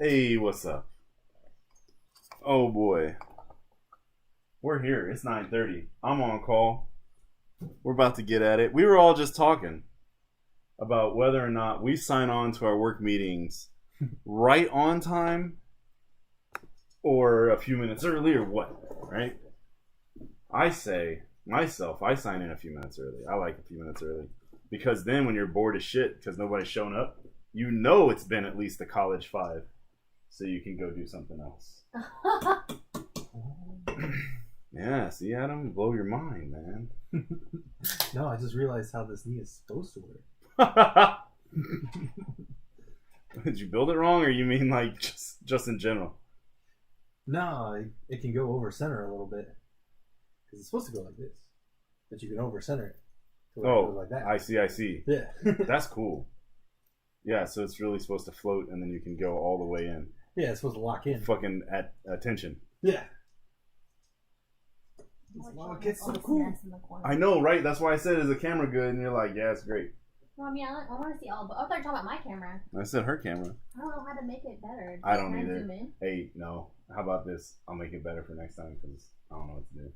Hey, what's up? Oh boy. We're here. It's 9:30. I'm on call. We're about to get at it. We were all just talking about whether or not we sign on to our work meetings right on time or a few minutes early or what, right? I say myself, I sign in a few minutes early. I like a few minutes early because then when you're bored as shit because nobody's shown up, you know it's been at least a college 5. So you can go do something else. Yeah, see, Adam, blow your mind, man. No, I just realized how this knee is supposed to work. Did you build it wrong, or you mean like just in general? No, it can go over center a little bit because it's supposed to go like this, but you can over center it. So it goes like that. I see. Yeah, That's cool. Yeah, so it's really supposed to float, and then you can go all the way in. Yeah, it's supposed to lock in. Fucking at attention. Yeah. I know, right? That's why I said, is the camera good? And you're like, yeah, it's great. Well, I mean, I want to see all, but I thought you were talking about my camera. I said her camera. I don't know how to make it better. I don't either. Hey, no. How about this? I'll make it better for next time because I don't know what to do.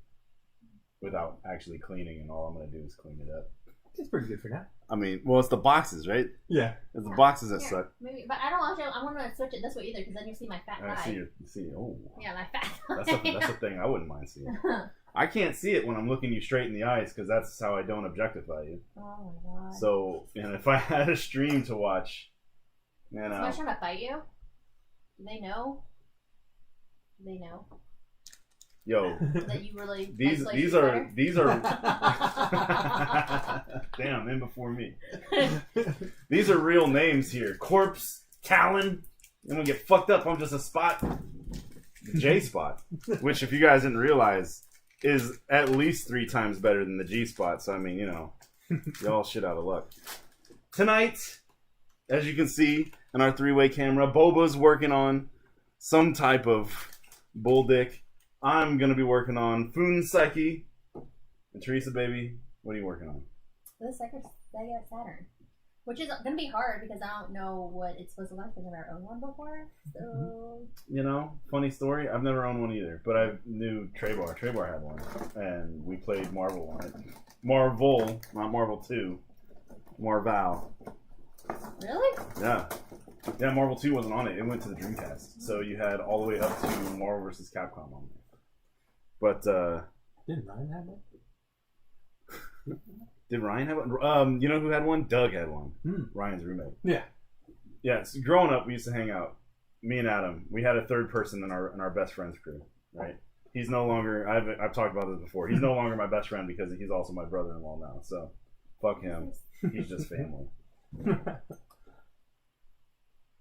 Without actually cleaning, and all I'm going to do is clean it up. It's pretty good for now. I mean, well, it's the boxes, right? Yeah. It's the boxes that suck. Maybe, but I don't actually. I want to switch it this way either because then you see my fat I eye. see. Oh. Yeah, my fat That's a thing I wouldn't mind seeing. I can't see it when I'm looking you straight in the eyes because that's how I don't objectify you. Oh my god. So, and if I had a stream to watch, man, somebody's trying to fight you? Do they know? Do they know? Yo, that you really these are damn, in before me. These are real names here. Corpse, Talon. I'm gonna get fucked up. I'm just a spot. The JSPOT, which if you guys didn't realize, is at least 3 times better than the gSpot. So I mean, you know, y'all shit out of luck. Tonight, as you can see in our 3-way camera, Boba's working on some type of bull dick. I'm gonna be working on Foon Psyche. And Teresa, baby, what are you working on? The Sega Saturn, which is gonna be hard because I don't know what it's supposed to look like. I've never owned one before, so you know, funny story. I've never owned one either, but I knew Trebar. Trebar had one, and we played Marvel on it. Marvel, not Marvel 2. Marvel. Really? Yeah. Yeah, Marvel 2 wasn't on it. It went to the Dreamcast. So you had all the way up to Marvel vs. Capcom on there. But, didn't Ryan have one? Did Ryan have one? You know who had one? Doug had one. Ryan's roommate. Yeah. Yeah, so growing up, we used to hang out. Me and Adam. We had a third person in our best friend's crew, right? He's no longer, I've talked about this before. He's no longer my best friend because he's also my brother-in-law now. So, fuck him. He's just family.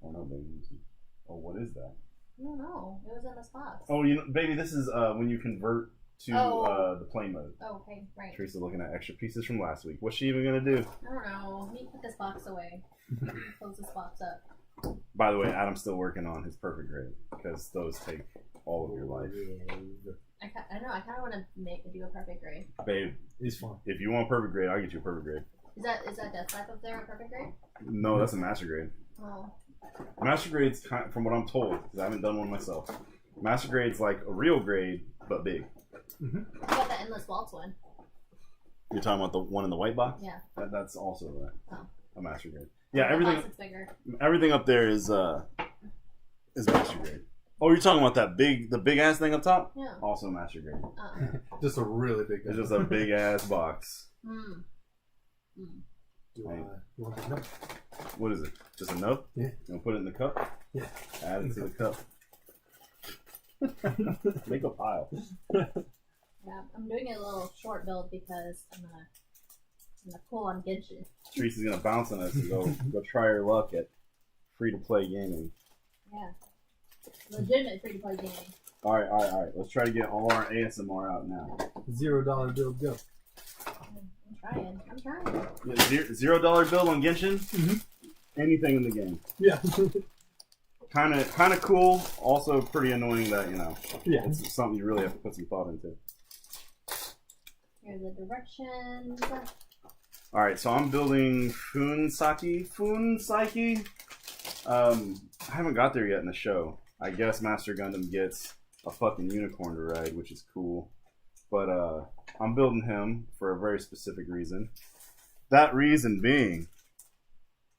Oh no, baby. Oh, what is that? I don't know. It was in this box. Oh, you know, baby, this is when you convert to the plane mode. Oh, okay, right. Teresa looking at extra pieces from last week. What's she even gonna do? I don't know. Let me put this box away. Close this box up. By the way, Adam's still working on his perfect grade because those take all of your life. I don't know. I kind of want to do a perfect grade. Babe, it's fun. If you want a perfect grade, I'll get you a perfect grade. Is that Death Type up there a perfect grade? No, that's a master grade. Oh. Master grade's kind of, from what I'm told, because I haven't done one myself. Master grade's like a real grade, but big. You got the Endless Waltz one. You're talking about the one in the white box? Yeah. That's also a master grade. Yeah, Yeah, everything up there is master grade. Oh, you're talking about that the big ass thing up top? Yeah. Also master grade. Just a really big. It's just a big ass box. You want the note? What is it? Just a note? Yeah. You want to put it in the cup? Yeah. Add it to the cup. Make a pile. Yeah, I'm doing a little short build because I'm gonna pull on Genshin. Teresa's gonna bounce on us and go try her luck at free-to-play gaming. Yeah. Legitimate free-to-play gaming. All right. Let's try to get all our ASMR out now. $0 bill go. I'm trying. Yeah, $0 bill on Genshin? Anything in the game. Yeah. Kind of cool. Also pretty annoying that, you know, it's something you really have to put some thought into. Here's the directions. All right, so I'm building Foon Psyche. I haven't got there yet in the show. I guess Master Gundam gets a fucking unicorn to ride, which is cool. But I'm building him for a very specific reason. That reason being,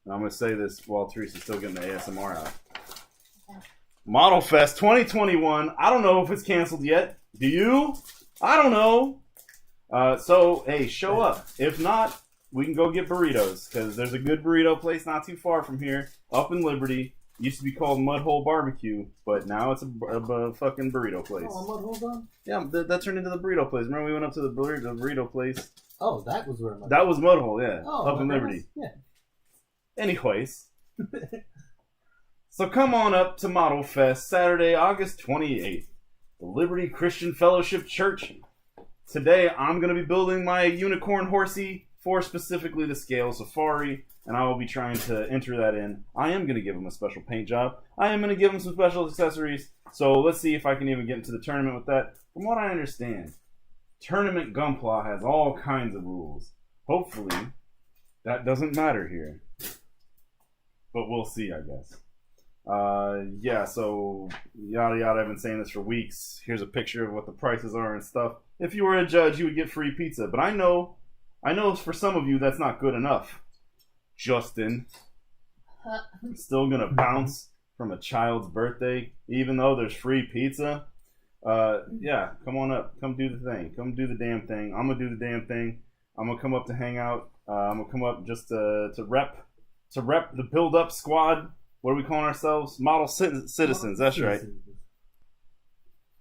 and I'm going to say this while Teresa's still getting the ASMR out. Model Fest 2021. I don't know if it's canceled yet. Do you? I don't know. So, hey, show up. If not, we can go get burritos, because there's a good burrito place not too far from here, up in Liberty. Used to be called Mudhole Barbecue, but now it's a fucking burrito place. Oh, Mudhole's on? Yeah, that turned into the burrito place. Remember we went up to the burrito place? Oh, that was where That was Mudhole, yeah. Oh, up in Liberty. Yeah. Anyways. So come on up to Model Fest, Saturday, August 28th. The Liberty Christian Fellowship Church. Today, I'm going to be building my unicorn horsey for specifically the scale safari, and I will be trying to enter that in. I am going to give him a special paint job. I am going to give him some special accessories. So let's see if I can even get into the tournament with that. From what I understand, Tournament gUNPLA has all kinds of rules. Hopefully, that doesn't matter here. But we'll see, I guess. Yeah, so yada yada, I've been saying this for weeks. Here's a picture of what the prices are and stuff. If you were a judge, you would get free pizza. But I know for some of you that's not good enough. Justin. Still gonna bounce from a child's birthday, even though there's free pizza. Yeah, come on up. Come do the thing. Come do the damn thing. I'm gonna do the damn thing. I'm gonna come up to hang out. I'm gonna come up just to rep the build up squad. What are we calling ourselves? Model citizens. That's right.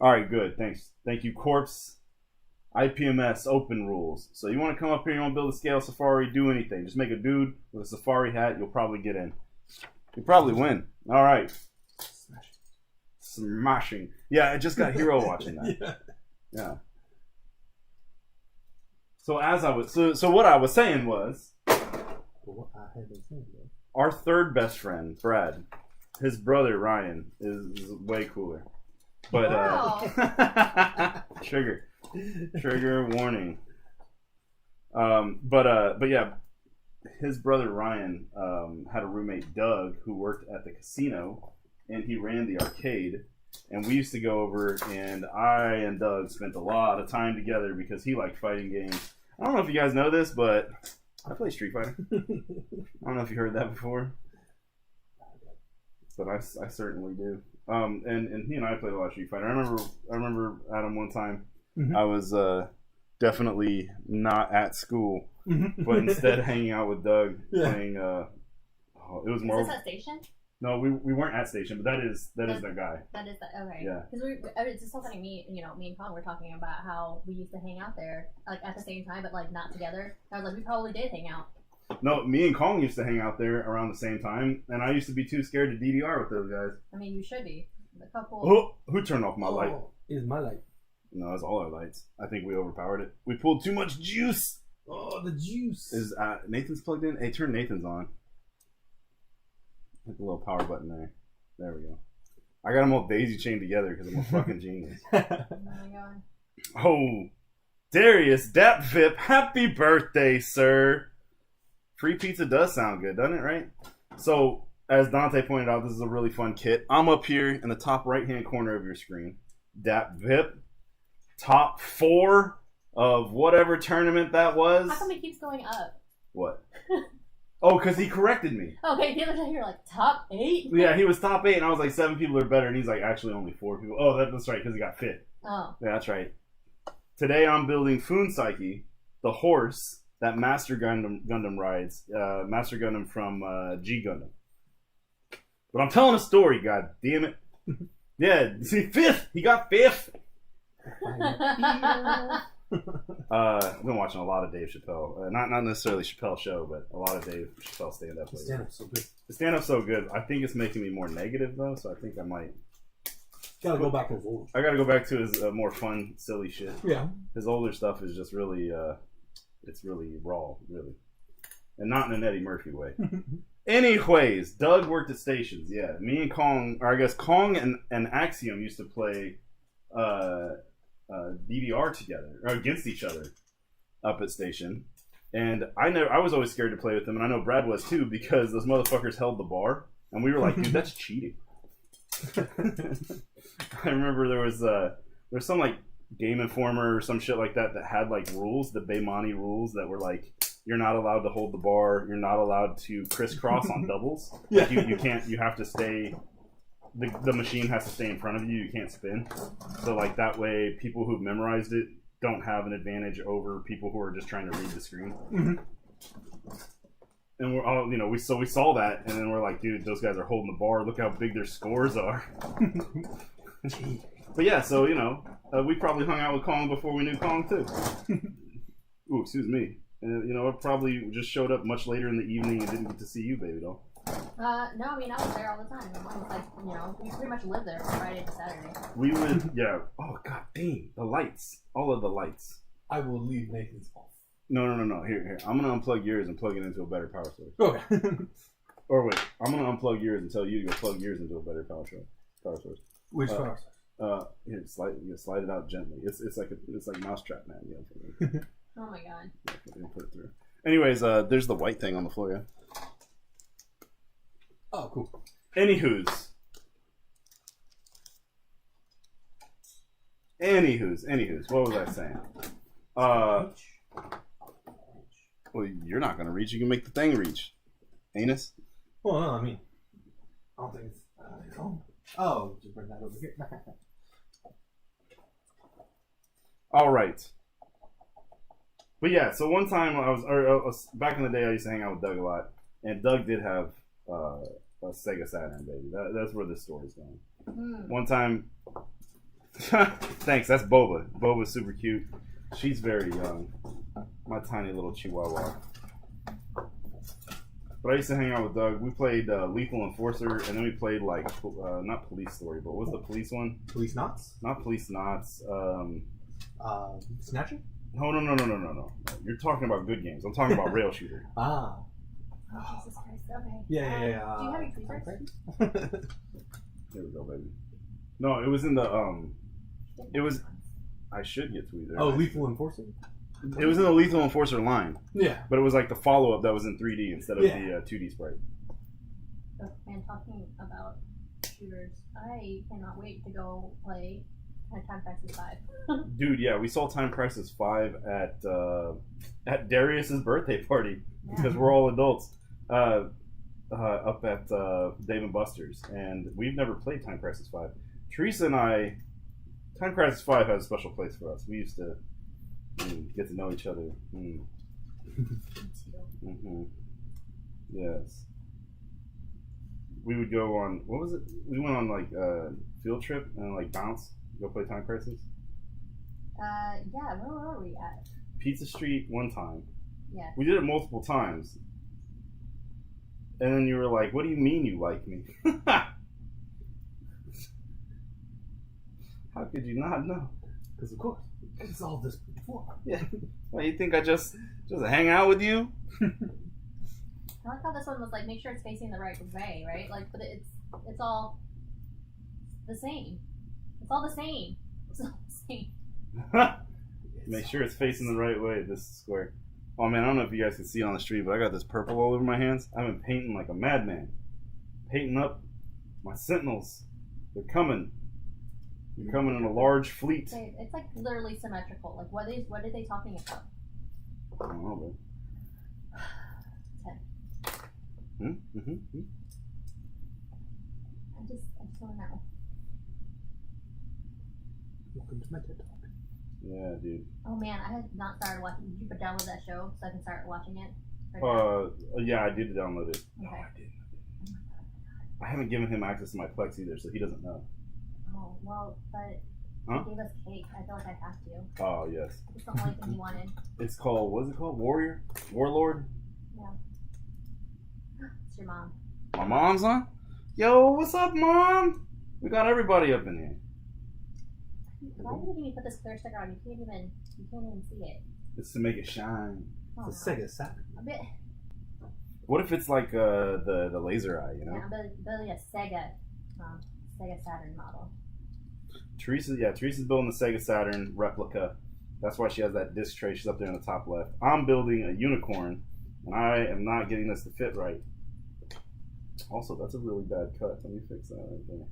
All right, good. Thanks. Thank you, Corpse. IPMS open rules. So you want to come up here, you want to build a scale safari, do anything. Just make a dude with a safari hat. You'll probably get in. You'll probably win. All right. Smashing. Yeah, I just got Hero watching that. Yeah. So as I was, so what I was saying was, our third best friend, Brad, his brother Ryan is way cooler. But Wow. trigger warning. But yeah, his brother Ryan had a roommate, Doug, who worked at the casino, and he ran the arcade. And we used to go over, and I and Doug spent a lot of time together because he liked fighting games. I don't know if you guys know this, but I play Street Fighter. I don't know if you heard that before, but I certainly do. And he and I played a lot of Street Fighter. I remember Adam one time. Mm-hmm. I was definitely not at school, but instead hanging out with Doug playing. It was more. Is this at station? No, we weren't at station, but that is that guy. That is that. Okay. Yeah. Because it's just so funny. Me and Colin were talking about how we used to hang out there, like at the same time, but like not together. I was like, we probably did hang out. No, me and Kong used to hang out there around the same time, and I used to be too scared to DDR with those guys. I mean, you should be. The couple. Oh, who turned off my light? Is my light. No, it's all our lights. I think we overpowered it. We pulled too much juice. Oh, the juice. Is Nathan's plugged in? Hey, turn Nathan's on. Hit the little power button there. There we go. I got them all daisy chained together because I'm a fucking genius. Oh my god. Oh, Darius Dap Vip, happy birthday, sir. Free pizza does sound good, doesn't it, right? So, as Dante pointed out, this is a really fun kit. I'm up here in the top right-hand corner of your screen. Dap Vip, top 4 of whatever tournament that was. How come it keeps going up? What? Oh, because he corrected me. Okay, the other day you were like, top 8? Yeah, he was top 8, and I was like, 7 people are better, and he's like, actually only 4 people. Oh, that's right, because he got fit. Oh. Yeah, that's right. Today I'm building Foon Psyche, the horse that Master Gundam rides. Master Gundam from G Gundam. But I'm telling a story, god damn it. Yeah, see, 5th! He got 5th! I've been watching a lot of Dave Chappelle. Not necessarily Chappelle show, but a lot of Dave Chappelle stand-up. The stand-up's so good. The stand-up's so good. I think it's making me more negative, though, so I think I might... Gotta go back and forth. I gotta go back to his more fun, silly shit. Yeah. His older stuff is just really, it's really raw, really. And not in an Eddie Murphy way. Anyways, Doug worked at stations, yeah. Me and Kong, or I guess Kong and Axiom used to play DDR together, or against each other up at station. And I was always scared to play with them, and I know Brad was too, because those motherfuckers held the bar. And we were like, dude, that's cheating. I remember there's some like Game Informer or some shit like that had like rules, the Baymani rules that were like, you're not allowed to hold the bar, you're not allowed to crisscross on doubles. Yeah. Like you can't, you have to stay, the machine has to stay in front of you, you can't spin. So like that way people who've memorized it don't have an advantage over people who are just trying to read the screen. Mm-hmm. And we're all, we saw that, and then we're like, dude, those guys are holding the bar. Look how big their scores are. But yeah, so we probably hung out with Kong before we knew Kong too. Ooh, excuse me. And it probably just showed up much later in the evening and didn't get to see you, baby doll. No, I mean, I was there all the time. I was like, we pretty much lived there from Friday to Saturday. We would, yeah. Oh god, dang, the lights, all of the lights. I will leave Nathan's off. No. Here. I'm gonna unplug yours and plug it into a better power source. Okay. Or wait, I'm gonna unplug yours and tell you to go plug yours into a better power source. Which power source? Here, slide it out gently. It's like mousetrap, man. Yeah. Oh my god. Yeah, put it through. Anyways, there's the white thing on the floor. Yeah. Oh, cool. Anywho's. What was I saying? Well, you're not gonna reach. You can make the thing reach. Anus. Well, no, I mean, I don't think it's on. Oh, just bring that over here. All right. But yeah, so one time I was back in the day. I used to hang out with Doug a lot, and Doug did have a Sega Saturn, baby. That's where this story's going. One time, thanks. That's Boba. Boba's super cute. She's very young. My tiny little chihuahua. But I used to hang out with Doug. We played Lethal Enforcer, and then we played like not Police Story, but what was the police one? Police Knots? Not Police Knots. Snatcher? No. You're talking about good games. I'm talking about Rail Shooter. Ah. Jesus Christ, okay. Yeah. Do you have your tweezers? There we go, baby. No, it was in the It was. I should get tweezers. Oh, Lethal Enforcer? It was in the Lethal Enforcer line. Yeah. But it was like the follow-up that was in 3D instead of the 2D sprite. Oh, man, talking about shooters, I cannot wait to go play Time Crisis 5. Dude, yeah, we saw Time Crisis 5 at Darius's birthday party because we're all adults up at Dave & Buster's, and we've never played Time Crisis 5. Teresa and I, Time Crisis 5 has a special place for us. We used to get to know each other. Yes. We would go on, what was it? We went on like a field trip and like bounce, go play Time Crisis. Yeah, where were we at? Pizza Street one time. Yeah. We did it multiple times. And then you were like, what do you mean you like me? How could you not know? Because of course, it's all this before. Yeah. Well, you think I just hang out with you? I like how this one was like, make sure it's facing the right way, right? Like, but it's all the same. It's all the same. It's all the same. Make sure it's facing the right way. This square. Oh man, I don't know if you guys can see it on the street, but I got this purple all over my hands. I've been painting like a madman. Painting up my sentinels. They're coming. They're coming in a large fleet. It's like literally symmetrical. Like, what are they talking about? I don't know, babe. 10. I just want to know. Welcome to my TED Talk. Yeah, dude. Oh man, I had not started watching. Did you download that show so I can start watching it? Right Yeah, I did download it. Okay. No, I didn't. I haven't given him access to my Plex either, so he doesn't know. Oh well, but Huh? he gave us cake. I feel like I have to. Oh yes. It's the only thing he wanted. It's called, what is it called? Warlord? Yeah. It's your mom. My mom's on? Yo, what's up, Mom? We got everybody up in here. Why did you put this clear sticker on? You can't even see it. It's to make it shine. Oh, It's a Sega Saturn. A bit. What if it's like the laser eye, you know? Yeah, I'm building a Sega Saturn model. Teresa's building the Sega Saturn replica. That's why she has that disc tray. She's up there in the top left. I'm building a unicorn, and I am not getting this to fit right. Also, that's a really bad cut. Let me fix that right there.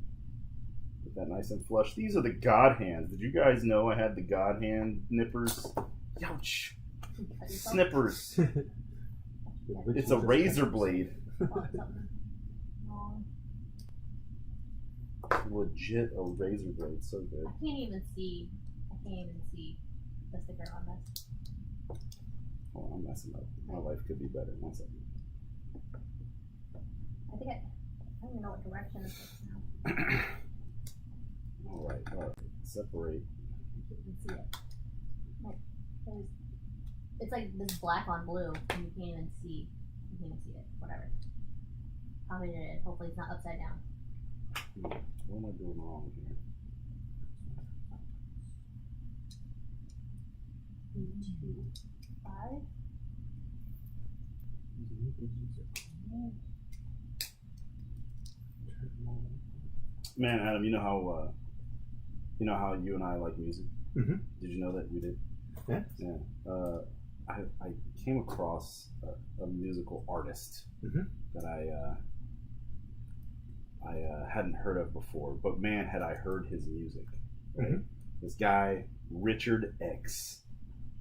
Get that nice and flush. These are the God hands. Did you guys know I had the God hand nippers? Ouch. Snippers. It's a razor blade. Legit a razor blade. So good. I can't even see the sticker on this. Oh, I'm messing up. My life could be better. 1 second. I don't even know what direction this is now. Alright. Separate. You can see it. It's like this black on blue, and you can't even see. You can't even see it. Whatever. Probably did it. Hopefully it's not upside down. What am I doing wrong here? 2, 5. Man, Adam, you know how you and I like music. Mm-hmm. Did you know that we did? Yeah. Yeah. I came across a musical artist that I hadn't heard of before, but man, had I heard his music. Right? This guy, Richard X.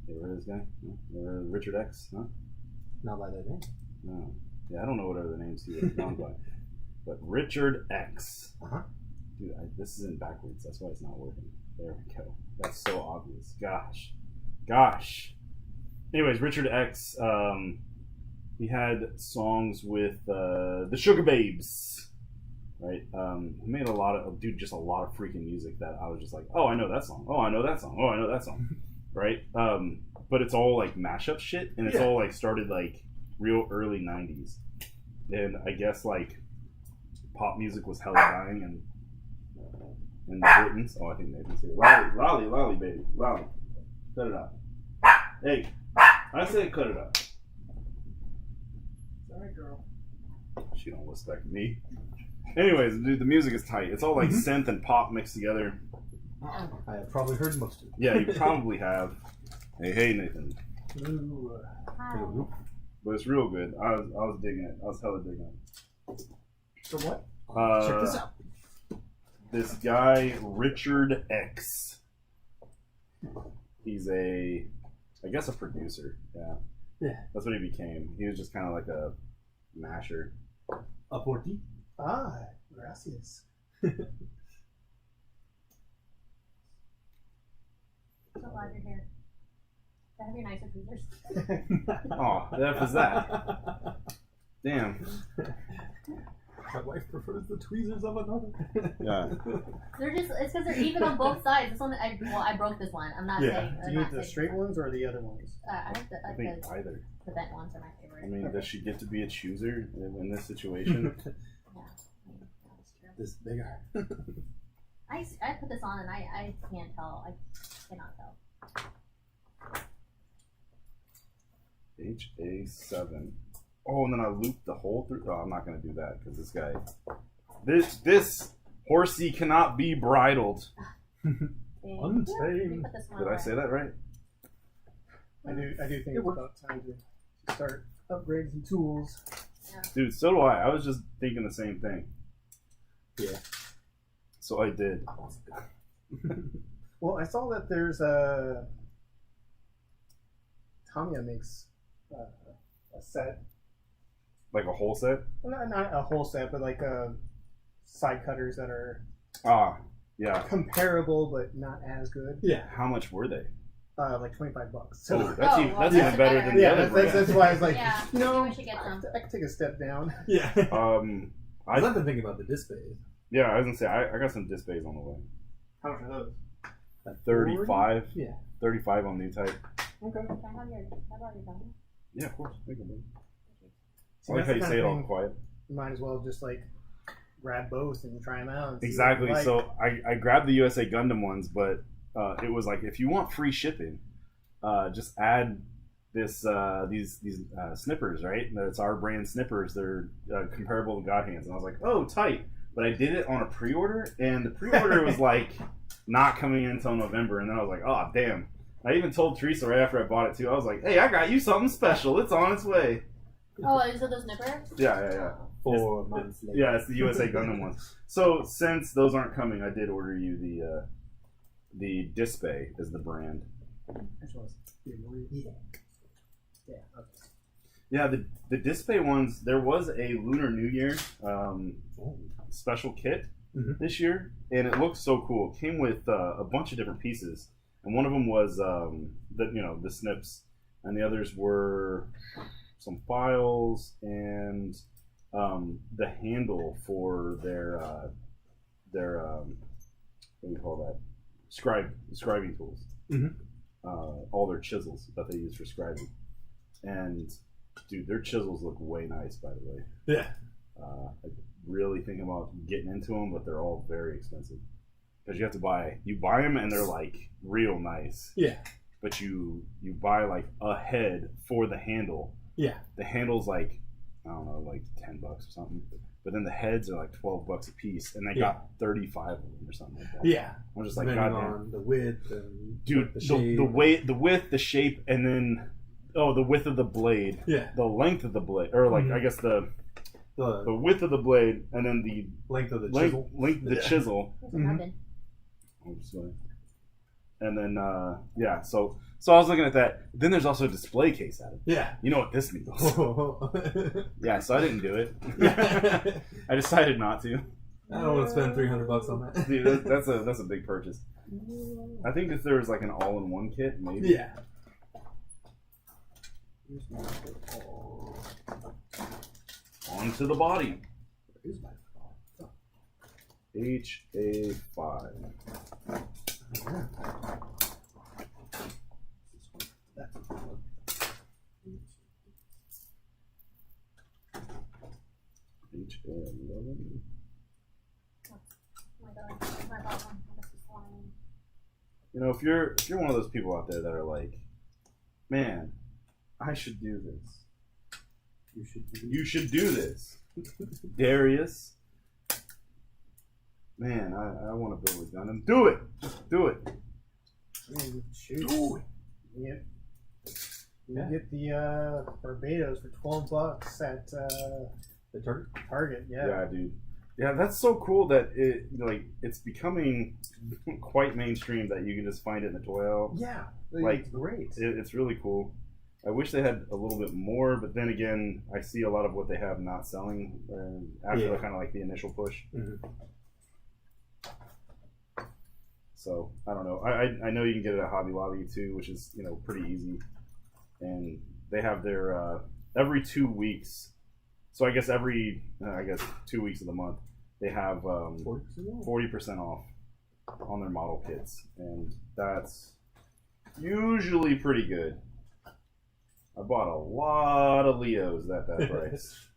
You ever heard of this guy? No? You ever heard of Richard X? No? Not by that name. No. Yeah, I don't know what other names he was known by. But Richard X. Uh-huh. Dude, this is in backwards. That's why it's not working. There we go. That's so obvious. Gosh. Anyways, Richard X, he had songs with the Sugar Babes, right? He made just a lot of freaking music that I was just like, oh, I know that song. Oh, I know that song. Oh, I know that song. Right? But it's all like mashup shit, and it's all like started like real early 90s. And I guess like pop music was hella dying and the Britons. Oh, I think Nathan's here. Lolly, baby. Lolly. Cut it out. Hey, I said cut it out. Sorry, girl. She don't respect me. Anyways, dude, the music is tight. It's all like synth and pop mixed together. I have probably heard most of it. Yeah, you probably have. Hey, Nathan. Ooh. Hi. But it's real good. I was digging it. I was hella digging it. So what? Check this out. This guy, Richard X. He's I guess a producer. Yeah. Yeah. That's what he became. He was just kind of like a masher. A por ti? Ah, gracias. So glad you're here. That have your nicer tweezers. Oh, the F is that? Damn. My wife prefers the tweezers of another. Yeah. It's because they're even on both sides. This one, I broke this one. I'm not saying. Do you need the straight ones or the other ones? I think either. The bent ones are my favorite. I mean, does she get to be a chooser in this situation? Yeah, that's true. This bigger. I put this on and I can't tell. I cannot tell. HA7. Oh, and then I looped the hole through. Oh, I'm not gonna do that because this guy, this horsey cannot be bridled. Untamed. Did I say that right? I do think it's about time to start upgrading some tools. Yeah. Dude, so do I. I was just thinking the same thing. Yeah. So I did. Well, I saw that there's Tamiya makes a set. Like a whole set? Well, not a whole set, but like side cutters that are yeah. comparable but not as good. Yeah. How much were they? Like $25. So That's that's even better than the yeah, other that's why I was like, Yeah, you know, we should get some. I could take a step down. Yeah. I've been thinking about the disc bays. Yeah, I was gonna say I got some disc bays on the way. How much are those? 35. Yeah. 35 on new type. Okay. Can I have your phone? Yeah, of course. Thank you, See, I like how you that's say the it kind all of thing, quiet. you might as well just like grab both and try them out. And see Exactly. what you like. So I grabbed the USA Gundam ones, but it was like if you want free shipping, just add these snippers, right? It's our brand snippers. They're comparable to God Hands, and I was like, oh, tight. But I did it on a pre-order, and the pre-order was like not coming in until November, and then I was like, oh, damn. I even told Teresa right after I bought it too. I was like, hey, I got you something special. It's on its way. Oh, is it those nippers? Yeah. 4 months later. Yeah, it's the USA Gundam ones. So since those aren't coming, I did order you the Display is the brand. Which was the Yeah. Yeah. Okay. Yeah, the Display ones. There was a Lunar New Year special kit this year, and it looked so cool. It came with a bunch of different pieces, and one of them was the snips, and the others were some files and the handle for their what do you call that? Scribing tools. All their chisels that they use for scribing, and dude, their chisels look way nice, by the way. Yeah. I really think about getting into them, but they're all very expensive because you have to buy them and they're like real nice. Yeah. But you buy like a head for the handle. Yeah. The handle's like, I don't know, like $10 or something. But then the heads are like $12 a piece, and they got 35 of them or something like that. Yeah. I'm just like, depending goddamn. on the width and Dude, the shape. the width, the shape, and then the width of the blade. Yeah. The length of the blade, or like I guess the width of the blade, and then the length of the chisel. Length of the chisel. Mm-hmm. And then so I was looking at that. Then there's also a display case at it. Yeah. You know what this means? Yeah, so I didn't do it. I decided not to. I don't want to spend $300 on that. Dude, that's a big purchase. I think if there was like an all-in-one kit, maybe. Yeah. On to the body. Here's my HA5. Yeah. That's a good one. HA11. Oh my god, my bottom. This is flying. You know, if you're one of those people out there that are like, man, I should do this. You should do this. Darius. Man, I want to build a Gundam. Do it. Just do it. Do it. Yep. You get the Barbados for $12 at The Target. Target. Yeah. Yeah, dude. Yeah, that's so cool that it's becoming quite mainstream that you can just find it in the toy aisle. Yeah. Like, it's great. It's really cool. I wish they had a little bit more, but then again, I see a lot of what they have not selling after kind of like the initial push. Mm-hmm. So I don't know. I know you can get it at Hobby Lobby too, which is pretty easy. And they have their every 2 weeks. So I guess every 2 weeks of the month they have 40% off on their model kits, and that's usually pretty good. I bought a lot of Leos at that price.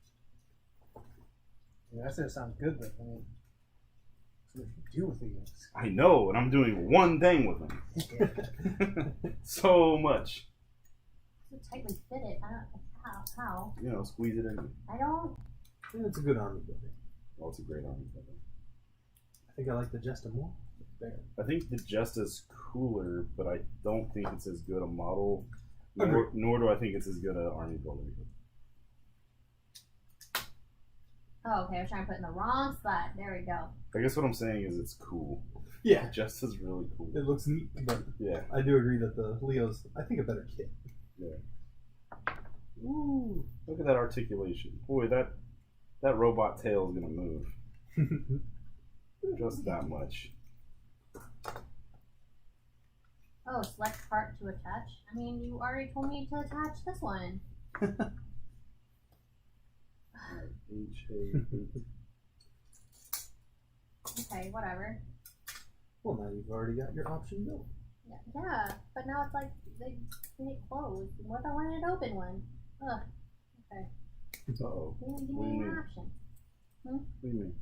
Yeah, that sounds good, but I mean, what do you do with these? I know, and I'm doing one thing with them. So much. So tightly fitted. I don't know how. Squeeze it in. I don't. Yeah, it's a good army building. Oh, it's a great army building. I think I like the Jesta more. I think the Jesta's cooler, but I don't think it's as good a model. Nor do I think it's as good an army building. Oh, okay. I was trying to put it in the wrong spot. There we go. I guess what I'm saying is it's cool. Yeah. Jesta's really cool. It looks neat, but Yeah. I do agree that the Leo's, I think, a better kit. Yeah. Ooh, look at that articulation. Boy, that robot tail is gonna move. Just that much. Oh, select part to attach. I mean, you already told me to attach this one. Okay, whatever. Well, now you've already got your option built. Yeah, but now it's like they it closed. What if I wanted an open one? Ugh. Okay. Uh-oh. Give What do you me an mean? option. What do you mean?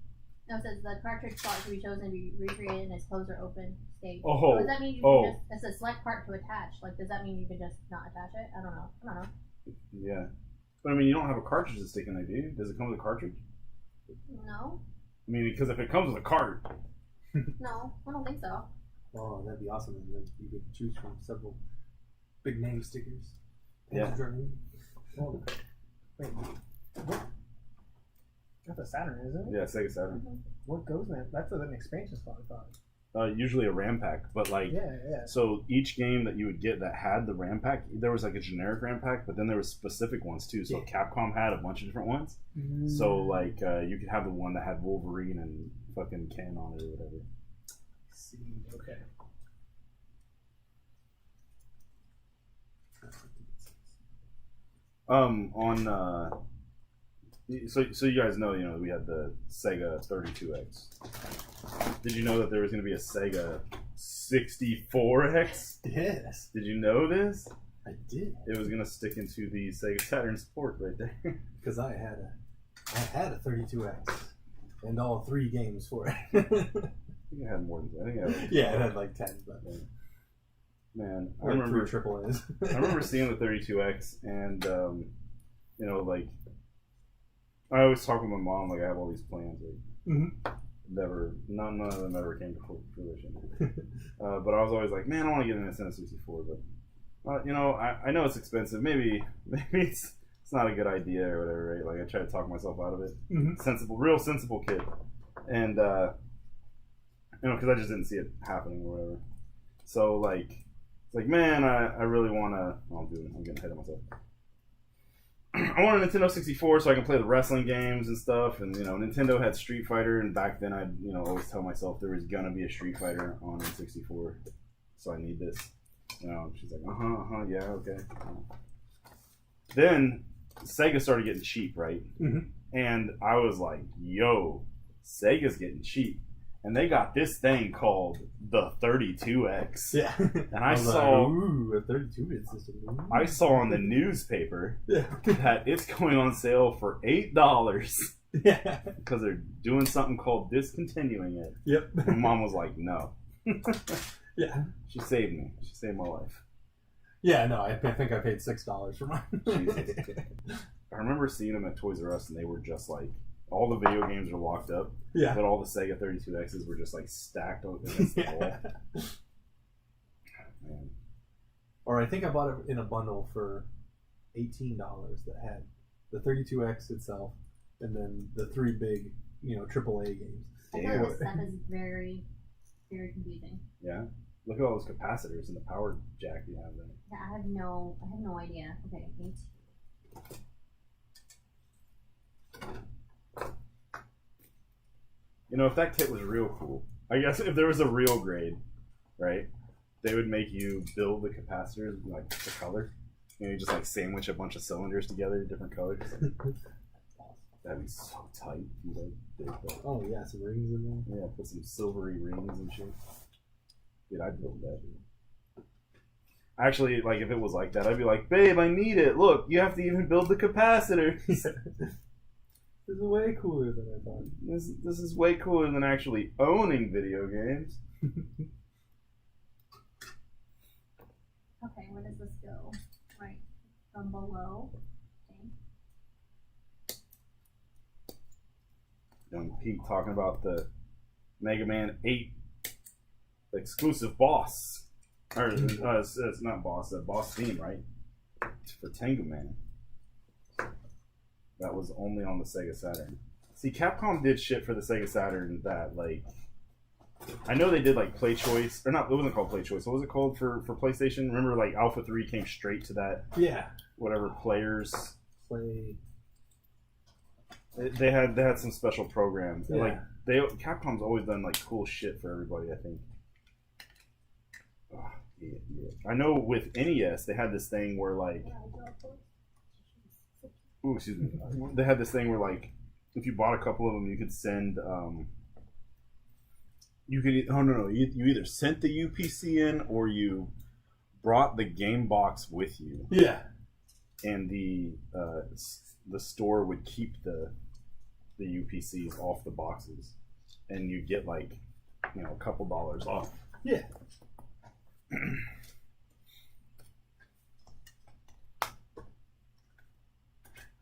No, it says the cartridge slot should be chosen to be recreated in its closed or open state. Oh, Does that mean you can just? It says select part to attach. Like, does that mean you can just not attach it? I don't know. Yeah. But I mean, you don't have a cartridge to stick in there, do you? Does it come with a cartridge? No. I mean, because if it comes with a cart. No, I don't think so. Oh, that'd be awesome. And then you could choose from several big name stickers. Yeah. Journey. Well, Wait, what? That's a Saturn, isn't it? Yeah, Sega Saturn. What goes in it? That's an expansion slot, I thought. Usually a RAM pack, but like, Yeah. so each game that you would get that had the RAM pack, there was like a generic RAM pack, but then there was specific ones too. So Capcom had a bunch of different ones. So like, you could have the one that had Wolverine and fucking Ken on it or whatever. See, okay. So you guys know, we had the Sega 32X. Did you know that there was going to be a Sega 64X? Yes. Did you know this? I did. It was going to stick into the Sega Saturn port right there. Because I had a 32X and all 3 games for it. I think I had more than that. I think I had like yeah, it had like 10, but man, I like remember 3 triple A's. I remember seeing the 32X and like I always talk with my mom like I have all these plans like none of them ever came to fruition. But I was always like, man, I want to get an Nintendo 64, but I know it's expensive. Maybe it's not a good idea or whatever, right? Like I try to talk myself out of it. Real sensible kid, and because I just didn't see it happening or whatever. So like, it's like, man, I really want to. I'm getting ahead of myself. I want a Nintendo 64 so I can play the wrestling games and stuff. And Nintendo had Street Fighter, and back then I'd always tell myself there was gonna be a Street Fighter on N64, so I need this. She's like, yeah, okay. Then Sega started getting cheap, right? And I was like, yo, Sega's getting cheap. And they got this thing called the 32X. Yeah. And I saw, like, ooh, a 32-bit system. Ooh. I saw in the newspaper that it's going on sale for $8. Yeah. Because they're doing something called discontinuing it. Yep. My mom was like, no. Yeah. She saved me. She saved my life. Yeah, no, I think I paid $6 for mine. Jesus. I remember seeing them at Toys R Us, and they were just like, all the video games are locked up, but all the Sega 32Xs were just like stacked against the wall. Man. Or I think I bought it in a bundle for $18 that had the 32X itself and then the 3 big, AAA games. I feel like this stuff is very, very confusing. Yeah. Look at all those capacitors and the power jack you have there. Yeah, I have no idea. Okay, 8. If that kit was real cool, I guess if there was a real grade, right, they would make you build the capacitors like the color. You just like sandwich a bunch of cylinders together, different colors. That'd be so tight. Oh yeah, some rings in there. Yeah, put some silvery rings and shit. Dude, I'd build that. Actually, like if it was like that, I'd be like, babe, I need it. Look, you have to even build the capacitors. This is way cooler than I thought. This is way cooler than actually owning video games. Okay, where does this go? Right from below. Okay. Young Pete talking about the Mega Man 8 exclusive boss. Or it's not boss, boss theme, right? For Tengu Man. That was only on the Sega Saturn. See, Capcom did shit for the Sega Saturn that, like... I know they did, like, Play Choice. Or not, it wasn't called Play Choice. What was it called for PlayStation? Remember, like, Alpha 3 came straight to that? Yeah. Whatever, players... Play... They had some special programs. Yeah. Like, Capcom's always done, like, cool shit for everybody, I think. Oh, yeah. I know with NES, they had this thing where, like... Ooh, excuse me. They had this thing where, like, if you bought a couple of them, you could send, you either sent the UPC in or you brought the game box with you. Yeah. And the store would keep the UPCs off the boxes. And you get, like, a couple dollars off. Yeah.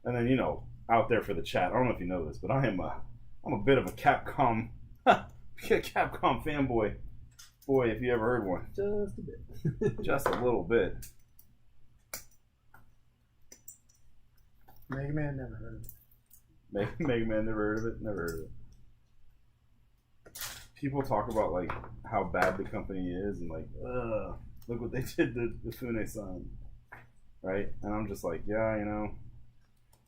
And then, out there for the chat, I don't know if you know this, but I'm a bit of a Capcom fanboy. Boy, if you ever heard one. Just a bit. Just a little bit. Mega Man, never heard of it. Mega Man, never heard of it. Never heard of it. People talk about like how bad the company is and like, look what they did to the Fune-san, right? And I'm just like, yeah, you know,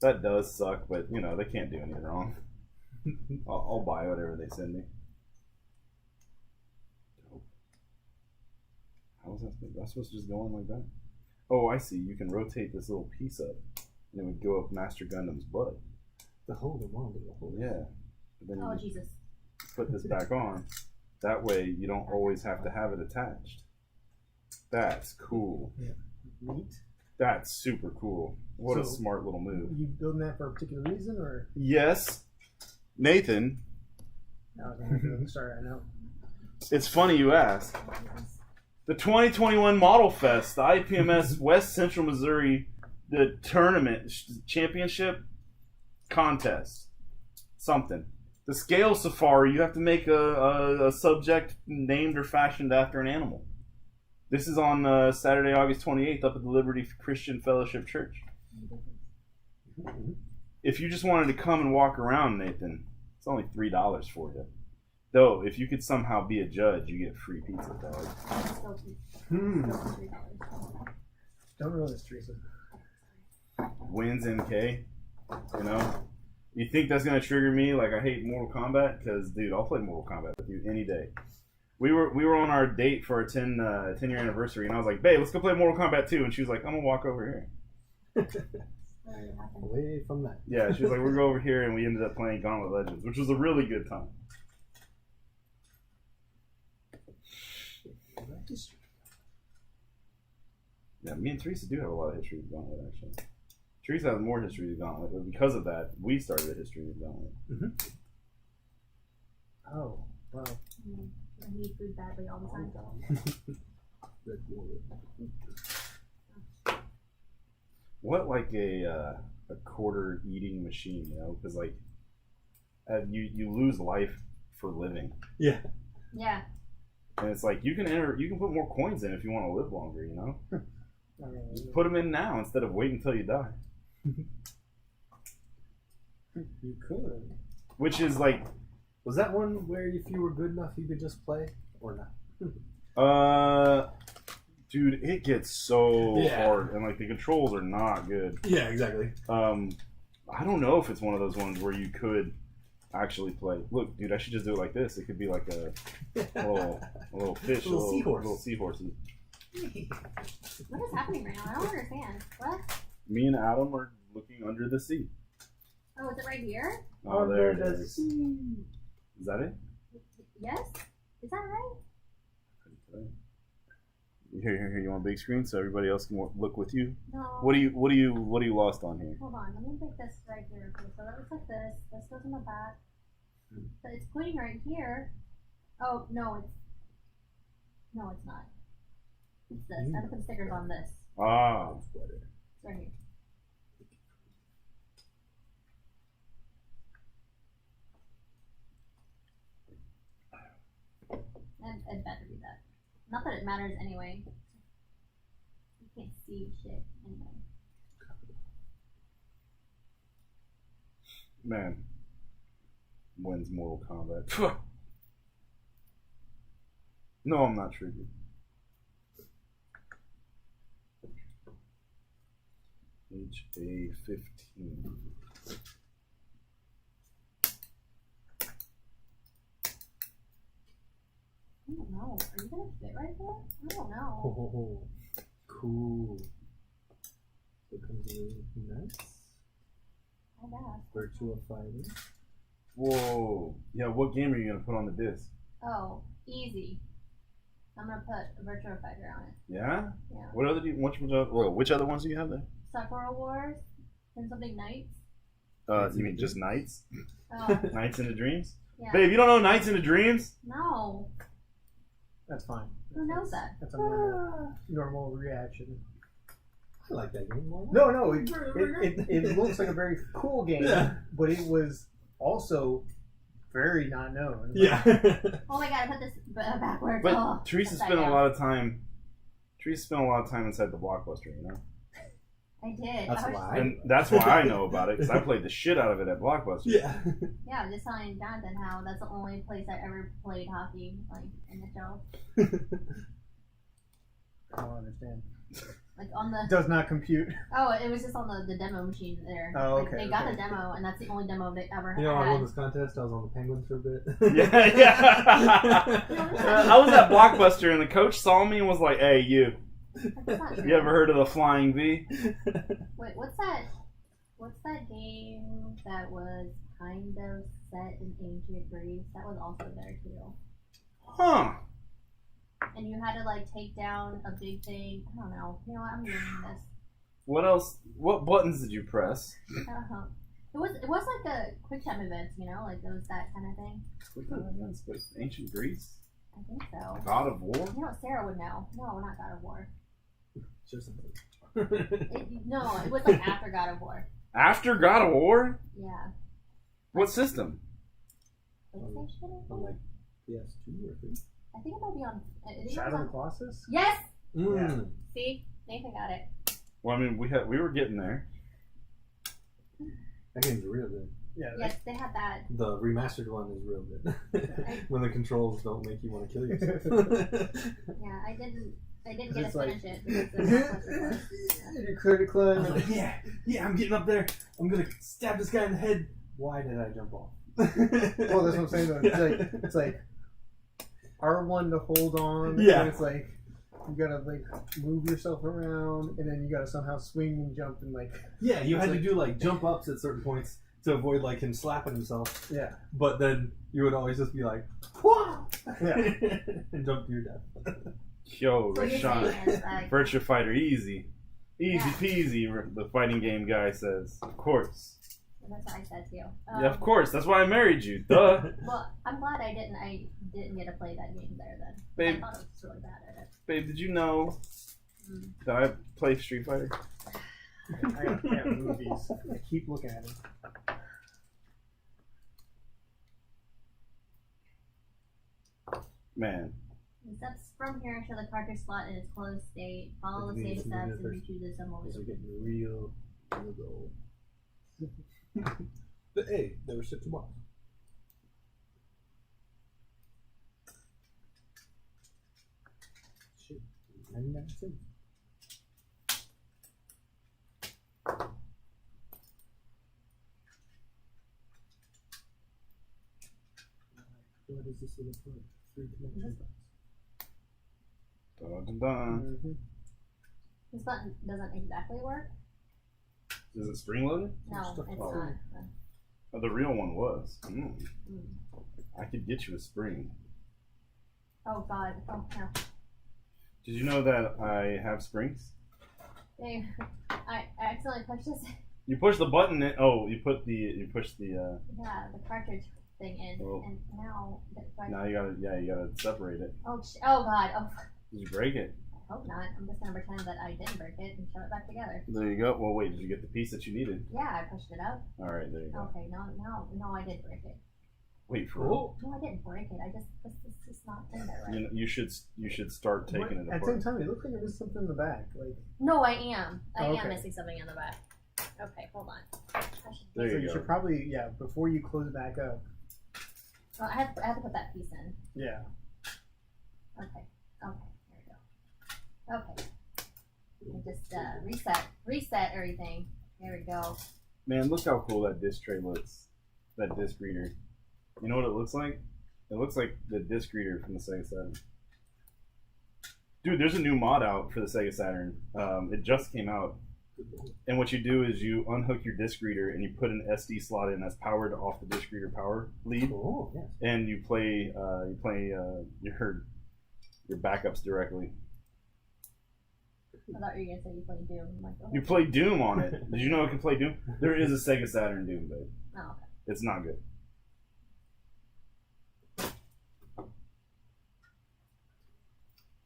that does suck, but you know they can't do anything wrong. I'll buy whatever they send me. How was that? That's supposed to just go in like that? Oh, I see. You can rotate this little piece up, and it would go up Master Gundam's butt. The hold them on to the hold. Yeah. But then Oh you Jesus! put this back on. That way, you don't always have to have it attached. That's cool. Yeah. Neat. That's super cool. What a So, smart little move. You building that for a particular reason, or? Yes, Nathan. Sorry, I know. It's funny you ask. The 2021 Model Fest, the IPMS West Central Missouri, the tournament championship contest, something. The scale safari, you have to make a subject named or fashioned after an animal. This is on Saturday, August 28th, up at the Liberty Christian Fellowship Church. If you just wanted to come and walk around, Nathan, it's only $3 for you. Though, if you could somehow be a judge, you get free pizza, dog. Don't ruin this, Teresa. Wins NK, you know? You think that's going to trigger me like I hate Mortal Kombat? Because, dude, I'll play Mortal Kombat with you any day. We were on our date for our 10-year anniversary, and I was like, babe, let's go play Mortal Kombat 2. And she was like, I'm going to walk over here. Away from that. Yeah, she was like, we'll go over here, and we ended up playing Gauntlet Legends, which was a really good time. Yeah, me and Teresa do have a lot of history with Gauntlet, actually. Teresa has more history with Gauntlet, but because of that, we started a history with Gauntlet. Mm-hmm. Oh, wow. I need food badly all the time. What, like a quarter eating machine, you know? Because like you lose life for living, Yeah. Yeah. and it's like you can put more coins in if you want to live longer, you know? Just put them in now instead of waiting until you die. You could. Which is like, Was that one where if you were good enough you could just play or not? dude, it gets so Yeah. hard, and like the controls are not good. Yeah, exactly. I don't know if it's one of those ones where you could actually play. Look, dude, I should just do it like this. It could be like a little fish, Little seahorse. little seahorses. What is happening right now? I don't understand. What? Me and Adam are looking under the sea. Oh, is it right here? Oh, there it is. Is that it? Yes. Is that right? Here. You want a big screen so everybody else can look with you? No. What do you lost on here? Hold on. Let me take this right here. Okay, so that looks like this. This goes in the back. But it's pointing right here. Oh no, it's not. It's this. I have to put stickers on this. Ah, It's right here. It better be that. Not that it matters anyway. You can't see shit anyway. man. Wins Mortal Kombat. No, I'm not triggered. HA15. I don't know. Are you gonna fit right there? I don't know. Oh, cool. So it comes with nice. I guess. Virtua Fighter. Whoa. Yeah, what game are you gonna put on the disc? Oh, easy. I'm gonna put a Virtua Fighter on it. Yeah? Yeah. What other which other ones do you have there? Sakura Wars and something Knights. You mean just Nights? Oh, Nights into Dreams? yeah. Babe, you don't know Nights into Dreams? No. That's fine. Who knows that? That's a normal reaction. I like that game. Why not? No, it looks like a very cool game, Yeah. but it was also very not known. Yeah. Oh my god, I put this backwards. But oh, Teresa upside spent a down. lot of time inside the Blockbuster, you know? I did. That's I was, why. And that's why I know about it, because I played the shit out of it at Blockbuster. Yeah. Yeah, I was just telling Jonathan how that's the only place I ever played hockey, like in the show. I don't understand. Like on the. Does not compute. Oh, it was just on the demo machine there. Oh, Like, okay, they got okay. the demo, and that's the only demo they ever You know, I won had. this contest. I was on the Penguins for a bit. Yeah. I was at Blockbuster, and the coach saw me and was like, "Hey, you. That's not true. You ever heard of the Flying V?" Wait, what's that? What's that game that was kind of set in ancient Greece? That was also there too. Huh. And you had to like take down a big thing. I don't know. You know what? I'm doing this. What else? What buttons did you press? I don't know. It was like a quick time events, you know, like those that kind of thing. Ancient Greece? I think so. God of War? You know, Sarah would know. No, not God of War. Just something. No, it was like after God of War. After God of War? Yeah. What system? PlayStation? On like PS2 or 3. I think it might be on. I think it was Shadow of on- the Colossus? Yes. Mm. See, Nathan got it. Well, I mean, we were getting there. That game's real good. Yeah. Yes, they had that. The remastered one is real good. When the controls don't make you want to kill yourself. Yeah, I didn't get to It's like- finish it because the Blockbuster was. You clear to I climb. was like, yeah, I'm getting up there. I'm gonna stab this guy in the head. Why did I jump off? Well, that's what I'm saying though. It's like R1 to hold on. Yeah. And it's like you gotta like move yourself around, and then you gotta somehow swing and jump and like Yeah, you It's had like- to do like jump ups at certain points to avoid like him slapping himself. yeah. But then you would always just be like, "Whoa!" Yeah. and jump to your death. Yo, So you're Rashawn. saying is like, Virtua Fighter, easy. Easy Yeah. peasy, the fighting game guy says. Of course. that's what I said too. Yeah, of course. That's why I married you. Duh. Well, I'm glad I didn't get to play that game there then. Babe. I thought it was really bad at it. Babe, did you know Mm. that I play Street Fighter? I can't movies. I keep looking at them. Man. The steps from here show the cartridge slot in its closed state. Follow the Okay, save so steps the and first- retrieve the symbol. These are getting real gold. But hey, they were $6. Shit, 99 cents. What is this little for? 3 connection dots. Dun, dun, dun. Mm-hmm. This button doesn't exactly work. Is it spring loaded? No, Stuff it's like- not. Oh, the real one was. Mm. Mm. I could get you a spring. Oh god. Oh no. Did you know that I have springs? Dave, I accidentally pushed this. You push the button in. Oh, you push the. Yeah, the cartridge thing in, Oh. and now. Now you gotta separate it. Oh god. Oh, Did you break it? I hope not. I'm just gonna pretend that I didn't break it and shove it back together. There you go. Well, wait. Did you get the piece that you needed? Yeah, I pushed it out. All right, there you go. Okay, no, I did break it. Wait for real. No, I didn't break it. This is not in there right. You know, you should start taking it At the same apart. time, it looks like there was something in the back. Like No, I am. I Okay. am missing something in the back. Okay, hold on. I should. There so you you go. should probably before you close it back up. Oh, I have to put that piece in. Yeah. Okay. There we go. Okay. And just reset everything. There we go. Man, look how cool that disc tray looks. That disc reader. You know what it looks like? It looks like the disc reader from the Sega Saturn. Dude, there's a new mod out for the Sega Saturn. It just came out. And what you do is you unhook your disc reader and you put an SD slot in that's powered off the disc reader power lead, Oh, yes. and you play your backups directly. I thought you were gonna say you played Doom. I'm like, oh. You play Doom on it. Did you know it can play Doom? There is a Sega Saturn Doom, babe. Oh, okay. It's not good.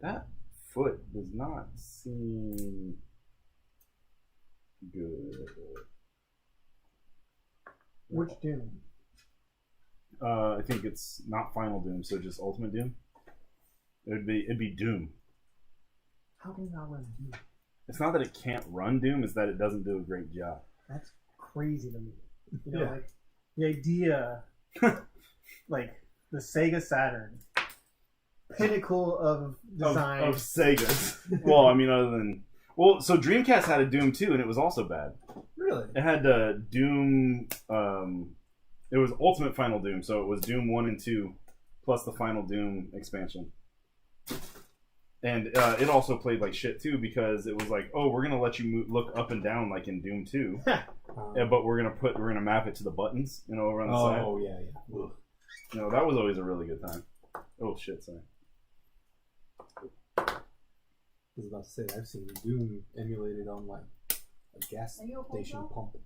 That foot does not seem good. Which Doom? I think it's not Final Doom, so just Ultimate Doom. It'd be Doom. How can you not run Doom? It's not that it can't run Doom; it's that it doesn't do a great job. That's crazy to me. You know, Yeah. like the idea, like the Sega Saturn, pinnacle of design. Of Sega's. Well, I mean, other than so Dreamcast had a Doom 2, and it was also bad. Really? It had Doom. It was Ultimate Final Doom, so it was Doom 1 and 2 plus the Final Doom expansion. And it also played like shit too, because it was like, oh, we're gonna let you look up and down like in Doom 2, but we're gonna map it to the buttons, over on the side. Oh yeah. That was always a really good time. Oh shit, sorry. I was about to say, I've seen Doom emulated on like a gas Are you okay, station Joe? pump.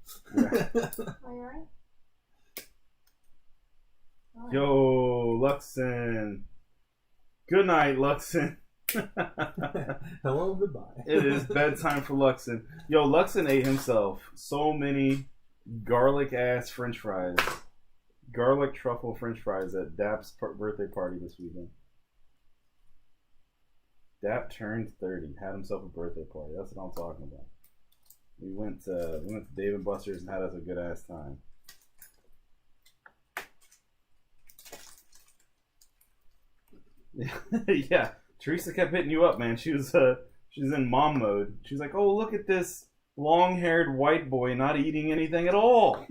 Are you alright? Oh, Yo, Luxon. Good night, Luxon. Hello, goodbye. It is bedtime for Luxon. Yo, Luxon ate himself so many garlic ass French fries, garlic truffle French fries at Dap's birthday party this weekend. Dap turned 30, had himself a birthday party. That's what I'm talking about. We went to Dave & Buster's and had us a good ass time. Yeah, Teresa kept hitting you up, man. She's in mom mode. She's like, "Oh, look at this long-haired white boy not eating anything at all."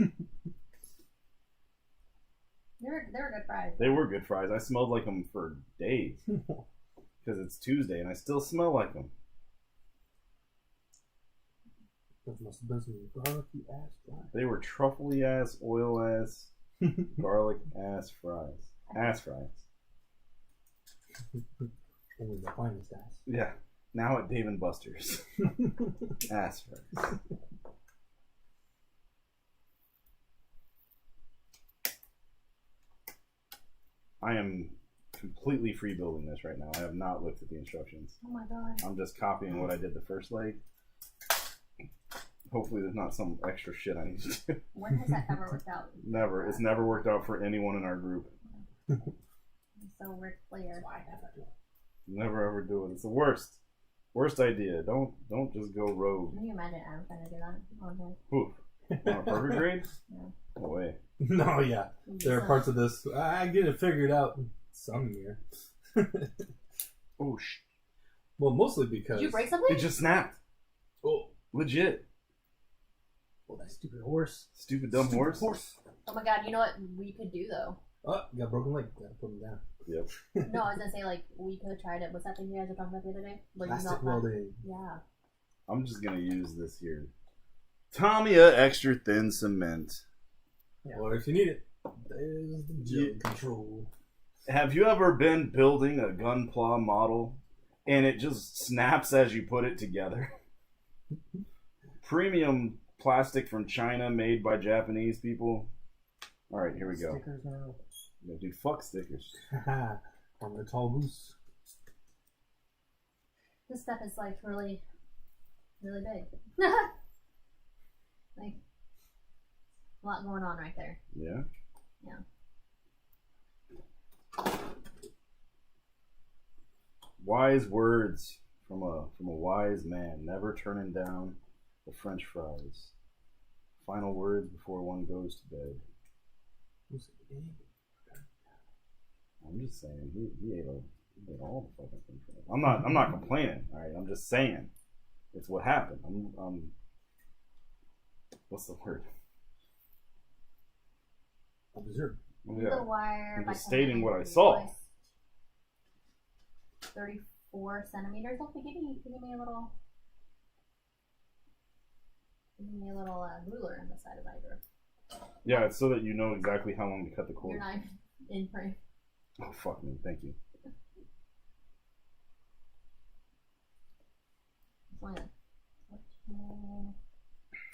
They were good fries. They were good fries. I smelled like them for days because it's Tuesday and I still smell like them. Those must have been some garlicky ass fries. They were truffly ass, oil ass, garlic ass fries. Ass fries. Only the finest ass. Yeah. Now at Dave & Buster's. Ass fries. I am completely free building this right now. I have not looked at the instructions. Oh my god. I'm just copying what I did the first leg. Hopefully there's not some extra shit I need to do. When has that ever worked out? Never. It's never worked out for anyone in our group. So Ric Flair. Why never do it? Never ever do it. It's the worst. Worst idea. Don't just go rogue. Can you imagine Adam trying to do that on him? Oof. On a perfect grade? Yeah. No way. No, yeah. There are parts of this. I get it figured out some year. Oh, Well, mostly because. Did you break something? it just snapped. Oh, Legit. Well, that stupid horse. Stupid dumb horse. Oh my god, you know what we could do though? oh, you got a broken leg. Gotta put him down. Yep. No, I was gonna say like we could try to. What's that thing you guys were talking about the other day? Where you Plastic melt that? welding. Yeah. I'm just gonna use this here. Tamiya extra thin cement. Yeah. Or if you need it, there's the jug control. Have you ever been building a gunpla model and it just snaps as you put it together? Premium plastic from China made by Japanese people. All right, here we go. Stickers now. Yeah, dude, fuck stickers. Haha. On the tall goose. This stuff is like really, really big. Like a lot going on right there. Yeah. Yeah. Wise words from a wise man. Never turning down the French fries. Final words before one goes to bed. I'm just saying he ate all the fucking French fries. I'm not complaining. All right, I'm just saying it's what happened. I'm what's the word? Observe. The Wire. I'm by just stating what I Kevin saw. Lewis. 34 centimeters. Oh, give me a little. Give me a little ruler on the side of my door. Yeah, it's so that you know exactly how long to cut the cord. You're not in frame. Oh fuck me, thank you.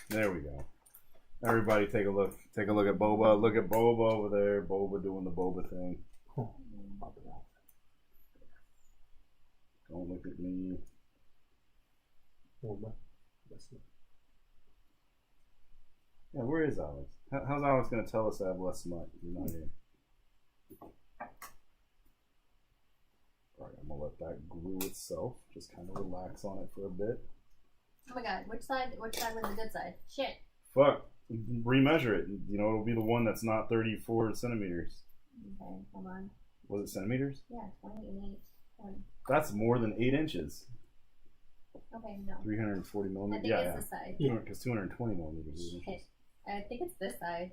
There we go. Everybody take a look. Take a look at Boba. Look at Boba over there. Boba doing the Boba thing. Don't look at me. Yeah, where is Alex? How's Alex going to tell us I have less smut? You're not here. Alright, I'm going to let that glue itself. Just kind of relax on it for a bit. Oh my god, which side was the good side? Shit. Fuck. Remeasure it. You know, it'll be the one that's not 34 centimeters. Okay, hold on. Was it centimeters? Yeah, 28. That's more than 8 inches. Okay, no. 340 I millimeters. think it's this side. Yeah, because 220 millimeters. is 8 Shit. inches. I think it's this side.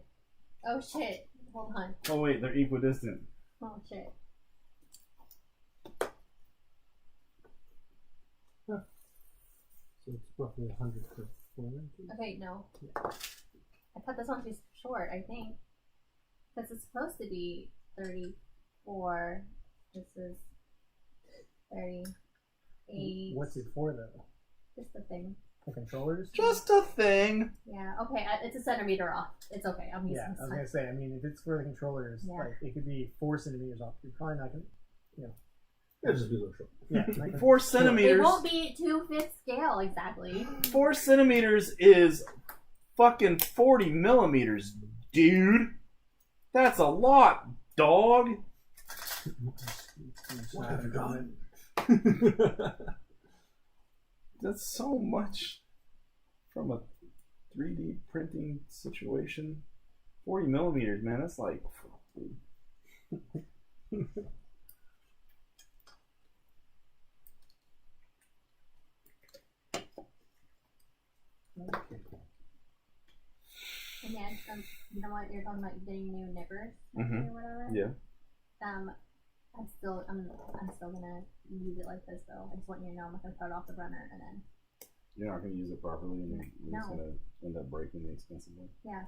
Oh shit. Hold on. Oh wait, they're equidistant. Oh shit. So it's roughly 100 per 4 inches. Okay, no. I cut this one too short, I think. Because it's supposed to be 34. This is 38. What's it for though? Just the thing. The controllers? Just a thing. Yeah, okay, it's a centimeter off. It's okay, I'm using Yeah, this I was one. gonna say. I mean, if it's for the controllers, Yeah. like it could be 4 centimeters off. You're probably not gonna. It'll just be a little short. Yeah, like 4 It centimeters. won't be 2/5 scale exactly. 4 centimeters is fucking 40 millimeters, dude. That's a lot, dog. What have you done? That's so much from a 3D printing situation. 40 millimeters, man. That's like. And yeah, you know what? You're talking about getting new nippers Mhm. or whatever. Yeah. I'm still gonna use it like this though. I just want you to know I'm not gonna cut off the runner and then You're not going to use it properly, and you're just No. going to end up breaking the expensive one. yeah.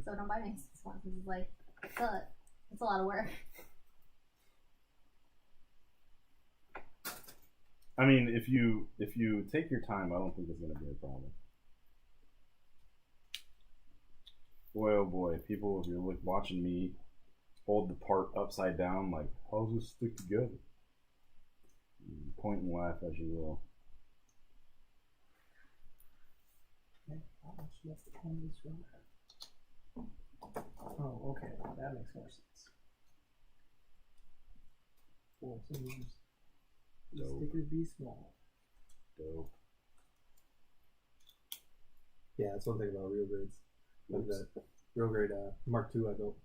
So don't buy me this one. This is like it's a lot of work. I mean, if you take your time, I don't think it's going to be a problem. Boy, oh boy, people, if you're watching me hold the part upside down, like, how does this stick together? Point and laugh as you will. how much left on this one? Oh, okay, that makes more sense. 4 centimeters. The Dope. stickers be small. Dope. Yeah, that's one thing about real grades. Like Oops. that real grade Mark II I built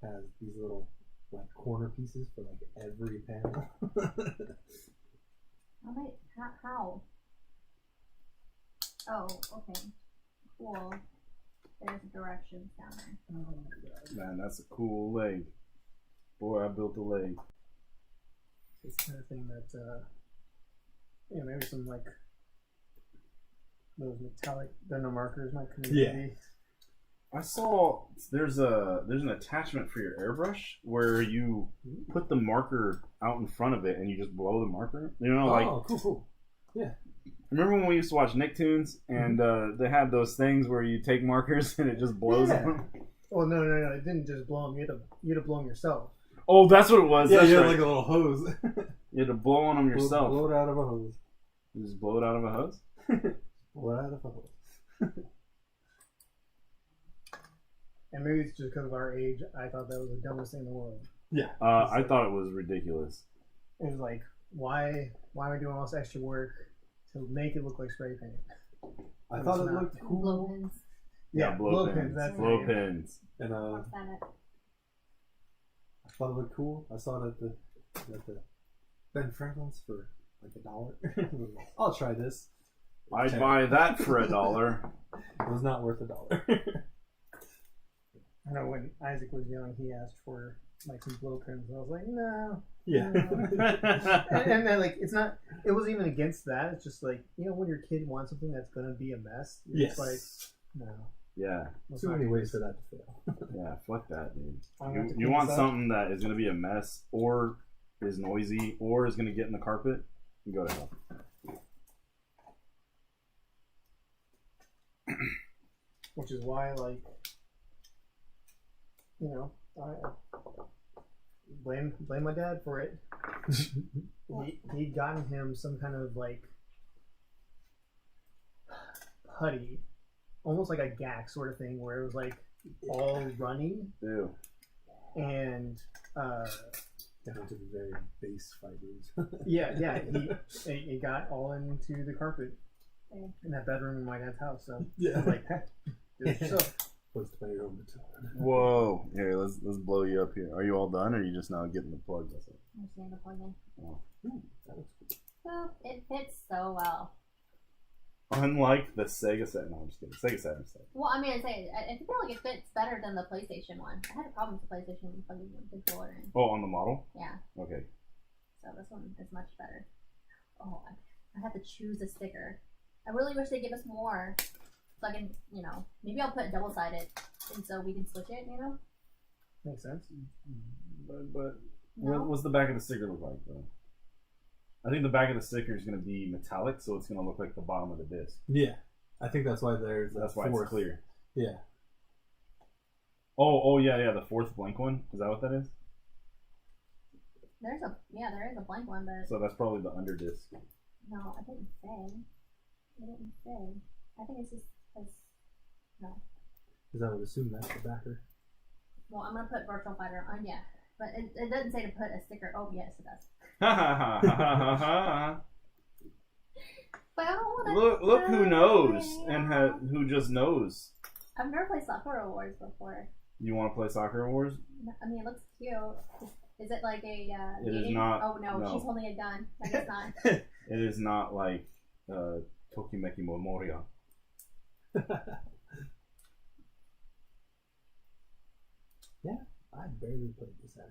has these little like corner pieces for like every panel. How? Oh, okay. Cool. There's directions down there. Oh my god. Man, that's a cool leg. Boy, I built a leg. It's the kind of thing that, maybe some like those metallic dental markers might come in Yeah. handy. I saw there's an attachment for your airbrush where you put the marker out in front of it and you just blow the marker. You know, like Oh, cool. remember when we used to watch Nicktoons and they had those things where you take markers and it just blows Yeah. them? Oh no! It didn't just blow them. You had to blow them yourself. Oh, that's what it was. Yeah, That's you had right. like a little hose. You had to blow on them yourself. Blow it out of a hose. You just blow it out of a hose? Blow it out of a hose. And maybe it's just because of our age. I thought that was the dumbest thing in the world. Yeah. I thought it was ridiculous. It was like, why am I doing all this extra work to make it look like spray paint? I It's thought it not. looked cool. Blow pins. Blow pins. That's Blow the name. pins. And What's that? I thought it looked cool. I saw it at the Ben Franklin's for like $1. I'll try this. I'd buy that for $1. It was not worth $1. I know when Isaac was young, he asked for like some blow pins. I was like, no. Yeah. And then like, it wasn't even against that. It's just like, when your kid wants something that's gonna be a mess, it's Yes. like, no. Yeah. let's Too not many do ways this. for that to fail. Yeah, fuck that, dude. I'm gonna have to You clean want this up. something that is going to be a mess or is noisy or is going to get in the carpet? You go to hell. Which is why, like, I blame my dad for it. He'd gotten him some kind of like putty, almost like a gack sort of thing, where it was like all runny Ew. and Down to the very base fibers. yeah, it got all into the carpet. in that bedroom in my dad's house. So Yeah. I'm like, so What's the better room to Whoa. Here, let's blow you up here. Are you all done, or are you just now getting the plug? That's it. I'm just getting the plug in. Oh. that looks cool. Well, it fits so well. Unlike the Sega Saturn. No, I'm just kidding. Sega Saturn stuff. Well, I mean, I feel like it fits better than the PlayStation one. I had a problem with the PlayStation one plugging the controller in. Oh, on the model? Yeah. Okay. So this one is much better. Oh, I have to choose a sticker. I really wish they'd give us more. So I can, maybe I'll put double-sided, and so we can switch it, makes sense. But No? what's the back of the sticker look like, though? I think the back of the sticker is going to be metallic, so it's going to look like the bottom of the disc. Yeah. I think that's why there's That's why it's clear. Yeah. Oh, yeah, the fourth blank one. Is that what that is? There is a blank one, but So that's probably the under disc. no, I didn't say. I didn't say. I think it's just because, no. Because I would assume that's the backer. Well, I'm going to put Virtual Fighter on, yeah. But it doesn't say to put a sticker. Oh, yes, it does. Ha ha ha ha ha. But I don't want to. Look who knows and who just knows. I've never played Soccer Awards before. You want to play Soccer Wars? I mean, it looks cute. Is it like a It is dating? not. Oh, no, No. she's holding a gun. No, it's not. It is not like Tokimeki Momoria. Yeah. I barely played this out.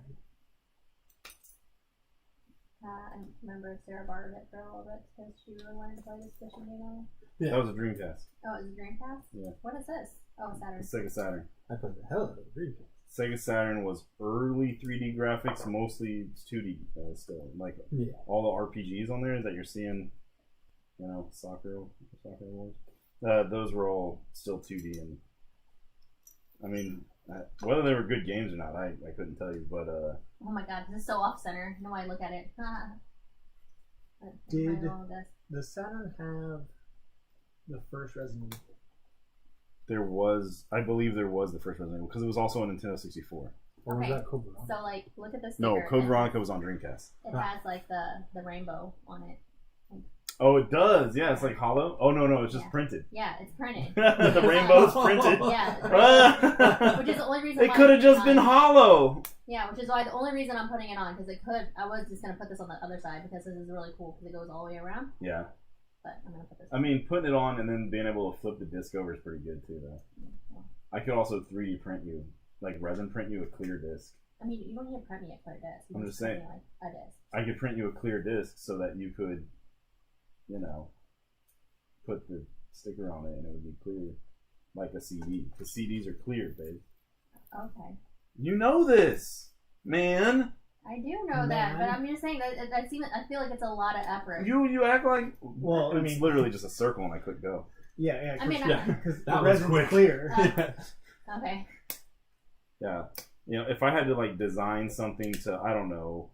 I remember Sarah borrowed it for a little bit because she really wanted to play this fishing game on it. Yeah. That was a Dreamcast. Oh, it was a Dreamcast? Yeah. What is this? Oh, Saturn. The Sega Saturn. I played the hell out of the Dreamcast. Sega Saturn was early 3D graphics, mostly 2D still. Like Yeah. all the RPGs on there that you're seeing, Soccer Wars. Those were all still 2D, and I mean, whether they were good games or not, I couldn't tell you. But Oh my god, this is so off center. No, I look at it. Did the Saturn have the first Resident Evil? I believe there was the first Resident Evil because it was also on Nintendo 64. Or Okay. was that Code Veronica? So, like, look at this. No, Code Veronica was on Dreamcast. It has like the rainbow on it. Oh, it does. Yeah, it's like hollow. Oh no, it's just Yeah. printed. Yeah, it's printed. The rainbow's printed. Yeah, which is the only reason. It why could have I'm just putting been it on. hollow. Yeah, which is why the only reason I'm putting it on because it could. I was just gonna put this on the other side because this is really cool because it goes all the way around. Yeah. But I'm gonna put this. I mean, putting it on and then being able to flip the disc over is pretty good too, though. I could also 3D print you, like resin print you a clear disc. I mean, you don't need to print me a clear disc. You I'm just saying. print me, like, a disc. I could print you a clear disc so that you could, put the sticker on it and it would be clear, like a CD. The CDs are clear, babe. Okay. You know this, man. I do know that, but I'm just saying that I feel like it's a lot of effort. You act like Well, I it's mean- literally just a circle and I click go. Yeah. I mean, because That the was resin's quick. clear. Okay. Yeah. If I had to like design something to, I don't know,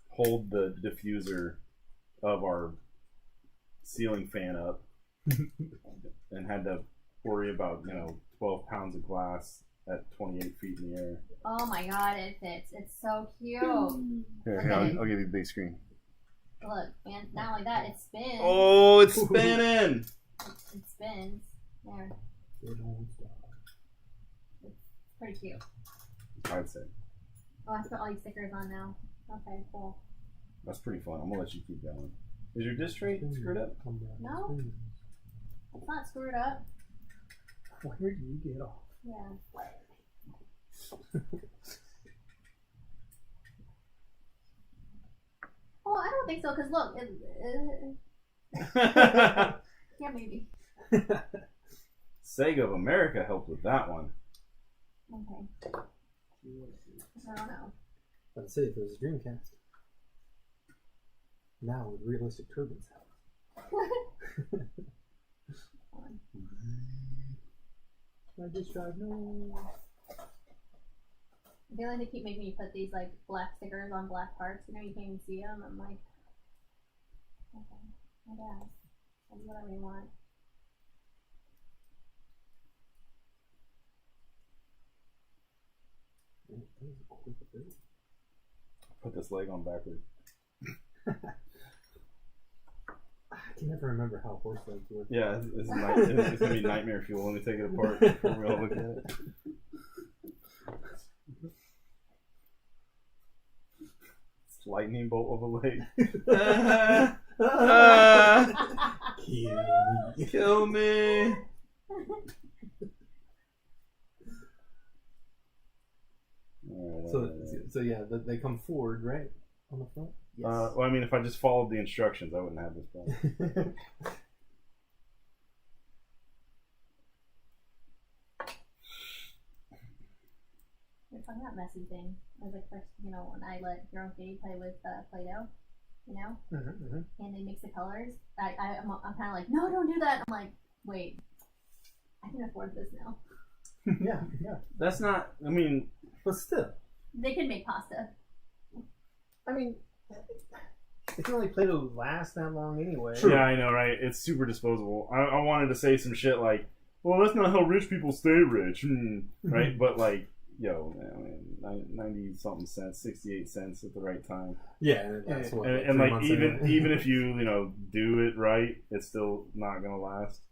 hold the diffuser of our ceiling fan up and had to worry about, 12 pounds of glass at 28 feet in the air. Oh my god, it fits. It's so cute. Here, I'll give you the big screen. Look, and not like that, it spins. Oh, it's spinning! It spins. There. It don't stop. It's pretty cute. I'd say. Oh, I put all these stickers on now. Okay, cool. That's pretty fun. I'm gonna let you keep going. Is your disc tray screwed up? No. It's not screwed up. Where do you get off? Yeah. Well, I don't think so, because look, yeah, maybe. Sega of America helped with that one. Okay. I don't know. I'd say if it was a Dreamcast. Now with realistic turbines. I just tried no. I feel like they keep making me put these like black stickers on black parts. You can't even see them. I'm like, okay, I guess. I'll do whatever you want. That was a quick build. Put this leg on backwards. I can never remember how horse legs work. Yeah, it's gonna be nightmare fuel. Let me take it apart before we all look at it. It's lightning bolt of a leg. Kill me. So yeah, they come forward, right, on the front. Yes. Well, I mean, if I just followed the instructions, I wouldn't have this problem. We're talking about messy things. I was like, first, when I let Drunk Gay play with Play-Doh, and they mix the colors, I'm kind of like, no, don't do that. I'm like, wait, I can afford this now. yeah. That's not. I mean, But still, They can make pasta. I mean, it can only Play-Doh last that long anyway. yeah, I know, right? It's super disposable. I wanted to say some shit like, well, that's not how rich people stay rich, right? But like, yo, man, 90 something cents, 68 cents at the right time. yeah, that's what. And like even if you do it right, it's still not gonna last.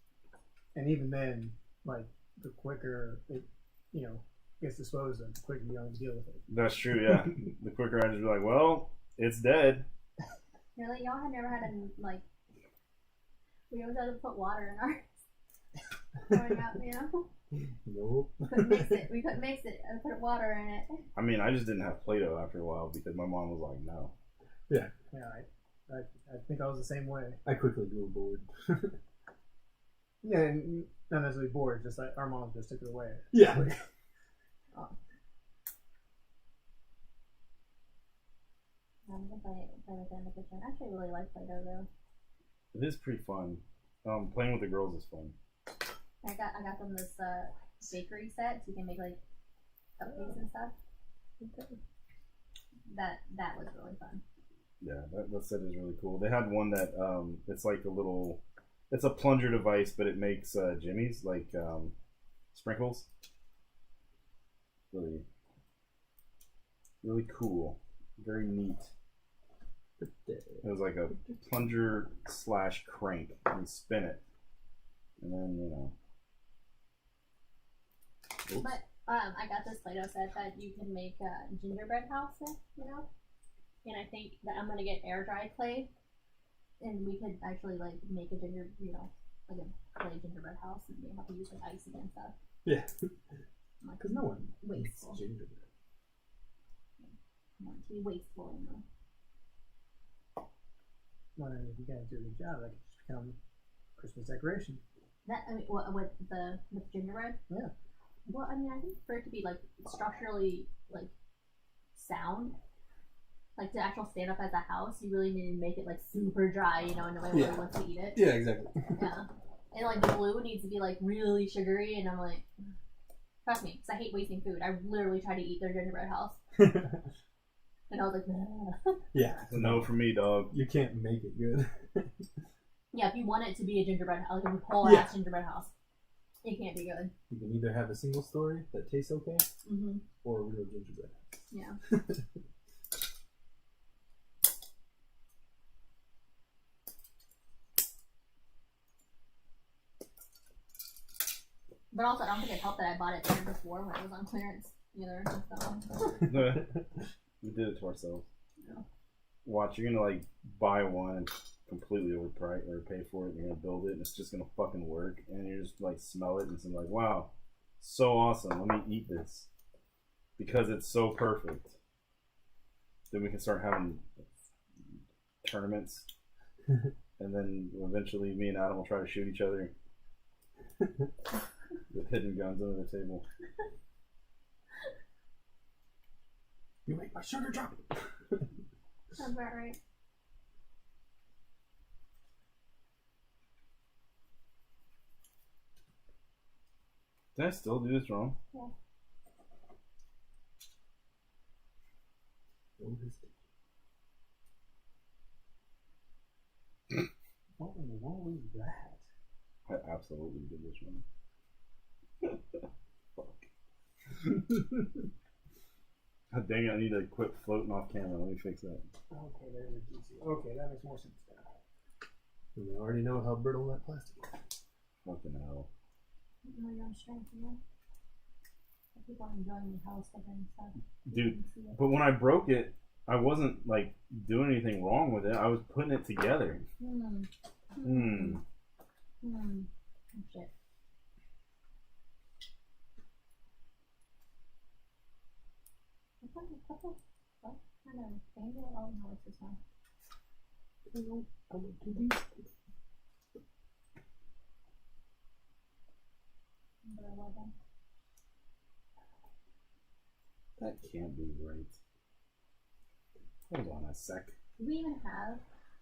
And even then, like, the quicker it, gets disposed of, the quicker you don't deal with it. That's true, yeah. The quicker I just be like, well, it's dead. Really, y'all had never had we always had to put water in ours. Growing up, Nope. We couldn't mix it and put water in it. I mean, I just didn't have Play-Doh after a while because my mom was like, no. Yeah, I think I was the same way. I quickly grew bored. Yeah, and not necessarily bored, just like our mom just took it away. Yeah. I'm gonna play with it in the kitchen. I actually really like Play-Doh though. It is pretty fun. Playing with the girls is fun. I got them this bakery set, so you can make like cupcakes and stuff. That was really fun. Yeah, that set is really cool. They had one that it's like it's a plunger device, but it makes jimmies, like sprinkles. Really, really cool. Very neat. It was like a plunger / crank, and you spin it, and then Oops. But I got this Play-Doh set that you can make a gingerbread house with, and I think that I'm gonna get air dry clay, and we could actually like make a like a clay gingerbread house, and we have to use like icing and stuff. Yeah. Like, Because no one makes wasteful. gingerbread. I want it to be wasteful, Well, if you guys do a good job, that could just become Christmas decoration. That with the gingerbread. Yeah. Well, I mean, I think for it to be like structurally like sound, like to actually stand up as a house, you really need to make it like super dry, and nobody really wants to eat it. Yeah, exactly. Yeah, and like the glue needs to be like really sugary, and I'm like, trust me, because I hate wasting food. I literally try to eat their gingerbread house, and I was like, nah. Yeah. It's a no for me, dog. You can't make it good. Yeah, if you want it to be a gingerbread house, like a whole ass gingerbread house, it can't be good. You can either have a single story that tastes okay, or a real gingerbread. Yeah. But also, I don't think it helped that I bought it there before when it was on clearance either. So. We did it to ourselves. Yeah. Watch, you're gonna like buy one and completely overprice or pay for it, and you're gonna build it, and it's just gonna fucking work, and you just like smell it and it's like, wow, so awesome. Let me eat this because it's so perfect. Then we can start having tournaments, and then eventually me and Adam will try to shoot each other with hidden guns under the table. You make my sugar drop. Sounds about right. Did I still do this wrong? Yeah. What in the world was that? I absolutely did this wrong. Fuck. Oh, dang it, I need to quit floating off camera. Let me fix that. Okay, there's a GC. Okay, that makes more sense now. We already know how brittle that plastic is. Fucking hell. No, you're on strength, you know? I keep on enjoying the house stuff and stuff. Dude, You can see it. but when I broke it, I wasn't like doing anything wrong with it. I was putting it together. Hmm. Hmm. Hmm. Oh, shit. What kind of angle? Oh, no, it's this one. Number 11. That can't be right. Hold on a sec. Do we even have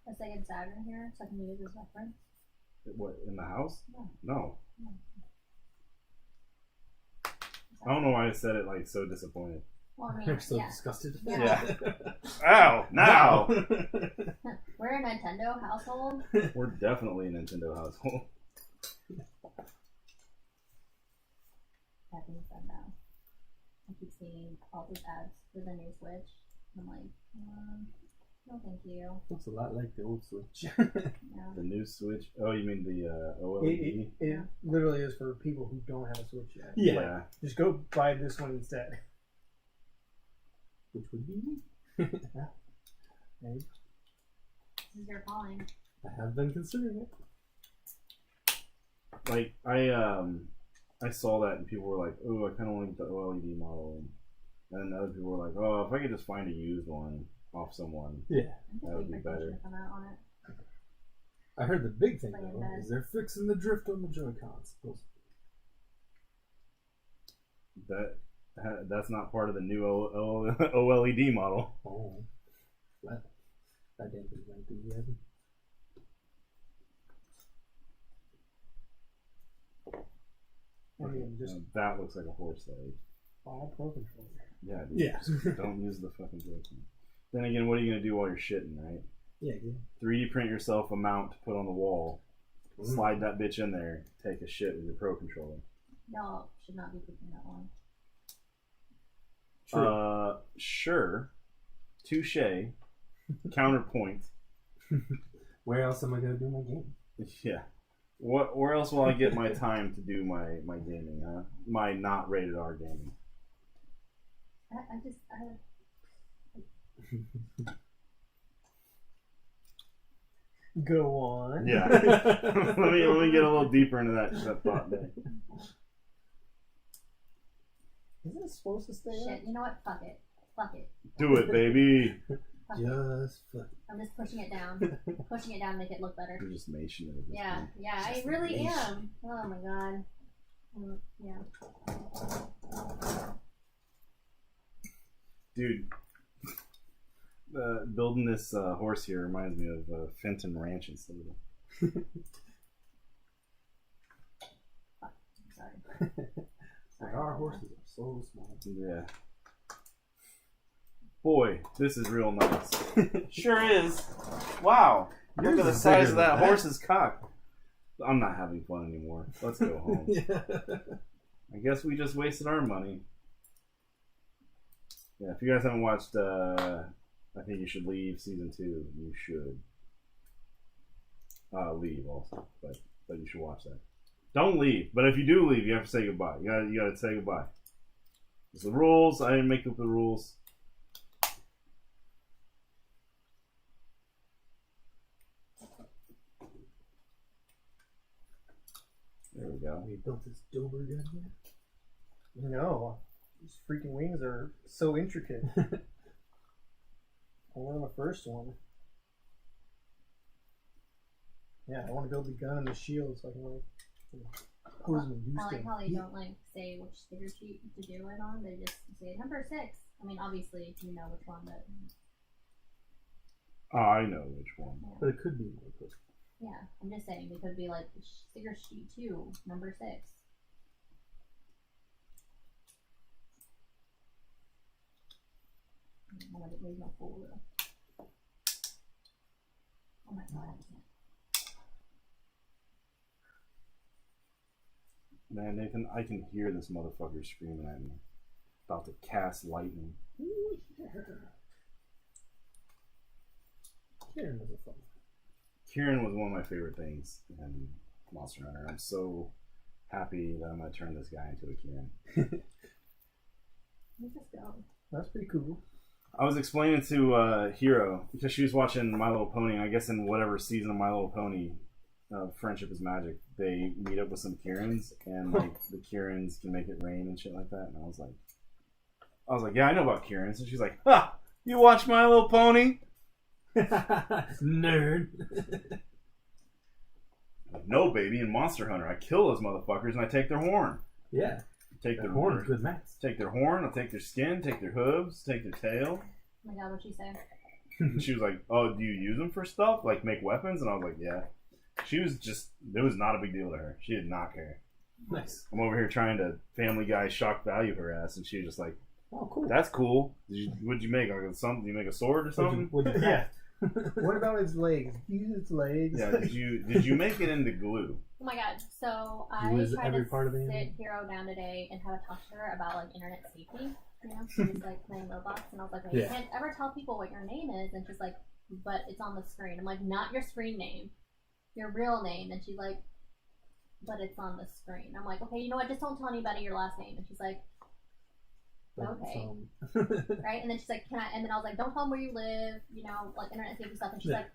a second Saturn here so I can use as reference? What, in the house? No. No. No. I don't know why I said it like so disappointed. Well, I mean, They're so yeah. disgusted. Yeah. Ow! Now! We're a Nintendo household. We're definitely a Nintendo household. That being said, though, I keep seeing all these ads for the new Switch. I'm like, no, thank you. Looks a lot like the old Switch. Yeah. The new Switch? Oh, you mean the OLED? It literally is for people who don't have a Switch yet. Yeah. Just go buy this one instead. Which would be me. This is your calling. I have been considering it. Like, I saw that and people were like, oh, I kind of want to get the OLED model. And other people were like, oh, if I could just find a used one off someone. Yeah. I'm just That would waiting be for better. Genshin to come out on it. I heard the big thing, Like in though, bed. is they're fixing the drift on the Joy-Cons. That's not part of the new OLED model. Oh. That dampens my enthusiasm. I mean, just That looks like a horse leg. buy a Pro Controller. Yeah, dude. Yeah. Don't use the fucking Joy-Con. Then again, what are you going to do while you're shitting, right? Yeah, yeah. 3D print yourself a mount to put on the wall. Slide that bitch in there. Take a shit with your Pro Controller. Y'all should not be picking that one. Sure. Touche. Counterpoint. Where else am I going to do my game? Yeah. Where else will I get my time to do my gaming, huh? My not rated R gaming. Go on. Yeah. let me get a little deeper into that thought there. Isn't it supposed to stay Shit, up? you know what? Fuck it. Fuck it. Do it, baby. Fuck it. Just fuck. I'm just pushing it down. Pushing it down to make it look better. You're just nation it. Yeah, yeah, I really am. Oh my god. Yeah. Dude, building this horse here reminds me of Fenton Ranch in Stable. Sorry. Like our horses are so small. Yeah. Boy, this is real nice. Sure is. Wow. Yours Look at the is size bigger of that than that. horse's cock. I'm not having fun anymore. Let's go home. Yeah. I guess we just wasted our money. Yeah, if you guys haven't watched I Think You Should Leave Season 2, you should. Leave also, but you should watch that. Don't leave, but if you do leave, you have to say goodbye. You gotta say goodbye. It's the rules. I didn't make up the rules. There we go. We built this Dober gun here. No. These freaking wings are so intricate. Only on the first one. Yeah, I want to build the gun and the shield so I can like pose and do I like stuff. how they don't like say which sticker sheet to do it on. They just say number 6. I mean, obviously you know which one, but Oh, I know which one. But it could be more quick. yeah, I'm just saying they could be like sticker sheet 2, number 6. There's no full though. Oh my god, I can't. Man, Nathan, I can hear this motherfucker screaming at me. About to cast lightning. Ooh, yeah. Karen was a fun. Kieran was one of my favorite things in Monster Hunter. I'm so happy that I'm gonna turn this guy into a Kieran. Let's just go. That's pretty cool. I was explaining to Hero because she was watching My Little Pony. And I guess in whatever season of My Little Pony, Friendship is Magic, they meet up with some Kierans, and like the Kierans can make it rain and shit like that. And I was like, yeah, I know about Kierans. And she's like, ha, you watch My Little Pony? Nerd. Like, no, baby, in Monster Hunter, I kill those motherfuckers and I take their horn. Yeah. Take their horn is good max. Take their horn, I'll take their skin, take their hooves, take their tail. Oh my god, what'd she say? And she was like, oh, do you use them for stuff? Like make weapons? And I was like, yeah. She was just, it was not a big deal to her. She did not care. Nice. I'm over here trying to Family Guy shock value her ass, and she was just like, Oh, cool. that's cool. What'd you make? Like something? You make a sword or something? Yeah. What about its legs? Use its legs. Yeah, did you make it into glue? Oh my god, so I Use tried every to part of the sit animal? Hero down today and have a talk to her about like internet safety. You know, she was like playing Roblox, and I was like, "Wait, you Yeah. can't ever tell people what your name is." And she's like, "But it's on the screen." I'm like, "Not your screen name, your real name." And she's like, "But it's on the screen." I'm like, "Okay, you know what? Just don't tell anybody your last name." And she's like, "Okay." Right? And then she's like, "Can I?" And then I was like, "Don't tell them where you live. You know, like internet safety stuff." And she's Yeah. like,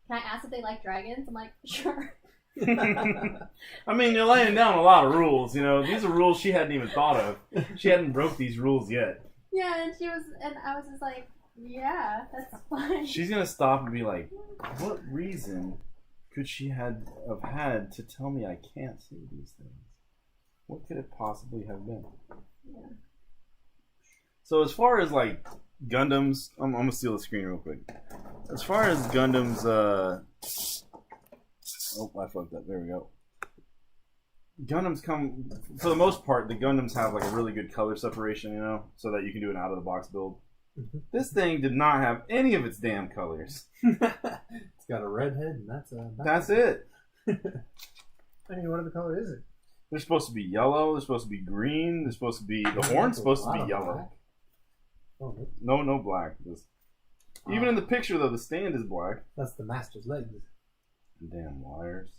"Can I ask if they like dragons?" I'm like, "Sure." I mean, you're laying down a lot of rules. You know, these are rules she hadn't even thought of. She hadn't broke these rules yet. Yeah, and I was just like, yeah, that's fine. She's gonna stop and be like, what reason could she have had to tell me I can't say these things? What could it possibly have been? Yeah. So as far as like Gundams, I'm gonna steal the screen real quick. As far as Gundams, oh, I fucked up. There we go. Gundams come, for the most part, the Gundams have like a really good color separation, you know, so that you can do an out-of-the-box build. This thing did not have any of its damn colors. It's got a red head, and That's it. I mean, what other color is it? They're supposed to be yellow. They're supposed to be green. They're supposed to be, the horn's supposed to be yellow. Black. Oh, no. No black. Even in the picture, though, the stand is black. That's the master's legs. Damn wires.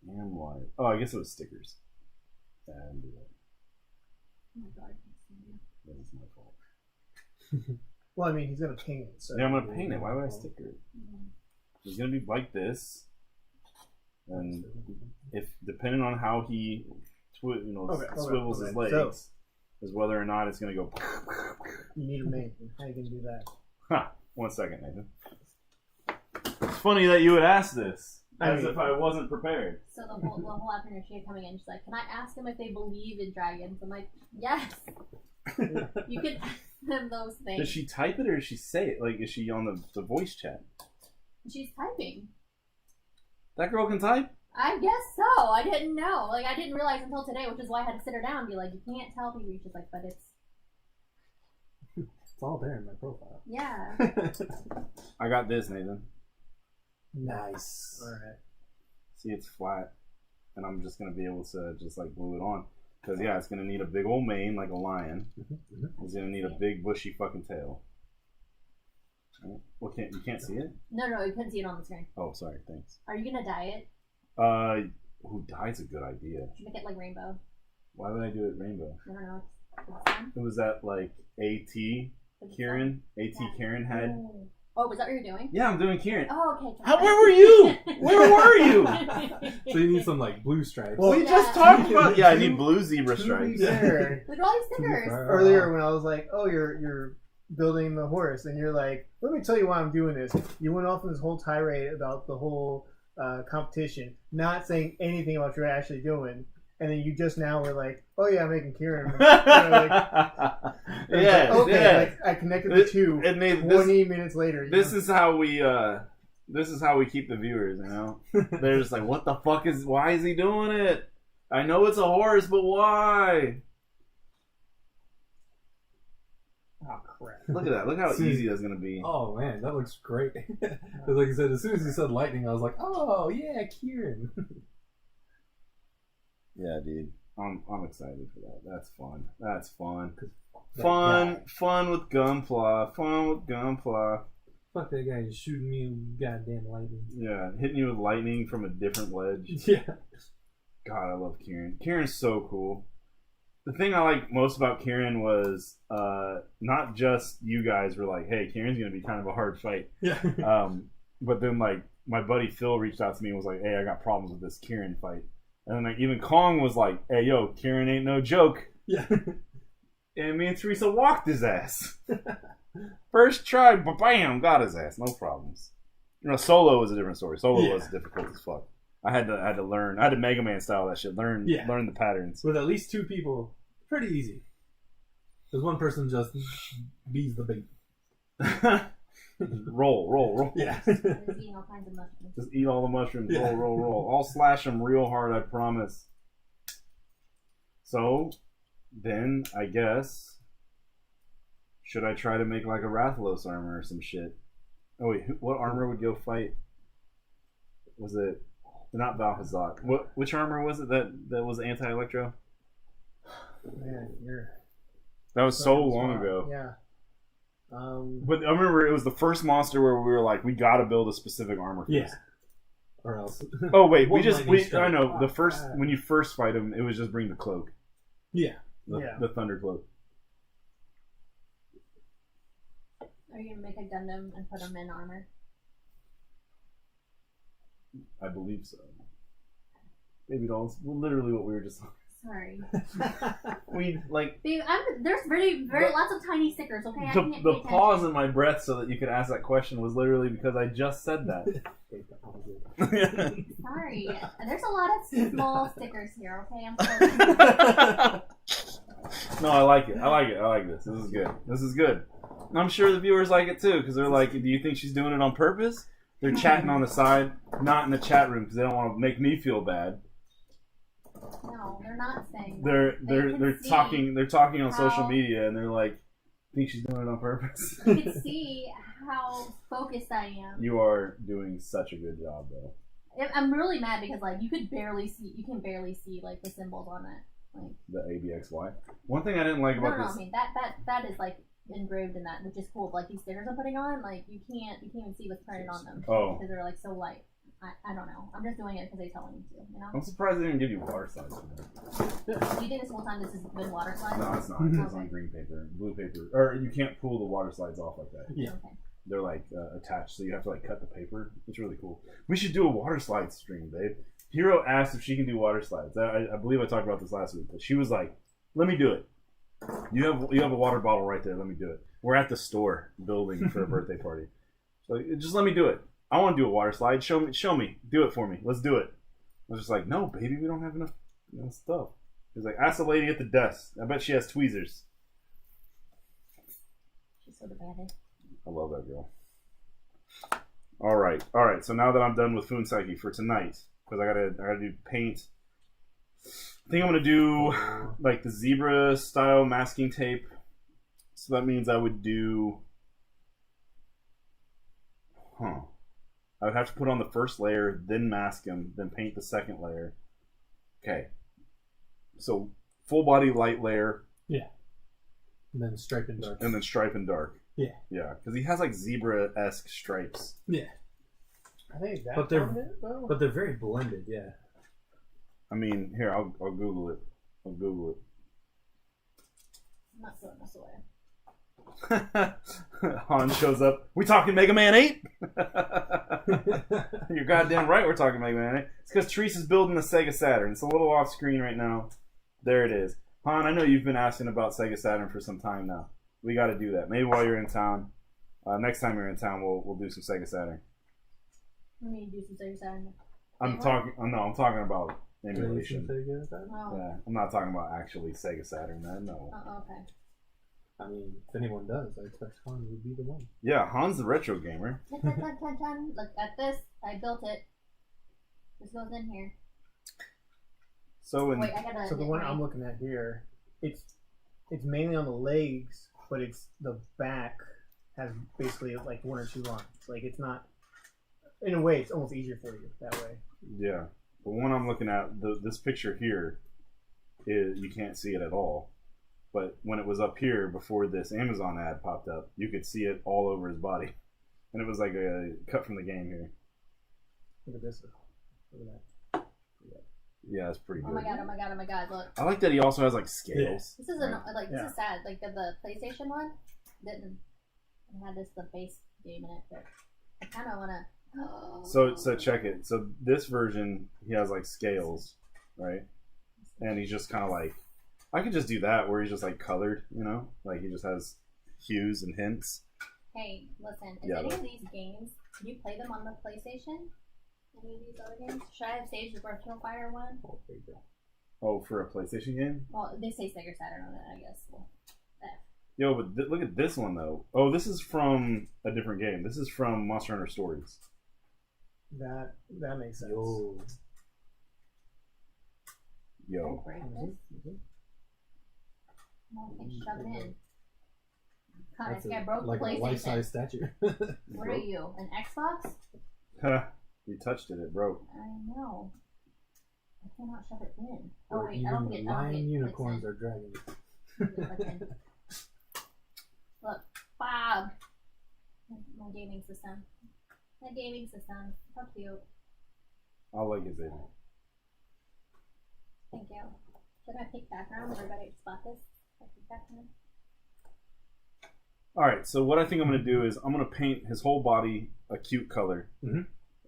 Damn wires. Oh, I guess it was stickers. Yeah, I didn't do that. Oh my god, I can't see you. That is my fault. Well, I mean, he's gonna paint it. So Yeah, I'm gonna paint it. Why would I sticker it? It's gonna be like this, and if depending on how he, swivels his legs, So- is whether or not it's gonna go. you need a mate. How you gonna do that? Huh. 1 second, Nathan. It's funny that you would ask this, I as mean- if I wasn't prepared. So the whole afternoon she had coming in, she's like, "Can I ask them if they believe in dragons?" I'm like, "Yes." You can ask them those things. Does she type it or does she say it? Like, is she on the voice chat? She's typing. That girl can type? I guess so. I didn't know. Like, I didn't realize until today, which is why I had to sit her down and be like, "You can't tell people." She's like, "But it's It's all there in my profile. yeah." I got this, Nathan. Nice. All right. See, it's flat, and I'm just gonna be able to just like glue it on. Because yeah, it's gonna need a big old mane like a lion. It's gonna need a big bushy fucking tail. Well, you can't see it? No, you couldn't see it on the screen. Oh, sorry. Thanks. Are you gonna dye it? Who dye's a good idea. Should make it like rainbow. Why would I do it rainbow? I don't know. It's fun. It was that like AT It's Kieran. fun. AT Yeah. Kieran had. Ooh. Oh, was that what you're doing? Yeah, I'm doing Kieran. Oh, okay. Where were you? Where were you? So you need some like blue stripes. Well, We just talked about. Yeah, I need blue zebra To be stripes. fair, Look at all these stickers. earlier when I was like, "Oh, you're building the horse," and you're like, "Let me tell you why I'm doing this." You went off on this whole tirade about the whole competition, not saying anything about what you're actually doing, and then you just now were like, "Oh yeah, I'm making Kieran." Yeah, okay. yeah. Like, I connected the two. It made 20 minutes later. This is how we keep the viewers, you know. They're just like, what the fuck why is he doing it? I know it's a horse, but why? Oh crap! Look at that. Look how See- easy that's gonna be. Oh man, that looks great. Because like I said, as soon as he said lightning, I was like, oh yeah, Kieran. Yeah, dude. I'm excited for that. That's fun. That's fun. That Fun with Gunpla. Fun with Gunpla. Fuck that guy is shooting me with goddamn lightning. Yeah, hitting you with lightning from a different ledge. Yeah. God, I love Kieran. Kieran's so cool. The thing I like most about Kieran was not just you guys were like, hey, Kieran's going to be kind of a hard fight. Yeah. But then, like, my buddy Phil reached out to me and was like, hey, I got problems with this Kieran fight. And then, like, even Kong was like, hey, yo, Kieran ain't no joke. Yeah. And me and Teresa walked his ass. First try, bam, got his ass. No problems. You know, Solo was a different story. Solo was difficult as fuck. I had to learn. I had to Mega Man style that shit. Learn the patterns. With at least 2 people, pretty easy. Because one person just bees the bait. roll. Yeah. Just eating all kinds of mushrooms. Just eat all the mushrooms. Yeah. Roll. I'll slash them real hard, I promise. So, then, I guess, should I try to make like a Rathalos armor or some shit? Oh wait, what armor would go fight? Was it not Valhazak? Which armor was it that was anti-electro? Man, That was so long ago. Yeah. But I remember it was the first monster where we were like, we got to build a specific armor. For this. Or else. Oh wait, I know Oh, the first when you first fight him, it was just bring the cloak. Yeah. The thunder cloak. Are you gonna make a Gundam and put them in armor? I believe so. Baby dolls, literally what we were just. Sorry. We like Babe, there's very lots of tiny stickers, okay? I can't the pay pause in my breath so that you could ask that question was literally because I just said that. Sorry. There's a lot of small stickers here, okay? I'm sorry. No, I like it. I like this. This is good. I'm sure the viewers like it too because they're like, do you think she's doing it on purpose? They're chatting on the side, not in the chat room because they don't want to make me feel bad. No, they're not saying They're that. they're talking on social media and they're like, think she's doing it on purpose. You can see how focused I am. You are doing such a good job though. I'm really mad because like you can barely see like the symbols on it. Like The ABXY. One thing I didn't like about this. I mean that is like engraved in that, which is cool. But, like these stickers I'm putting on, like you can't even see what's printed on them. Oh. Because they're like so light. I don't know. I'm just doing it because they tell me to. You know. I'm surprised they didn't give you water slides. Do you think this whole time this has been water slides? No, it's not. It's on green paper, blue paper, or you can't pull the water slides off like that. Yeah. Okay. They're like attached, so you have to like cut the paper. It's really cool. We should do a water slide stream, babe. Hero asked if she can do water slides. I believe I talked about this last week, but she was like, "Let me do it. You have a water bottle right there. Let me do it. We're at the store building for a birthday party, so just let me do it. I want to do a water slide. Show me. Do it for me. Let's do it." I was just like, "No, baby, we don't have enough stuff." He's like, "Ask the lady at the desk. I bet she has tweezers." She's so demanding. I love that girl. All right. So now that I'm done with Funsaki for tonight, because I gotta do paint. I think I'm gonna do like the zebra style masking tape. So that means I would do. I would have to put on the first layer, then mask him, then paint the second layer. Okay. So full body light layer. Yeah. And then stripe and dark. And then stripe and dark. Yeah. Yeah, because he has like zebra-esque stripes. Yeah. I think that. But they're very blended. Yeah. I mean, here I'll Google it. I'm not throwing this away. Han shows up. We talking Mega Man 8? You're goddamn right we're talking Mega Man 8. It's because Teresa's building the Sega Saturn. It's a little off screen right now. There it is. Han, I know you've been asking about Sega Saturn for some time now. We got to do that. Maybe while you're in town. Next time you're in town, we'll do some Sega Saturn. I mean, do some Sega Saturn. I'm talking about emulation. Oh. Yeah, I'm not talking about actually Sega Saturn. No. Okay. I mean, if anyone does, I expect Han would be the one. Yeah, Han's the retro gamer. Look at this. I built it. This goes in here. So Wait, I gotta. So the one I'm looking at here, it's mainly on the legs, but it's the back has basically like 1 or 2 lines. Like it's not. In a way, it's almost easier for you that way. Yeah, the one I'm looking at, this picture here, is you can't see it at all. But when it was up here before this Amazon ad popped up, you could see it all over his body. and it was like a cut from the game here. Look at this. Look at that. Yeah, it's pretty good. Oh my god! Oh my god! Oh my god! Look, I like that he also has like scales. this is this is sad. Like the PlayStation one didn't had the base game in it, but I kind of wanna. So check it. So this version, he has like scales, right? And he's just kind of like, I could just do that where he's just like colored, you know, like he just has hues and hints. Hey, listen. Is Yeah, any of these games? Can you play them on the PlayStation? Any of these other games? Should I have Sage the Virtual Fire one? Oh, there you go. Oh, for a PlayStation game? Well, they say Sega Saturn on it, I guess. Well, Yo, but look at this one though. Oh, this is from a different game. This is from Monster Hunter Stories. That makes sense. Yo. break this. No, I can't shove it in. God, That's this guy broke like the a PlayStation. life-size statue. What are you? An Xbox? You touched it. It broke. I know. I cannot shove it in. Oh wait, I don't think it. I don't lion think it unicorns clicks are dragons. in. Look, Bob. My gaming system. My gaming system. How cute. I like it, baby. Thank you. Should I pick background? Everybody spot this? Should I pick background? All right. So what I think I'm gonna do is I'm gonna paint his whole body a cute color,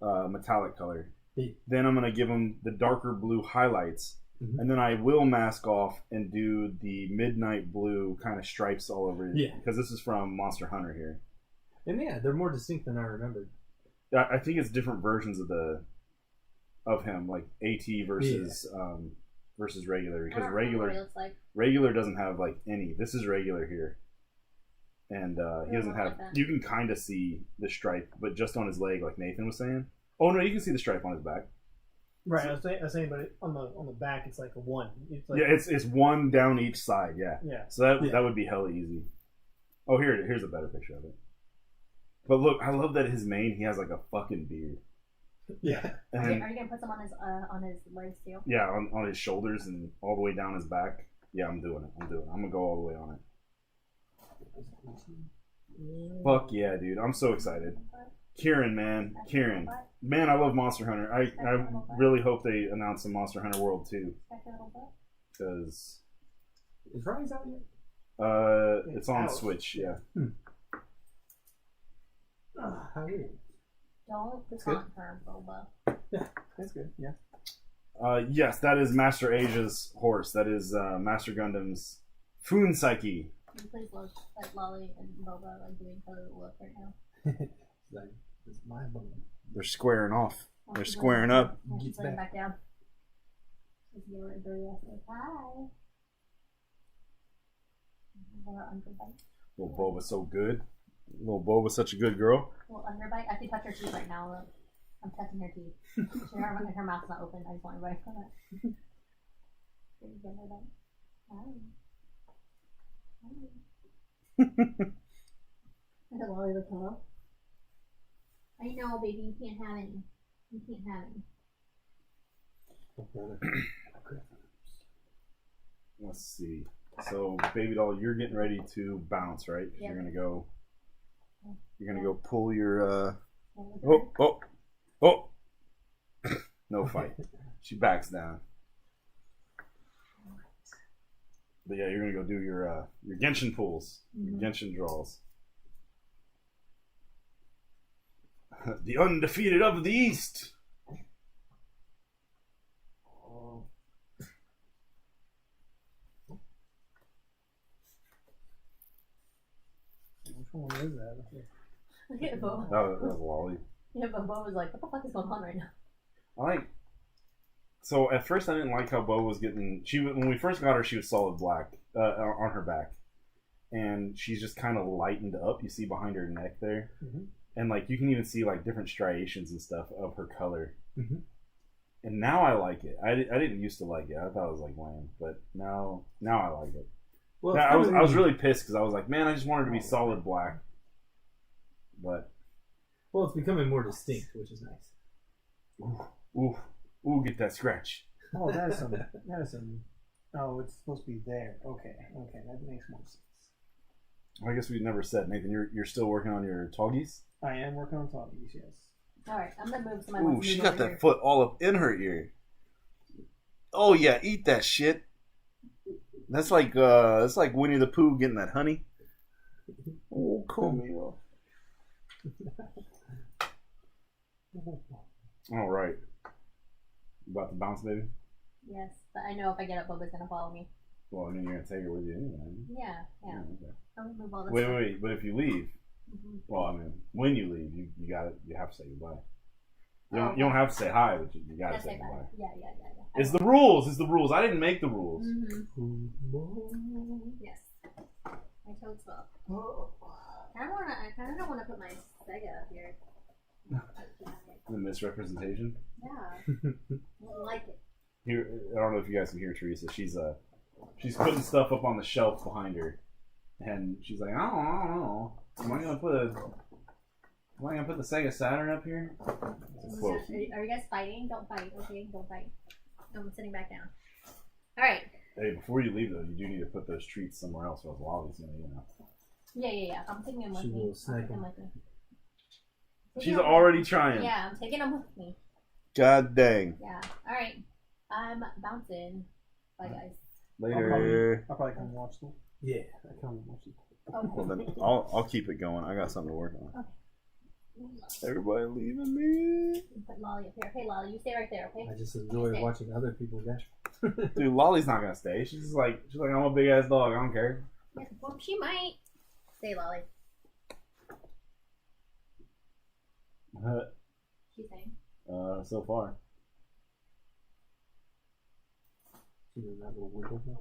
metallic color. Yeah. Then I'm gonna give him the darker blue highlights, and then I will mask off and do the midnight blue kind of stripes all over it. Yeah. Because this is from Monster Hunter here. And yeah, they're more distinct than I remembered. I think it's different versions of him, like AT versus versus regular. I Because don't remember what regular it looks like. regular doesn't have like any. This is regular here, and he doesn't have. like that. You can kind of see the stripe, but just on his leg, like Nathan was saying. Oh no, you can see the stripe on his back. Right, I was saying, but on the back, it's like a one. It's like, Yeah, it's one down each side. Yeah. yeah. So that would be hella easy. Oh, here's a better picture of it. But look, I love that his mane, he has like a fucking beard. Yeah. And Are then, you gonna put some on his legs too? yeah, on his shoulders and all the way down his back. Yeah, I'm doing it. I'm gonna go all the way on it. Fuck yeah, dude. I'm so excited. Kieran, man. Kieran. Man, I love Monster Hunter. I really hope they announce a Monster Hunter World too. Because Is Rise out yet? it's on out. Switch, yeah. How weird. Don't good. taunt her, Boba. Yeah, that's good. Yeah. Yes, that is Master Asia's horse. That is Master Gundam's Foon Psyche. Can you please look like Lolly and Boba like doing each other look right now? Like, it's my bone. They're squaring off. Oh, They're she's squaring laying- up. Yeah, she's Gets laying back. back down. She's going to do hi. Little underbite. Little Boba's so good. Little Boba's such a good girl. Little underbite. I can touch her teeth right now. Look. I'm touching her teeth. Her mouth's not open. I just want everybody to know that. Here you go, everybody. Hi. Hi. And the Lolly look hello. I know, baby. You can't have any. You can't have any. Let's see. So, baby doll, you're getting ready to bounce, right? Yep. You're gonna go pull your Yeah, oh. No fight. She backs down. But yeah, you're gonna go do your Genshin pulls, your Genshin draws. The undefeated of the East. Which one is that? Look at Bo. That was Lolly. Yeah, but Bo was like, what the fuck is going on right now? So at first I didn't like how Bo was getting. When we first got her, she was solid black on her back, and she's just kind of lightened up. You see behind her neck there, and like you can even see like different striations and stuff of her color. And now I like it. I didn't used to like it. I thought it was like lame, but now I like it. Well, I was really pissed because I was like, man, I just wanted to be solid black. But well, it's becoming more distinct, which is nice. ooh, get that scratch. Oh, that is some. Oh, it's supposed to be there. Okay, that makes more sense. I guess we never said, Nathan, you're still working on your toggies? I am working on talkies, yes. Alright, I'm gonna move some. Ooh, she got that foot all up in her ear. Oh yeah, eat that shit. That's like it's like Winnie the Pooh getting that honey. Oh, come here. All right. About to bounce, baby? Yes, but I know if I get up, Bubba's gonna follow me. Well, I mean, you're gonna take her with you anyway. Yeah. Okay. I'm gonna move all this. Wait. But if you leave, well, I mean, when you leave, you have to say goodbye. You don't have to say hi, but you gotta say goodbye. Yeah. It's the rules. It's the rules. I didn't make the rules. Yes. My toad's well. I kind of don't want to put my Sega up here. The misrepresentation. Yeah. I don't like it. Here, I don't know if you guys can hear Teresa. She's putting stuff up on the shelf behind her, and she's like, I don't know. Am I gonna put the Sega Saturn up here? Are you guys fighting? Don't fight, okay? Don't fight. I'm sitting back down. All right. Hey, before you leave though, you do need to put those treats somewhere else, or else Wally's gonna, Yeah. I'm taking them with me. She's already trying. Yeah, I'm taking them with me. God dang. Yeah. All right. I'm bouncing. Bye, guys. Later. I'll probably come watch them. Yeah, I come and watch it. Okay. Well then, I'll keep it going. I got something to work on. Okay. Everybody leaving me. Put Lolly up here. Hey, Lolly, you stay right there, okay? I just enjoy watching other people dash. Dude, Lolly's not gonna stay. She's like, I'm a big ass dog. I don't care. Yeah, well, she might. Stay, Lolly. She's saying. So far. She's in that little window now.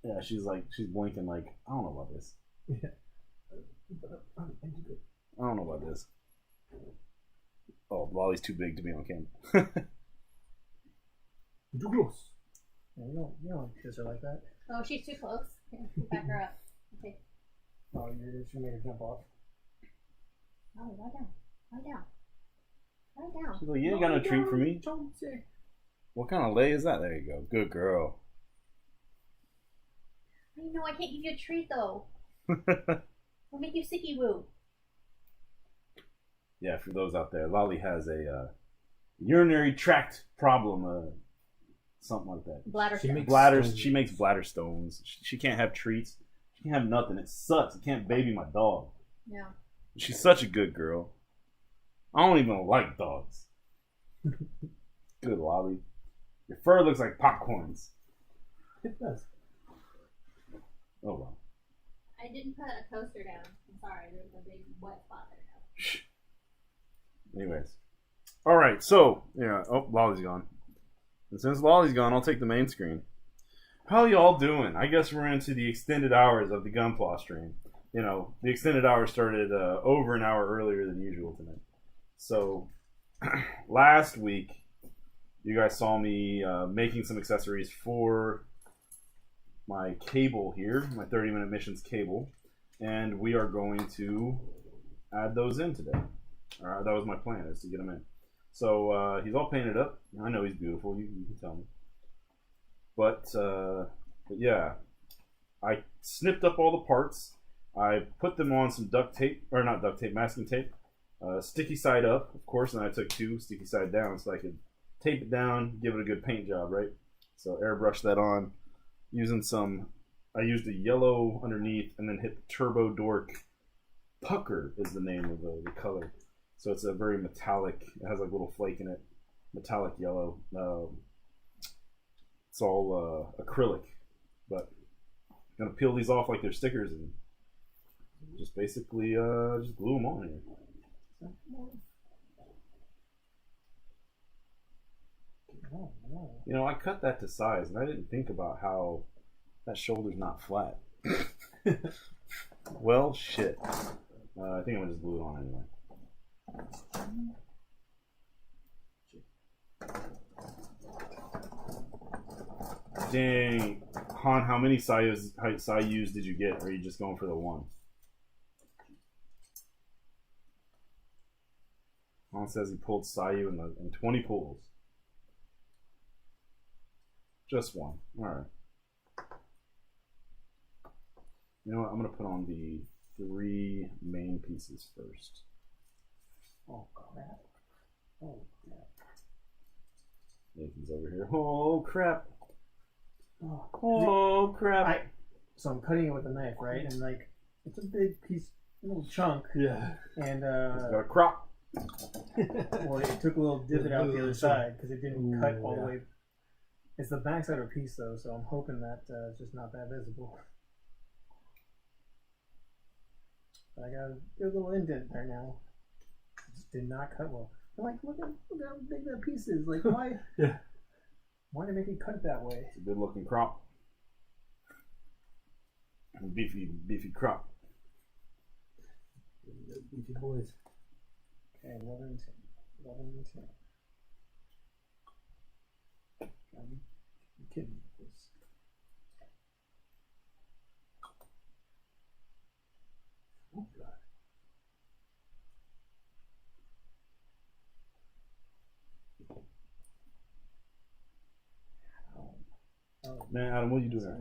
Yeah, she's blinking like, I don't know about this. Yeah. I don't know about this. Oh, Lolly's too big to be on camera. Too close. Yeah, you don't kiss her like that. Oh, she's too close. Okay, back her up. Okay. Oh, you made her jump off. Oh, lie down. Lie down. Lie down. She's like, you ain't got no treat for me. What kind of lay is that? There you go. Good girl. I know I can't give you a treat though. I'll make you sicky woo. Yeah, for those out there, Lolly has a urinary tract problem, something like that. Bladder She stone. makes- Bladders. She makes bladder stones. She can't have treats. She can't have nothing. It sucks. I can't baby my dog. Yeah. She's such a good girl. I don't even like dogs. Good Lolly. Your fur looks like popcorns. It does. Oh well. I didn't put a coaster down. I'm sorry. There's a big wet spot there now. Anyways. Alright, so, yeah. Oh, Lolly's gone. And since Lolly's gone, I'll take the main screen. How y'all doing? I guess we're into the extended hours of the GUNPLA stream. You know, the extended hours started over an hour earlier than usual tonight. So, last week, you guys saw me making some accessories for my cable here, my 30-minute missions cable. And we are going to add those in today. That was my plan, is to get them in. So he's all painted up. I know he's beautiful. You can tell me. But yeah, I snipped up all the parts. I put them on some duct tape, or not duct tape, masking tape. Sticky side up, of course, and I took two sticky side down so I could tape it down, give it a good paint job, right? So airbrush that on using some. I used a yellow underneath and then hit the Turbo Dork. Pucker is the name of the color. So it's a very metallic, it has like a little flake in it, metallic yellow. It's all acrylic, but I'm gonna peel these off like they're stickers and just basically just glue them on here. You know, I cut that to size and I didn't think about how that shoulder's not flat. Well, shit. I think I'm gonna just glue it on anyway. Dang, Han, how many Sayus did you get? Or are you just going for the one? Han says he pulled Sayu in 20 pulls. Just one. Alright. You know what? I'm going to put on the 3 main pieces first. Oh crap! Oh crap! Nathan's over here. Oh crap! Oh, Oh crap! So I'm cutting it with a knife, right? And like, it's a big piece, a little chunk, yeah. and It's got a crop. well, it took a little divot out the other side because it didn't cut all the way. It's the backside of a piece though, so I'm hoping that it's just not that visible. But I got a good little indent there now. It just did not cut well. I'm like, look how big that piece is. Like, why? Yeah. Why did they make it cut it that way? It's a good looking crop. Beefy crop. Beefy boys. Okay, 11 and 10. 11 and 10. You're kidding me with this. Oh god. Man, Adam, what are you doing there?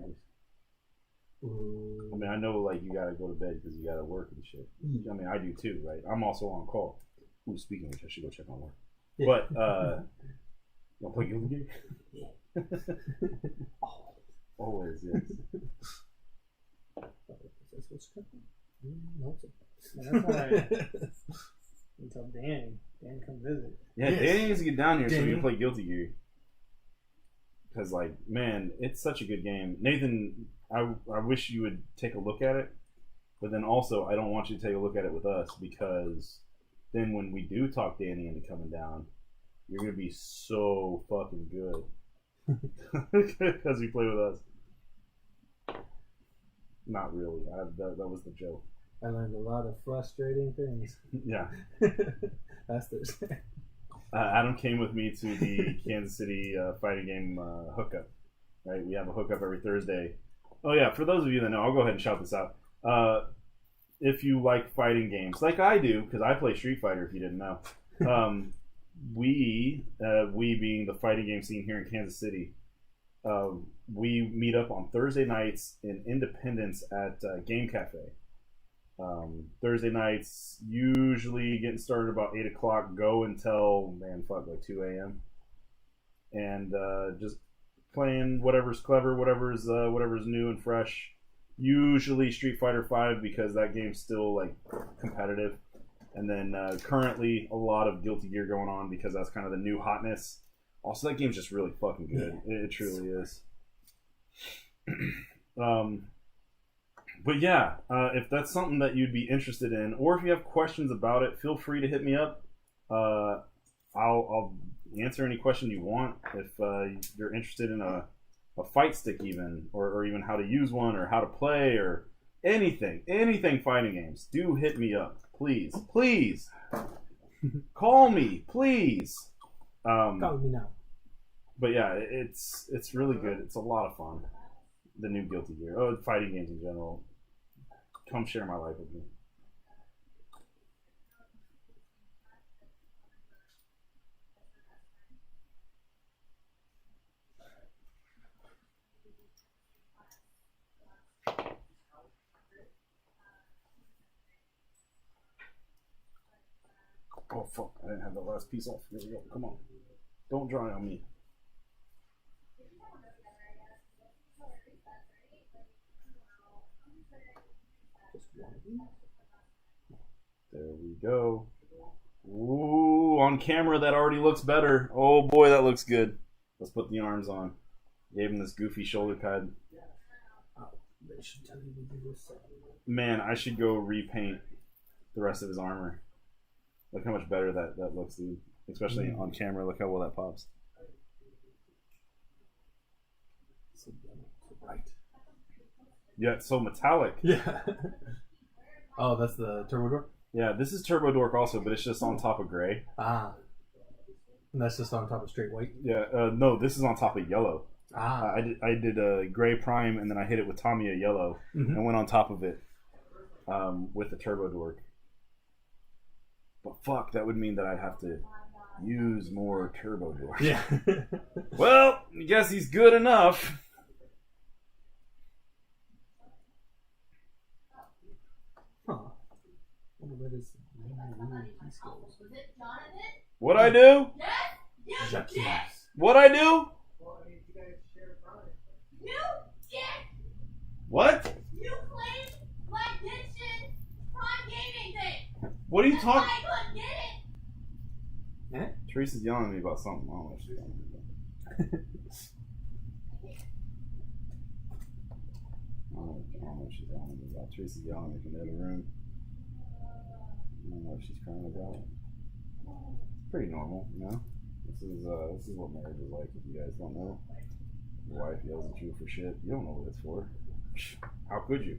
Ooh. I mean, I know like you gotta go to bed because you gotta work and shit. I mean, I do too, right? I'm also on call. Ooh, speaking of which, I should go check on work. Yeah. But you wanna play Guilty Gear? Always, yes. That's what's cooking. Nope. That's alright. Until Dan come visit. Yeah, Yes. Danny needs to get down here so we Danny. can play Guilty Gear. Because, like, man, it's such a good game. Nathan, I wish you would take a look at it. But then also, I don't want you to take a look at it with us because then when we do talk Danny into coming down, you're going to be so fucking good. Because you play with us. Not really. That was the joke. I learned a lot of frustrating things. Yeah. That's Thursday. Adam came with me to the Kansas City fighting game hookup. Right, we have a hookup every Thursday. Oh yeah, for those of you that know, I'll go ahead and shout this out. If you like fighting games, like I do, because I play Street Fighter. If you didn't know, we being the fighting game scene here in Kansas City, we meet up on Thursday nights in Independence at Game Cafe. Thursday nights, usually getting started about 8 o'clock, go until, like 2 a.m. And just playing whatever's clever, whatever's new and fresh. Usually Street Fighter 5 because that game's still like competitive. And then currently a lot of Guilty Gear going on because that's kind of the new hotness. Also, that game's just really fucking good. Yeah. It truly is. But yeah, if that's something that you'd be interested in, or if you have questions about it, feel free to hit me up. I'll answer any question you want. If you're interested in a fight stick even, or even how to use one, or how to play, or anything fighting games, do hit me up. Please. Call me, please. Call me now. But yeah, it's really good. It's a lot of fun. The new Guilty Gear. Fighting games in general. Come share my life with me. Oh fuck, I didn't have the last piece off. Here we go. Come on. Don't dry on me. There we go. Ooh, on camera that already looks better. Oh boy, that looks good. Let's put the arms on. Gave him this goofy shoulder pad. They should tell you to do this. Man, I should go repaint the rest of his armor. Look how much better that looks, dude. Especially on camera. Look how well that pops. So bright. Yeah, it's so metallic. Yeah. Oh, that's the turbo door? Yeah, this is Turbo Dork also, but it's just on top of gray. Ah. And that's just on top of straight white? Yeah, no, this is on top of yellow. Ah. I did a gray prime, and then I hit it with Tamiya yellow, and went on top of it with the Turbo Dork. But fuck, that would mean that I'd have to use more Turbo Dork. Yeah. Well, I guess he's good enough. Huh. Wonder what is What I do? What I do? What? You claimed my Genshin Prime gaming thing. What are you talking? I couldn't get it. Teresa's yelling at me about something. I don't know what she's yelling at me about. I don't know what she's yelling at me about. Teresa's yelling at me from the other room. I don't know what she's crying about. It's pretty normal, you know? This is what marriage is like if you guys don't know. Your wife yells at you for shit. You don't know what it's for. How could you?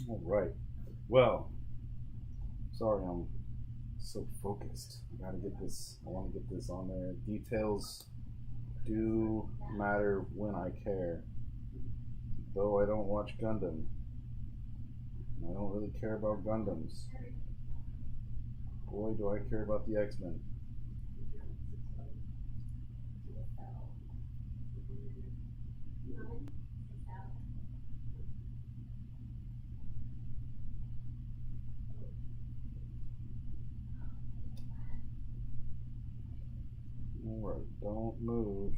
All right. Well, sorry I'm so focused. I gotta get this. I want to get this on there. Details do matter when I care. Though I don't watch Gundam. I don't really care about Gundams. Boy, do I care about the X-Men. Alright, don't move.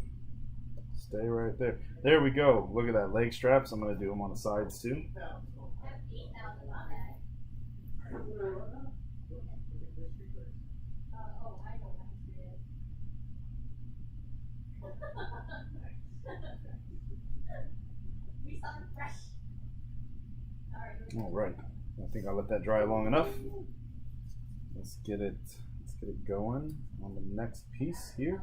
Stay right there. There we go. Look at that leg straps. I'm going to do them on the sides too. All right. I think I'll let that dry long enough. Let's get it going on the next piece here.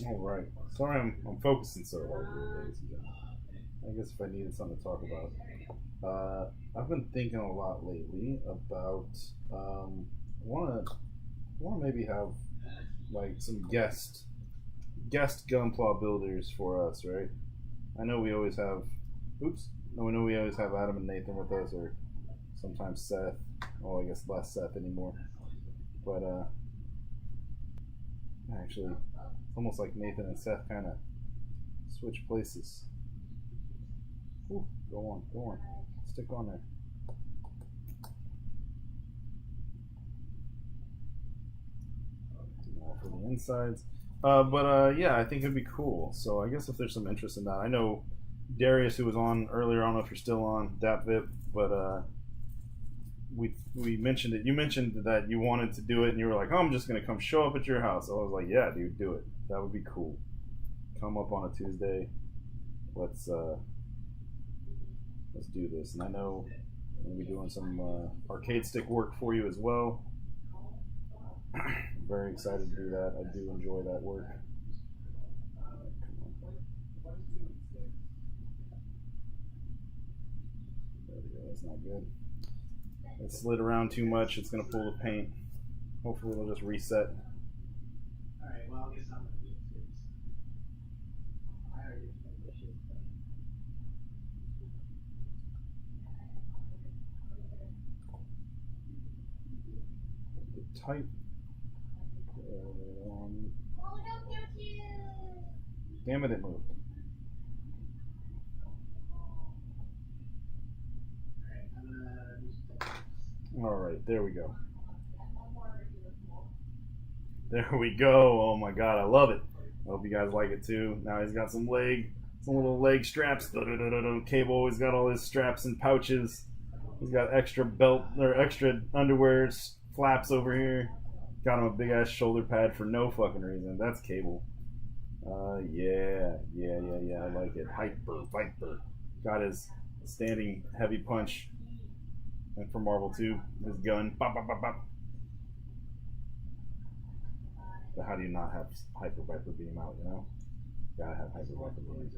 All right. Sorry, I'm focusing so hard here, ladies and gentlemen. I guess if I needed something to talk about, I've been thinking a lot lately about. I want to maybe have like some guest gunpla builders for us, right? I know we always have. Oops. No, we know we always have Adam and Nathan with us, or sometimes Seth. Oh, I guess less Seth anymore. But actually, it's almost like Nathan and Seth kind of switch places. Ooh, go on. Stick on there. Now for the insides. Yeah, I think it'd be cool. So I guess if there's some interest in that. I know Darius, who was on earlier, I don't know if you're still on, DapVip, but we mentioned it. You mentioned that you wanted to do it, and you were like, "Oh, I'm just gonna come show up at your house." I was like, "Yeah, dude, do it. That would be cool. Come up on a Tuesday. Let's do this." And I know I'm gonna be doing some arcade stick work for you as well. I'm very excited to do that. I do enjoy that work. There we go. That's not good. It slid around too much. It's going to pull the paint. Hopefully it'll just reset. Alright, well, I guess I'm going to do it. I already did this shit. The type. Damn it, it moved. Alright, there we go. There we go. Oh my god, I love it. I hope you guys like it too. Now he's got some little leg straps. Cable, he's got all his straps and pouches. He's got extra belt or extra underwear flaps over here. Got him a big ass shoulder pad for no fucking reason. That's Cable. Yeah. I like it. Viper. Got his standing heavy punch. And for Marvel too, his gun. Bop, bop, bop, bop. But how do you not have Hyper Viper beam out, you know? Gotta have Hyper Viper beam.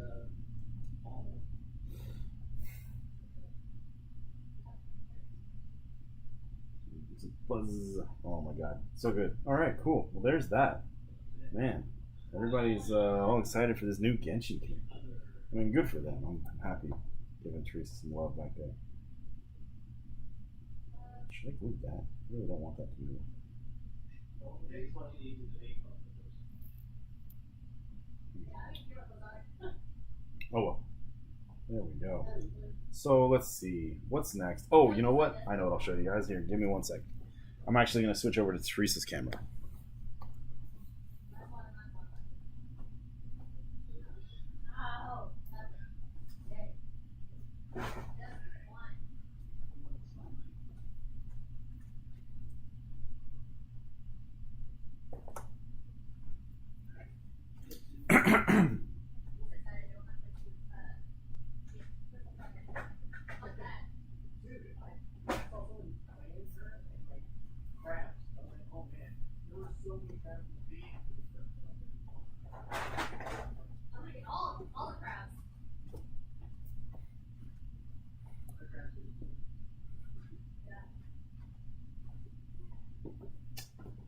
Buzz. Oh my god. So good. Alright, cool. Well, there's that. Man, everybody's all excited for this new Genshin game. I mean, good for them. I'm happy giving Teresa some love back there. Should I glue that? I really don't want that to move. Oh well. There we go. So let's see. What's next? Oh, you know what? I know what I'll show you guys. Here, give me 1 sec. I'm actually going to switch over to Teresa's camera.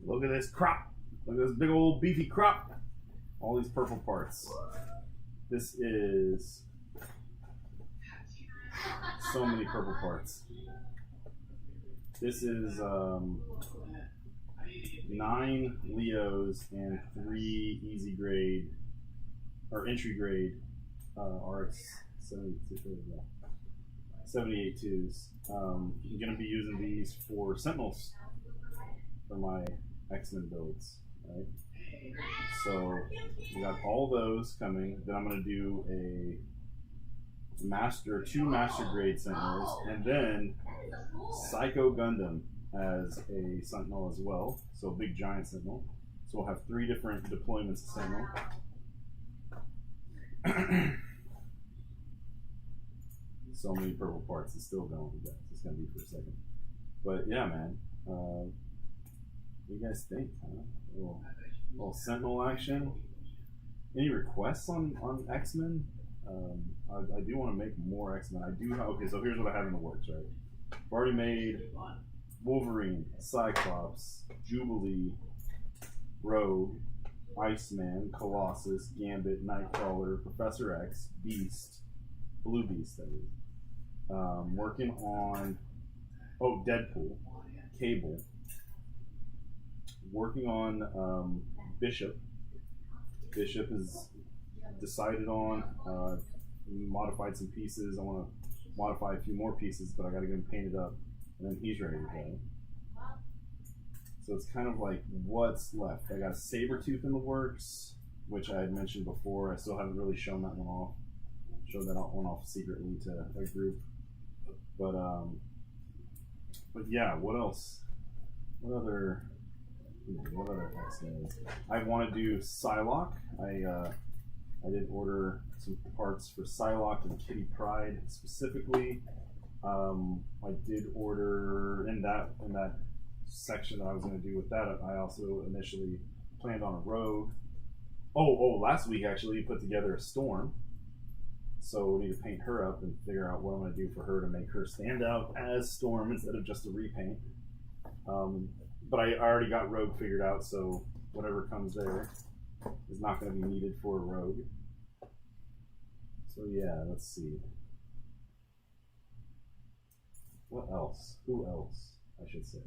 Look at this crop. Look at this big old beefy crop. All these purple parts. This is so many purple parts. This is 9 Leos and 3 easy grade or entry grade RX 78.2s. I'm gonna be using these for Sentinels for my X-Men builds, right? So we got all those coming. Then I'm gonna do two master grade Sentinels, and then Psycho Gundam as a Sentinel as well. So a big giant Sentinel. So we'll have 3 different deployments of Sentinel. So many purple parts. It's still going, guys. It's gonna be for a second. But yeah, man. What do you guys think? Huh? A little Sentinel action. Any requests on X-Men? I do want to make more X-Men. I do have, okay, so here's what I have in the works, right? I've already made Wolverine, Cyclops, Jubilee, Rogue, Iceman, Colossus, Gambit, Nightcrawler, Professor X, Beast, Blue Beast, that is. Working on, Deadpool, Cable. Working on Bishop. Bishop is decided on. Modified some pieces. I want to modify a few more pieces, but I got to get him painted up, and then he's ready to go. So it's kind of like what's left. I got a Sabretooth in the works, which I had mentioned before. I still haven't really shown that one off. Showed that one off secretly to a group. But yeah, what else? What other X-Men? I want to do Psylocke. I did order some parts for Psylocke and Kitty Pryde specifically. I did order in that section that I was going to do with that. I also initially planned on a Rogue. Last week actually put together a Storm. So we need to paint her up and figure out what I'm going to do for her to make her stand out as Storm instead of just a repaint. But I already got Rogue figured out, so whatever comes there is not going to be needed for a Rogue. So yeah, let's see. What else? Who else, I should say?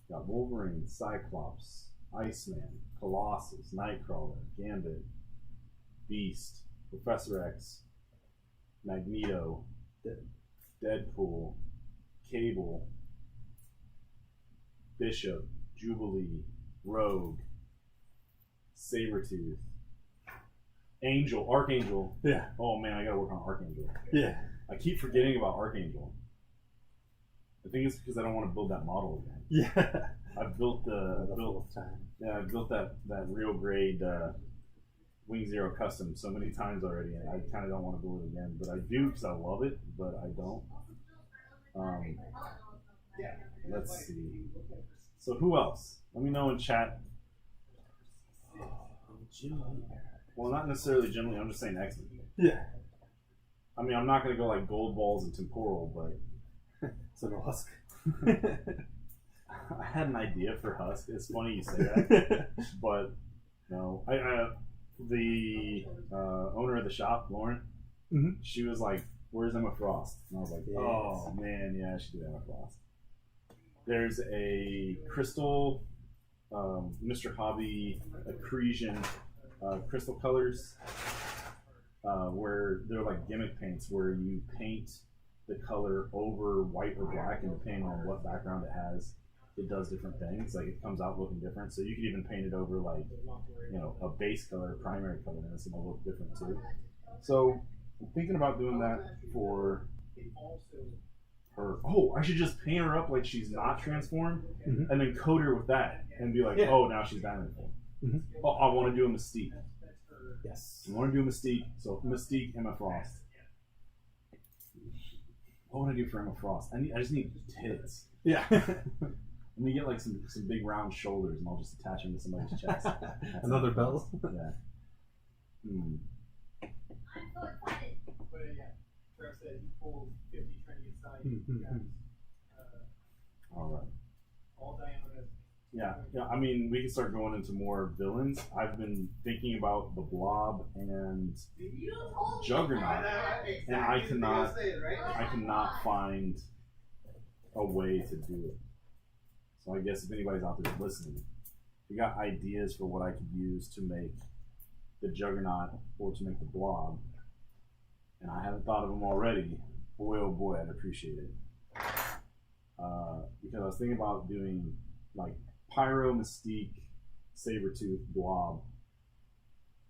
Got Wolverine, Cyclops, Iceman, Colossus, Nightcrawler, Gambit, Beast, Professor X, Magneto, Deadpool, Cable, Bishop, Jubilee, Rogue, Sabretooth, Archangel. Yeah. Oh man, I gotta work on Archangel. Yeah. I keep forgetting about Archangel. I think it's because I don't want to build that model again. Yeah. I've built The fourth time. I built that real grade Wing Zero custom so many times already, and I kind of don't want to build it again, but I do because I love it, but I don't. Let's see. So who else? Let me know in chat. Well, not necessarily Jim Lee. I'm just saying X-Men. Yeah. I mean, I'm not going to go like Gold Balls and Temporal, but So no Husk. I had an idea for Husk. It's funny you say that, but no. The owner of the shop, Lauren, she was like, "Where's Emma Frost?" And I was like, "Oh man, yeah, she did Emma Frost." There's a crystal, Mr. Hobby accretion crystal colors, where they're like gimmick paints, where you paint the color over white or black, and depending on what background it has, it does different things. Like it comes out looking different. So you can even paint it over like, you know, a base color, a primary color, and it's gonna look different too. So I'm thinking about doing that for her. Oh, I should just paint her up like she's not transformed, and then coat her with that, and be like, oh, now she's diamond form. Oh, I want to do a Mystique. Yes. I want to do a Mystique. So Mystique, Emma Frost. What would I do for Emma Frost? I just need tits. Yeah. Let me get like some big round shoulders, and I'll just attach them to somebody's chest. Another belt. Yeah. I'm so excited. But yeah, Trevor said he pulled 50 trying to get signed. All right. All diameters. Yeah. I mean, we can start going into more villains. I've been thinking about the Blob and Juggernaut, and I cannot find a way to do it. So I guess if anybody's out there listening, if you got ideas for what I could use to make the Juggernaut or to make the Blob, and I haven't thought of them already, boy oh boy, I'd appreciate it. Because I was thinking about doing like Pyro, Mystique, Sabretooth, Blob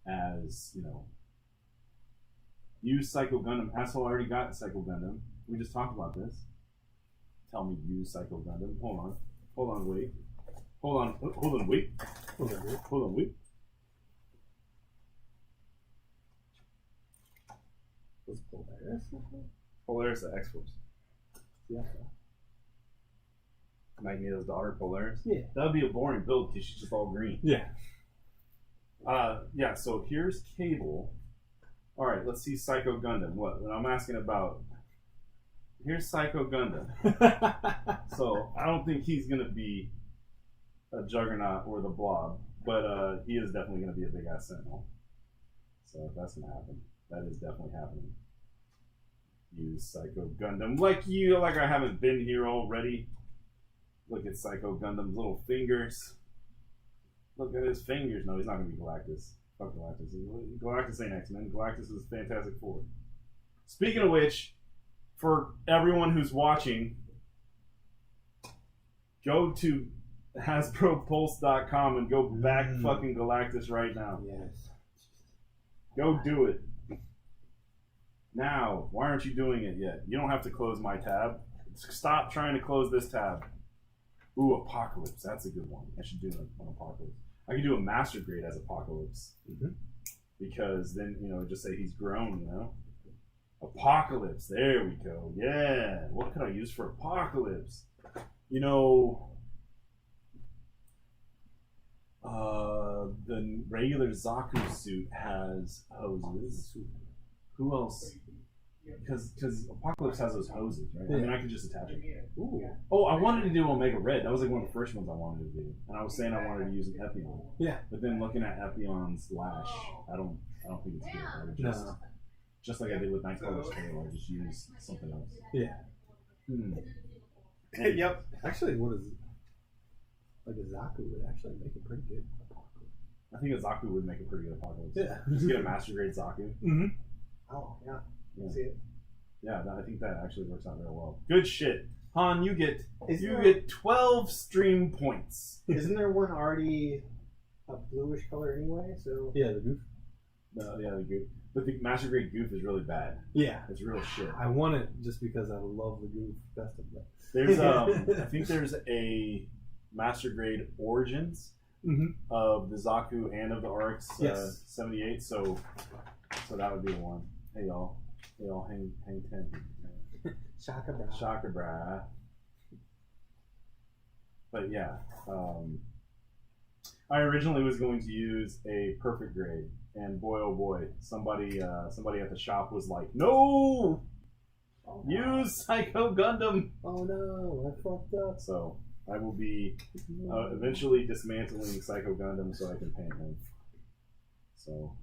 as, you know, use Psycho Gundam. Asshole already got Psycho Gundam. We just talked about this. Tell me use Psycho Gundam. Hold on, wait. Hold on, wait. What's Polaris? Polaris, the X-Force. Yeah. Magneto's daughter, Polaris. Yeah. That would be a boring build because she's just all green. Yeah. Yeah, so here's Cable. Alright, let's see Psycho Gundam. What I'm asking about. Here's Psycho Gundam. So I don't think he's gonna be a Juggernaut or the Blob, but he is definitely gonna be a big ass Sentinel. So if that's gonna happen, that is definitely happening. Use Psycho Gundam like I haven't been here already. Look at Psycho Gundam's little fingers. Look at his fingers. No, he's not going to be Galactus. Fuck Galactus. Galactus ain't X-Men. Galactus is Fantastic Four. Speaking of which, for everyone who's watching, go to HasbroPulse.com and go back fucking Galactus right now. Yes. Go do it. Now, why aren't you doing it yet? You don't have to close my tab. Stop trying to close this tab. Ooh, Apocalypse. That's a good one. I should do an Apocalypse. I could do a master grade as Apocalypse. Because then, you know, just say he's grown, you know? Apocalypse. There we go. Yeah. What could I use for Apocalypse? You know, the regular Zaku suit has hoses. Who else? Because Apocalypse has those hoses, right? I mean, I could just attach it. Ooh. Oh, I wanted to do Omega Red. That was like one of the first ones I wanted to do. And I was saying I wanted to use an Epion. Yeah. But then looking at Epion's lash, I don't think it's good. I would just like I did with Nightcrawler's tail, I just use something else. Yeah. Yep. Actually, what is like a Zaku would actually make a pretty good Apocalypse. I think a Zaku would make a pretty good apocalypse. Yeah. Just get a master grade Zaku. Mm-hmm. Oh yeah. Yeah. See it. Yeah, I think that actually works out real well. Good shit. Han, you get Isn't you there- get 12 stream points. Isn't there one already a bluish color anyway? So Yeah, the goof. Yeah, the goof. But the master grade goof is really bad. Yeah. It's real shit. I want it just because I love the goof best of them. There's I think there's a master grade origins Mm-hmm. of the Zaku and of the RX Yes. 78. So that would be the one. Hey y'all, hang 10. Shaka bra. Shocker, brah. But yeah, I originally was going to use a perfect grade, and boy oh boy, somebody at the shop was like, "No, use Psycho Gundam." Oh no, I fucked up. So I will be eventually dismantling Psycho Gundam so I can paint him. So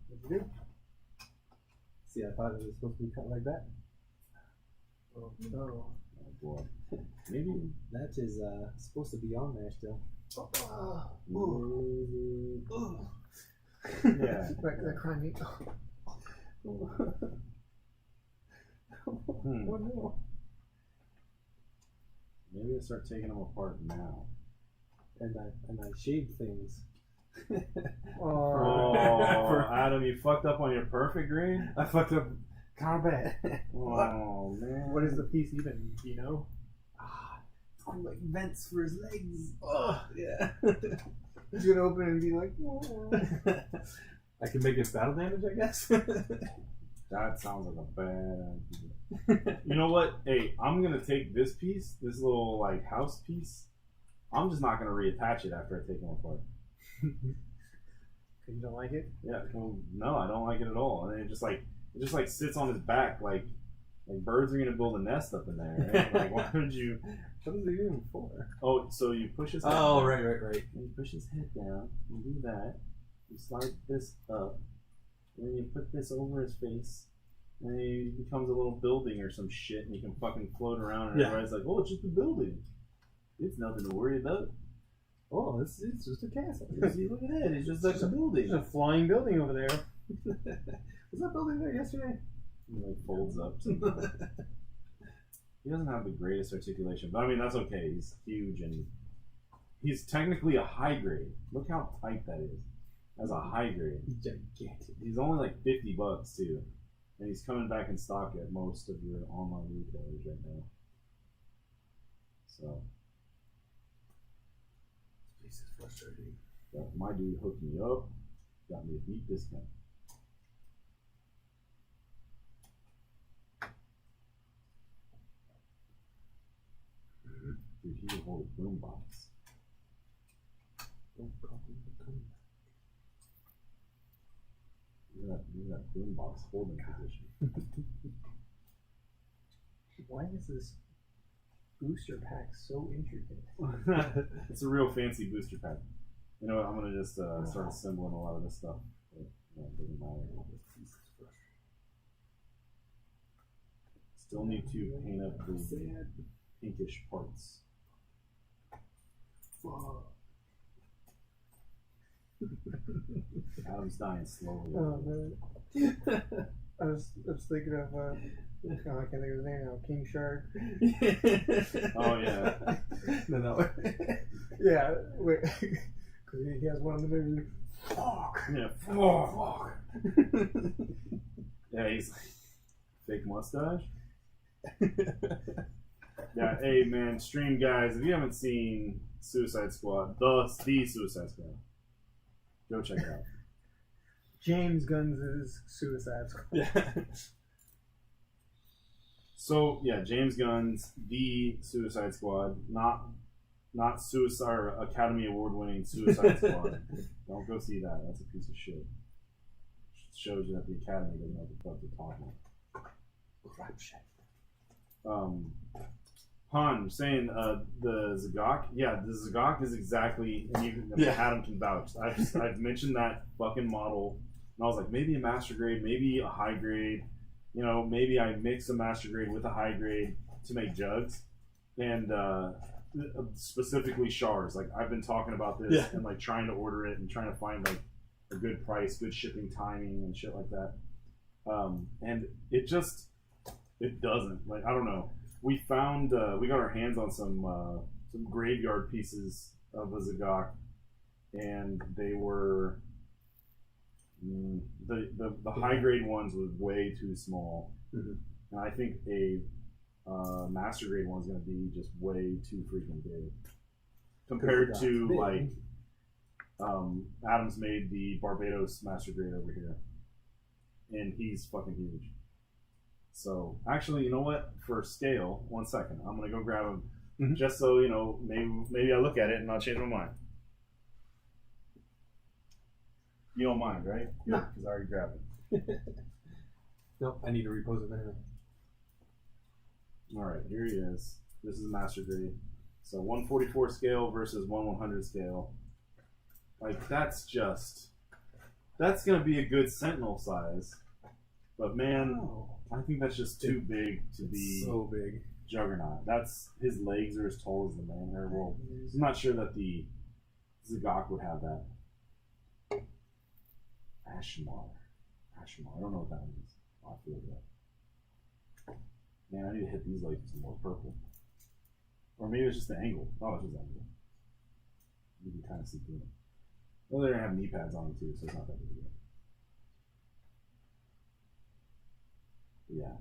See, I thought it was supposed to be cut like that. Oh no. oh boy, maybe. That is supposed to be on there still. Yeah. That crime me. Hmm. Oh no. Maybe I start taking them apart now. And I shaved things. Oh, Adam, you fucked up on your perfect grade? I fucked up kind of bad. Oh, man. What is the piece even? Do you know? Like vents for his legs. Oh yeah. He's gonna open it and be like, whoa. I can make it battle damage, I guess. That sounds like a bad idea. You know what? Hey, I'm going to take this piece, this little, like, house piece. I'm just not going to reattach it after I take them apart. You don't like it? Yeah, well, no, I don't like it at all. And it just like sits on his back like birds are going to build a nest up in there, right? Like, why would you... What is it even for? Oh, so you push his head Oh, down. right. And you push his head down. You do that. You slide this up. And then you put this over his face. And he becomes a little building or some shit. And you can fucking float around. And Yeah. everybody's like, oh, it's just a building. It's nothing to worry about. Oh, it's just a castle. See, look at that. It's just like a building. There's a flying building over there. Was that building there yesterday? He like folds up. He doesn't have the greatest articulation. But I mean, that's okay. He's huge and he's technically a high grade. Look how tight that is. As a high grade. Gigantic. He's only like $50 too. And he's coming back in stock at most of your online retailers right now. So, This is frustrating. yeah, my dude hooked me up, got me a deep discount. Dude, he can hold a boom box. Don't call him the comeback. Look at that boom box holding position. Why is this booster pack so intricate? It's a real fancy booster pack. You know what? I'm gonna just start assembling a lot of this stuff. But, no, it doesn't matter. Still need to paint up the pinkish parts. Adam's dying slowly. Oh man. I was thinking of oh, I can't think of his name now. King Shark. Oh yeah. No. Yeah, wait. Because he has one of the movie. Fuck. Yeah. Fuck. Yeah, he's like fake mustache. Yeah, hey man, stream guys, if you haven't seen Suicide Squad, the Suicide Squad, go check it out. James Gunn's Suicide Squad. Yeah. So yeah, James Gunn's The Suicide Squad, not Suicide or Academy Award winning Suicide Squad. Don't go see that. That's a piece of shit. Shows you that the Academy doesn't know what the fuck they're talking about. Crap shit. Han, saying the Zagok. Yeah, the Zagok is exactly, and Adam can vouch. I've mentioned that fucking model, and I was like, maybe a master grade, maybe a high grade. You know, maybe I mix a master grade with a high grade to make jugs, and specifically Shars. Like I've been talking about this and like trying to order it and trying to find like a good price, good shipping timing, and shit like that. And it doesn't. Like, I don't know. We found we got our hands on some graveyard pieces of a Zagok, and they were the high grade ones was way too small, and I think a master grade one's gonna be just way too freaking big compared to big. like Adam's made the Barbados master grade over here, and he's fucking huge. So actually, you know what? For scale, 1 second, I'm gonna go grab him, just so you know. Maybe I look at it and I'll change my mind. You don't mind, right? No, because I already grabbed it. Nope, I need to repose it anyway. All right, here he is. This is master grade. So 144 scale versus 1/100 scale. Like that's gonna be a good sentinel size, but man. Oh. I think that's just too big to be so big. Juggernaut. His legs are as tall as the man hair. Well, I'm not sure that the Zagok would have that. Ashmar. I don't know what that means. I feel that. Man, I need to hit these legs with some more purple. Or maybe it's just the angle. Oh, it's just the angle. You can kind of see through it. Well, they don't have knee pads on them too, so it's not that big a deal. Yeah.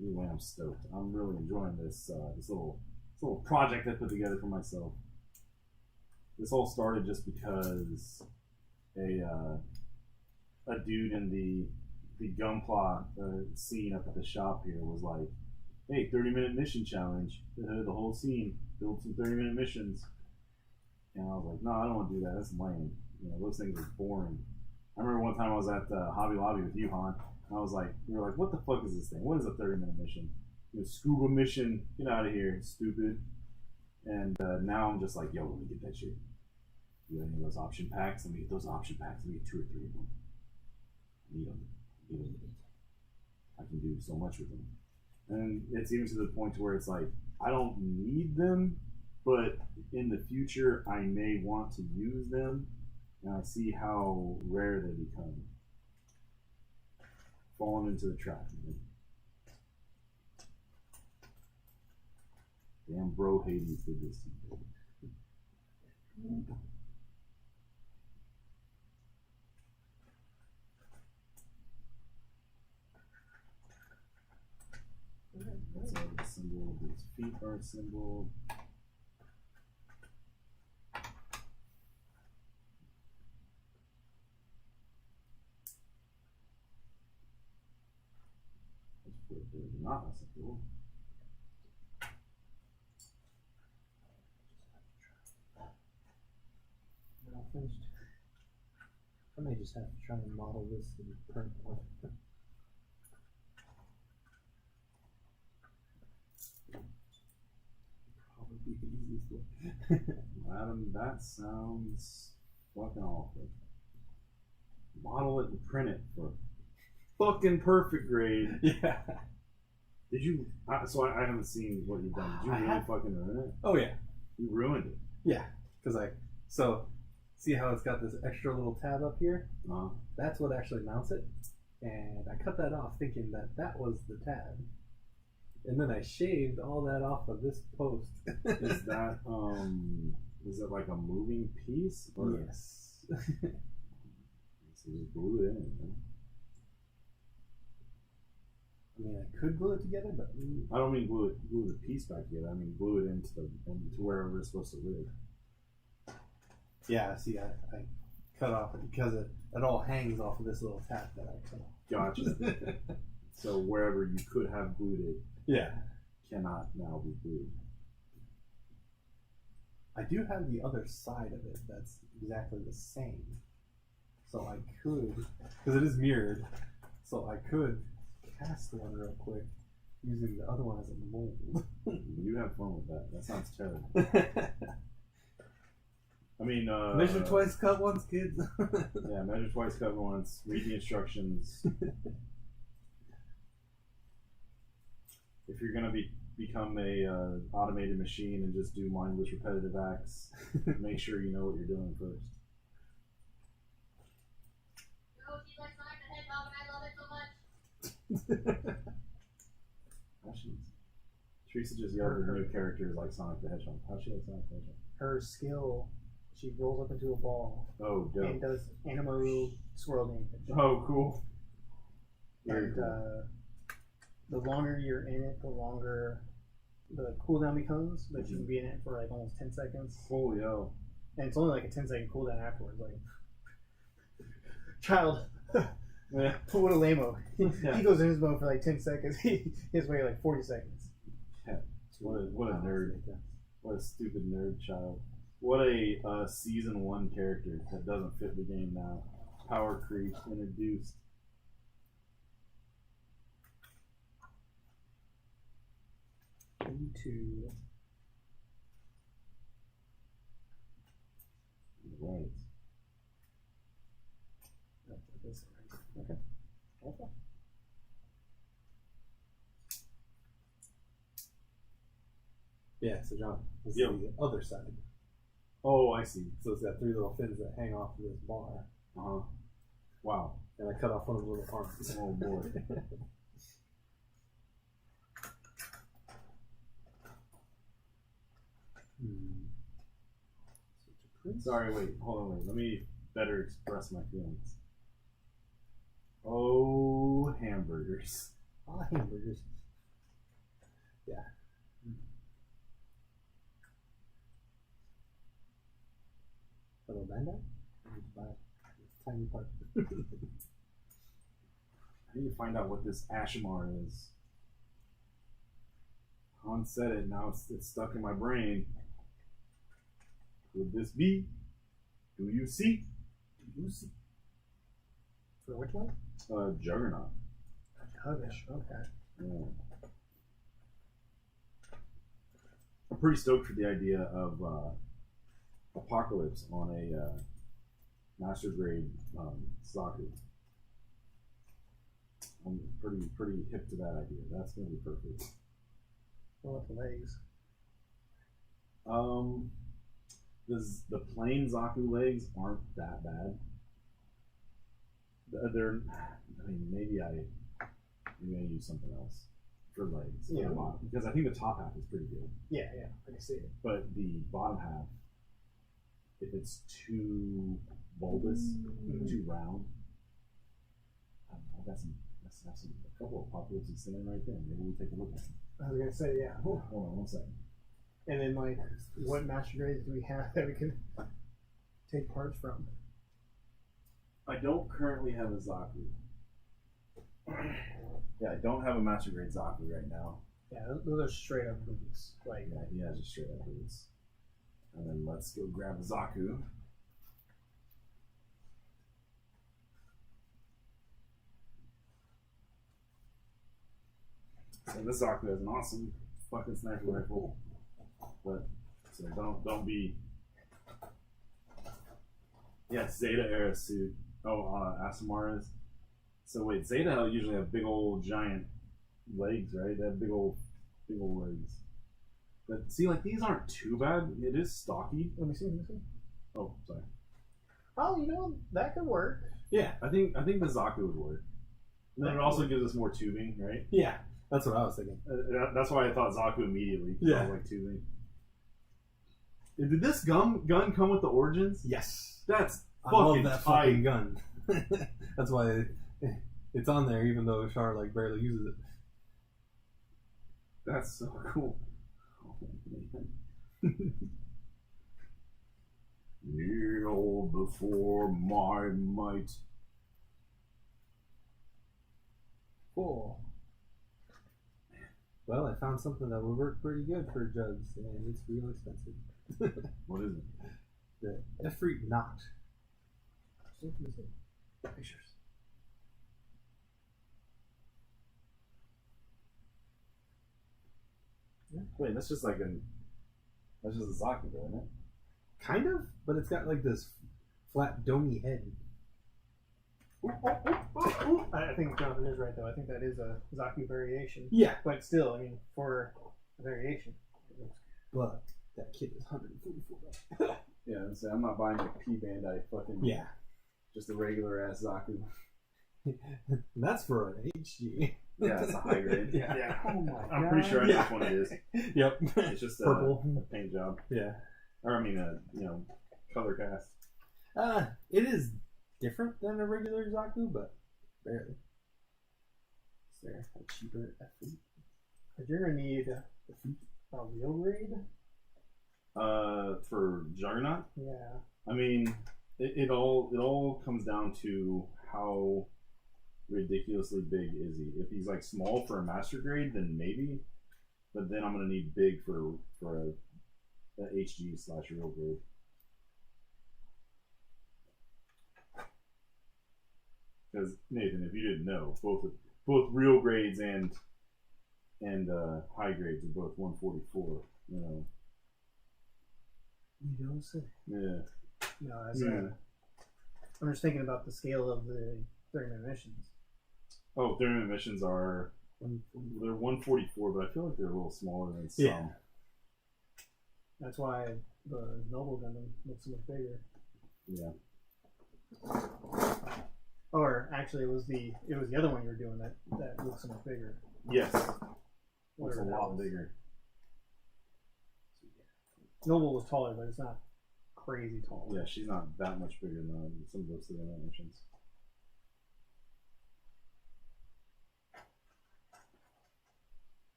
Anyway, I'm stoked. I'm really enjoying this this little project I put together for myself. This all started just because a dude in the gUNPLA scene up at the shop here was like, "Hey, 30-minute mission challenge. The whole scene, build some 30-minute missions." And I was like, "No, I don't want to do that. That's lame. You know, those things are boring." I remember one time I was at Hobby Lobby with you, Han, and I was like, we were like, what the fuck is this thing? What is a 30-minute mission? Scuba mission, get out of here, stupid. And now I'm just like, yo, let me get that shit. You got any of those option packs? Let me get those option packs. Let me get 2 or 3 of them. I need them. I can do so much with them. And it's even to the point to where it's like, I don't need them, but in the future, I may want to use them. And I see how rare they become. Falling into the trap, man. Damn bro Hades did this to me. That's a symbol. His feet are a symbol. Not a symbol. We're all finished. I may just have to try and model this in print. Probably be the easiest way. Adam, that sounds fucking awful. Model it and print it for fucking perfect grade. Yeah. Did you? So I haven't seen what you've done. Did you really fucking ruin it? Oh yeah. You ruined it. Yeah, because see how it's got this extra little tab up here? That's what actually mounts it, and I cut that off thinking that was the tab, and then I shaved all that off of this post. Is that is it like a moving piece? Or Yes. So you glue it in, man. I mean, I could glue it together, but I don't mean glue the piece back together. I mean glue it into wherever it's supposed to live. yeah. See, I cut off because it all hangs off of this little tab that I cut off. Gotcha. So wherever you could have glued it, Yeah. cannot now be glued. I do have the other side of it that's exactly the same. So I could, because it is mirrored, so I could cast one real quick using the other one as a mold. You have fun with that. That sounds terrible. I mean, measure twice, cut once, kids. Yeah, measure twice, cut once. Read the instructions. If you're gonna be become a automated machine and just do mindless repetitive acts. Make sure you know what you're doing first. No, she's like Sonic the Hedgehog, and I love it so much. Teresa just yelled at new characters like Sonic the Hedgehog. How's she like Sonic the Hedgehog? Her skill, she rolls up into a ball Oh, dope. and does Animo swirl damage. Oh, cool. And the longer you're in it, the longer the cooldown becomes, but you can be in it for like almost 10 seconds. Cool, yo. And it's only like a 10-second cooldown afterwards. Like, child, Yeah. what a lame-o. Yeah. He goes in his mode for like 10 seconds. His way like 40 seconds. Yeah. What a nerd. What a stupid nerd child. What a season 1 character that doesn't fit the game now. Power creep introduced. Into Right. okay. Yeah, so John, this Yep. is the other side. Oh, I see. So it's got 3 little fins that hang off of this bar. Uh-huh. Wow. And I cut off one of the little arms. Oh, boy. Sorry, wait. Hold on, wait. Let me better express my feelings. Oh, hamburgers. Ah, hamburgers. Yeah. Little Bandai? Buy a tiny part. I need to find out what this Ashimar is. Han said it, now it's stuck in my brain. Could this be? Do you see? Do you see? For which one? Juggernaut. Huggish. Okay. Yeah. I'm pretty stoked for the idea of Apocalypse on a master grade Zaku. I'm pretty hip to that idea. That's gonna be perfect. Well, with the legs. The plain Zaku legs aren't that bad. They're, I mean, maybe I use something else for legs. Yeah. Because I think the top half is pretty good. Yeah, I can see it. But the bottom half, if it's too bulbous, too round, I don't know. I've got a couple of apocalypses sitting right there. Maybe we take a look at them. I was gonna say, yeah. Hold on 1 second. And then, like, what master grades do we have that we can take parts from? I don't currently have a Zaku. Yeah, I don't have a master grade Zaku right now. Yeah, those are straight up boots. Like, Yeah, he has just straight up boots. And then let's go grab a Zaku. So this Zaku has an awesome fucking sniper rifle. But so don't be. Yeah, Zeta era suit. Oh, Asimara's. So wait, Zeta usually have big old giant legs, right? They have big old legs. But see, like these aren't too bad. It is stocky. let me see. Oh, sorry. Oh, you know, that could work. Yeah, I think the Zaku would work. And then it also gives us more tubing, right? Yeah, that's what I was thinking. That's why I thought Zaku immediately. Yeah. I was like tubing. And did this gun come with the Origins? Yes. That's I fucking love that tight. fucking gun. That's why it's on there, even though Char like barely uses it. That's so cool. Oh, man. Kneel before my might. Cool. Well, I found something that would work pretty good for jugs, and it's real expensive. What is it? The Efreet Knot. Pictures. Wait, that's just a Zaku, though, isn't it? Kind of, but it's got like this flat domey head. I think Jonathan is right, though. I think that is a Zaku variation. Yeah. But still, I mean, for a variation. But that kit is $144. Yeah, and say I'm not buying a P Bandai fucking Yeah. just a regular ass Zaku. That's for an HG. Yeah, it's a high grade. Yeah. Oh my I'm pretty sure I know Yeah. which one it is. Yep. It's just a Purple. paint job, Yeah. or I mean color cast. It is different than a regular Zaku, but barely. Is there a cheaper FE? But you're gonna need a real grade. For Juggernaut. Yeah. I mean, it all comes down to how ridiculously big is he. If he's like small for a master grade, then maybe. But then I'm gonna need big for a HG / real grade. Because Nathan, if you didn't know, both real grades and high grades are both 144. You know. You don't say. Yeah. No, that's Yeah. I'm just thinking about the scale of the 30-minute missions. Oh, 30-minute missions are they're 144, but I feel like they're a little smaller than some. Yeah. That's why the Noble Gundam looks so much bigger. Yeah. Or actually, it was the other one you were doing that looks so much bigger. Yes. It's Whatever a that lot was. bigger. Noble was taller, but it's not crazy tall. Yeah, she's not that much bigger than some of those 30-minute missions.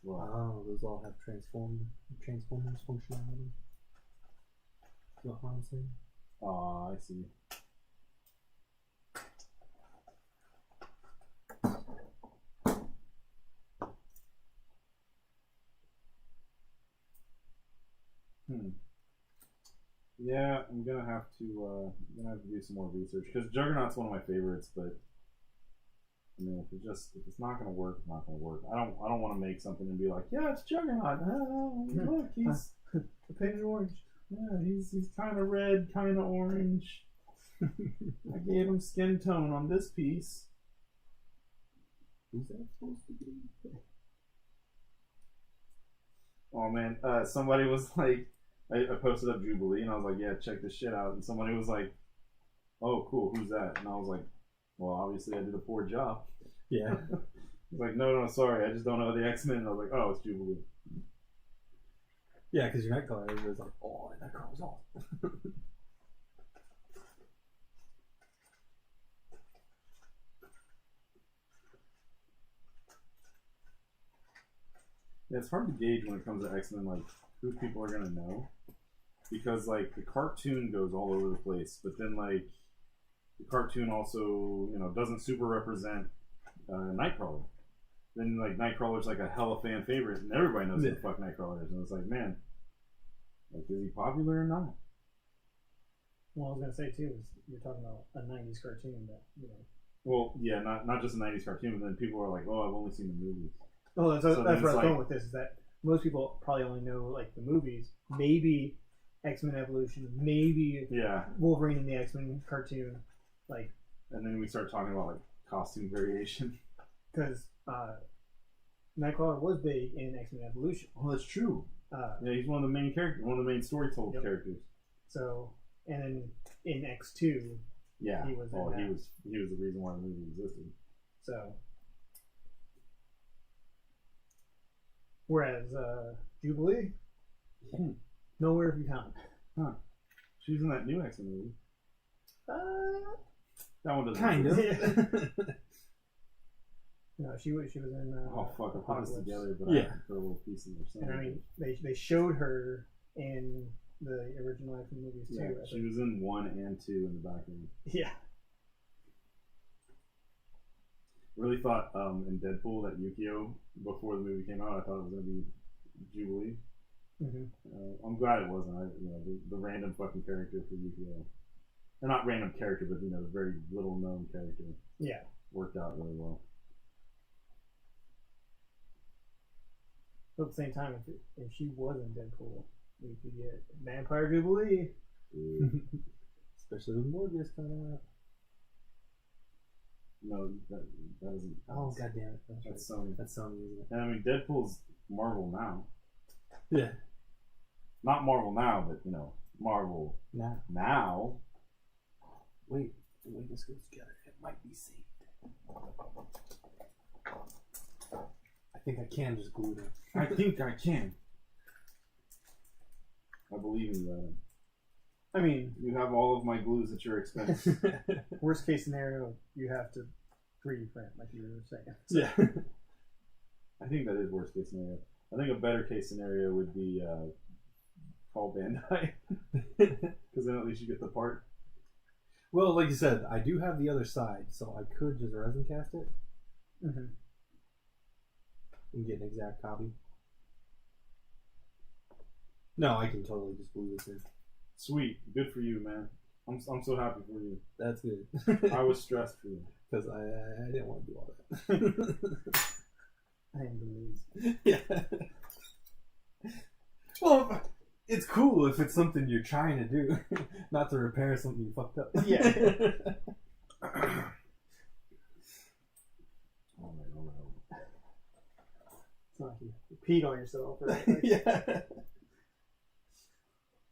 Wow. Oh, those all have Transformers functionality. You know what I'm saying? Oh, I see. Yeah, I'm gonna have to do some more research because Juggernaut's one of my favorites, but I mean, if it's not gonna work, it's not gonna work. I don't want to make something and be like, yeah, it's Juggernaut. Look, he's painted orange. yeah, he's kind of red, kind of orange. I gave him skin tone on this piece. Who's that supposed to be? Oh man, somebody was like, I posted up Jubilee and I was like, yeah, check this shit out. And somebody was like, oh, cool, who's that? And I was like, well, obviously I did a poor job. Yeah. He's like, no, sorry, I just don't know the X-Men. And I was like, oh, it's Jubilee. Yeah, because your Nightcrawler, everybody's like, oh, Nightcrawler's awesome. Yeah, it's hard to gauge when it comes to X-Men, like, who people are going to know. Because, like, the cartoon goes all over the place. But then, like, the cartoon also, doesn't super represent Nightcrawler. Then, like, Nightcrawler's, like, a hella fan favorite. And everybody knows who the fuck Nightcrawler is. And it's like, man, like, is he popular or not? Well, I was gonna say too is you're talking about a '90s cartoon that Well, yeah, not just a 90s cartoon, but then people are like, oh, I've only seen the movies. Oh, that's So where I then was it's going like- with this. Is that most people probably only know like the movies, maybe X-Men Evolution, maybe Yeah. Wolverine in the X-Men cartoon, like And then we start talking about, like, costume variation. because Nightcrawler was big in X-Men Evolution. Oh, that's true. Yeah, he's one of the main characters, one of the main story told Yep. characters. So and then in X2, Yeah. He was in he that. was the reason why the movie existed. so whereas Jubilee, nowhere to be found. Huh. She was in that new X-Men movie. That one doesn't Kind of. exist. No, she was in. Oh fuck! I put this Apocalypse. together, but Yeah. I have to put little pieces or something. And I mean, they showed her in the original X-Men movies too. Yeah, I she think. was in 1 and 2 in the background. Yeah. Really thought in Deadpool that Yukio, before the movie came out, I thought it was gonna be Jubilee. Mm-hmm. I'm glad it wasn't. The random fucking character for Yukio, or not random character, but very little known character, Yeah. worked out really well. But at the same time, if she was in Deadpool, we could get Vampire Jubilee. Dude. Especially with Morbius coming out. No, that isn't. Oh, god damn it. That's That's right. Sony. That's Sony, isn't it? And I mean, Deadpool's Marvel now. Yeah. Not Marvel now, but Marvel Nah. now. Wait, the way this goes together, it might be saved. I think I can just glue it. I think I can. I believe in you, Adam. I mean, You have all of my glues at your expense. worst case scenario, you have to 3D print, like you were saying. Yeah. I think that is worst case scenario. I think a better case scenario would be call Bandai. Because then at least you get the part. Well, like you said, I do have the other side, so I could just resin cast it Mm-hmm. and get an exact copy. No, I can totally just glue this in. Sweet. Good for you, man. I'm so happy for you. That's good. I was stressed for you. Because I didn't want to do all that. I am the least. Yeah. Well, it's cool if it's something you're trying to do, not to repair something you fucked up. Yeah. All right. It's not like you peed on yourself, right? Like, Yeah.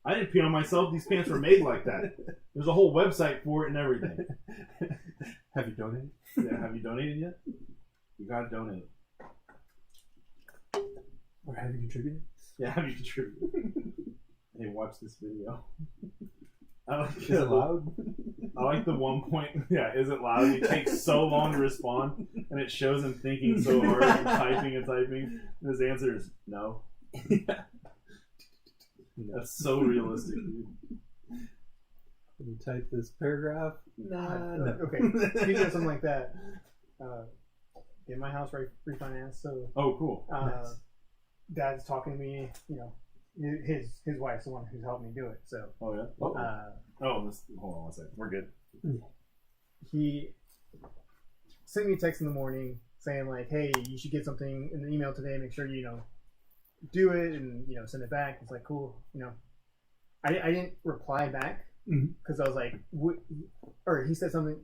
I didn't pee on myself. These pants were made like that. There's a whole website for it and everything. Have you donated? Yeah, have you donated yet? You gotta donate. Or have you contributed? Yeah, have you contributed? Hey, watch this video. I like Is it loud? I like the one point. Yeah, is it loud? It takes so long to respond, and it shows him thinking so hard and typing and typing. And his answer is no. Yeah. That's so realistic, dude. When you type this paragraph, no. Okay, speaking of something like that, get my house refinanced. So, Oh, cool. Nice. Dad's talking to me. His wife's the one who's helped me do it. So, Oh yeah. hold on one second. We're good. he sent me a text in the morning saying like, "Hey, you should get something in the email today. Make sure you do it and send it back." It's like, cool. I didn't reply back because I was like, what? Or he said something.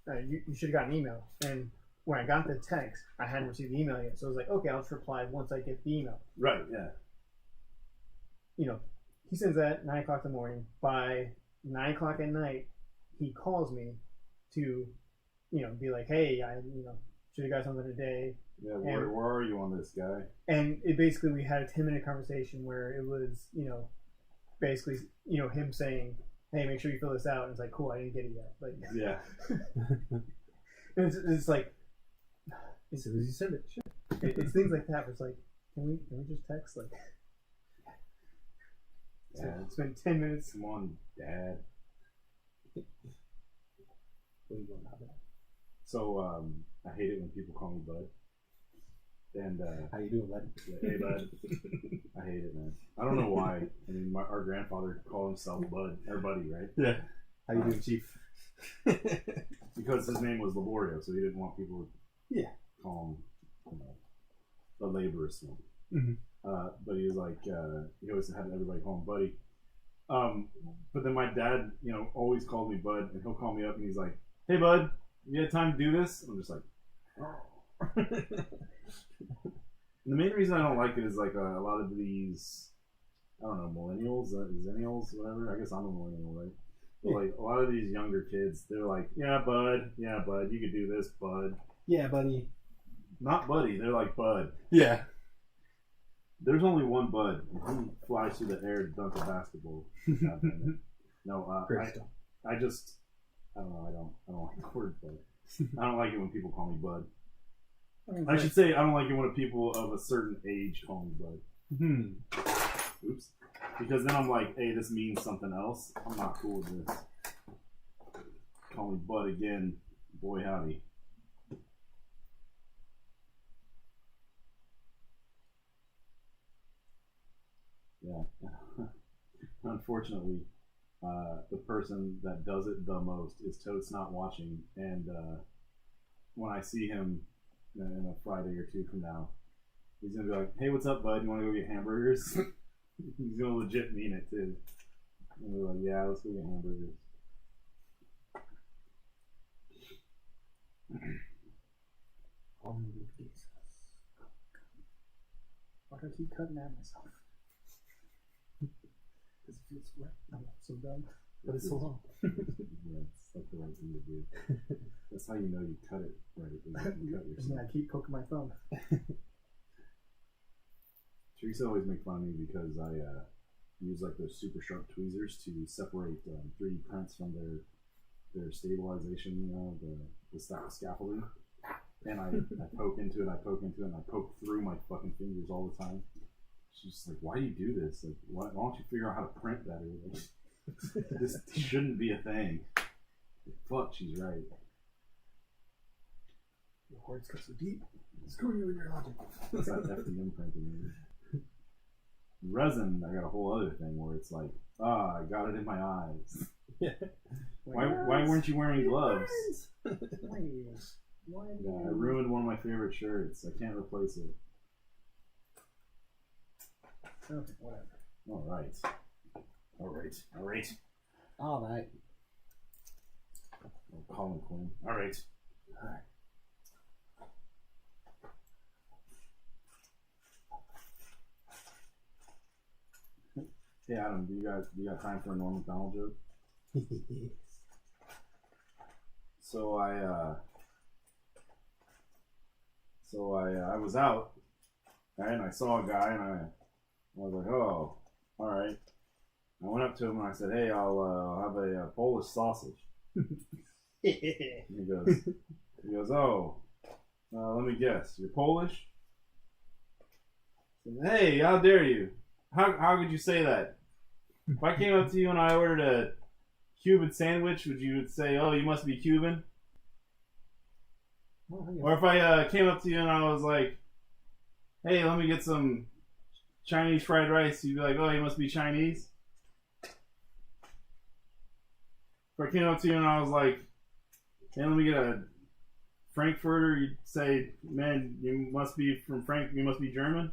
You should have got an email. And when I got the text, I hadn't received the email yet. So I was like, okay, I'll just reply once I get the email. Right. Yeah. He sends that at 9 o'clock in the morning. By 9 o'clock at night, he calls me to, be like, hey, I, should have got something today. Yeah. Where are you on this, guy? And we had a 10-minute conversation where it was, basically, him saying, hey, make sure you fill this out. And it's like, cool, I didn't get it yet. Like, Yeah. it's like, As soon as you send it, sure. it's things like that where it's like, can we just text? Like, Yeah. spend 10 minutes. Come on, Dad. What are you going on about? So I hate it when people call me Bud. And How you doing, bud? hey, Bud. I hate it, man. I don't know why. I mean, our grandfather called himself Bud or Buddy, right? Yeah. How you doing, Chief? Because his name was Laborio, so he didn't want people to call him, the laborous one. Mm-hmm. But he was like, he always had everybody call him Buddy. But then my dad, always called me Bud, and he'll call me up and he's like, hey, Bud, you had time to do this? And I'm just like, oh. And the main reason I don't like it is like a lot of these, I don't know, millennials, zennials, whatever. I guess I'm a millennial, right? But like a lot of these younger kids, they're like, yeah, Bud, you could do this, Bud. Yeah, buddy. Not Buddy, they're like Bud. Yeah. There's only one Bud, and he flies through the air to dunk a basketball. God damn it. No, I just, I don't know, I don't like the word Bud. I don't like it when people call me Bud. I should say I don't like it when people of a certain age call me Bud. Oops. Because then I'm like, hey, this means something else. I'm not cool with this. Call me Bud again. Boy, howdy. Yeah. Unfortunately, the person that does it the most is Toad's not watching. And when I see him in a Friday or two from now, he's going to be like, hey, what's up, bud? You want to go get hamburgers? He's going to legit mean it, too. And we're like, yeah, let's go get hamburgers. Why do I keep cutting at myself? Because it feels wet. I'm so dumb. But it's so long. Yeah, it's like the right thing to do. That's how you know you cut it right. You cut yourself. And I keep poking my thumb. Teresa always make fun of me because I use like those super sharp tweezers to separate 3D prints from their stabilization, the scaffolding. And I poke into it, and I poke through my fucking fingers all the time. She's just like, why do you do this? Like, why don't you figure out how to print better? Like, this shouldn't be a thing. Fuck, she's right. Your hearts cut so deep. Screw you and your logic. That's that FDM printing. Resin, I got a whole other thing where it's like, I got it in my eyes. Yeah. Why weren't you wearing gloves? Why? Yeah, I ruined one of my favorite shirts. I can't replace it. Okay, whatever. All right. All right. Oh, Colin Quinn. All right. Hey Adam, do you got time for a Norm Macdonald joke? So I was out, right, and I saw a guy, and I was like, oh, all right. I went up to him and I said, hey, I'll have a Polish sausage. He goes, oh, let me guess, you're Polish? I said, hey, how dare you? How could you say that? If I came up to you and I ordered a Cuban sandwich, would you say, oh, you must be Cuban? Or if I came up to you and I was like, hey, let me get some Chinese fried rice, you'd be like, oh, you must be Chinese? If I came up to you and I was like, hey, let me get a Frankfurter, you'd say, man, you must be German?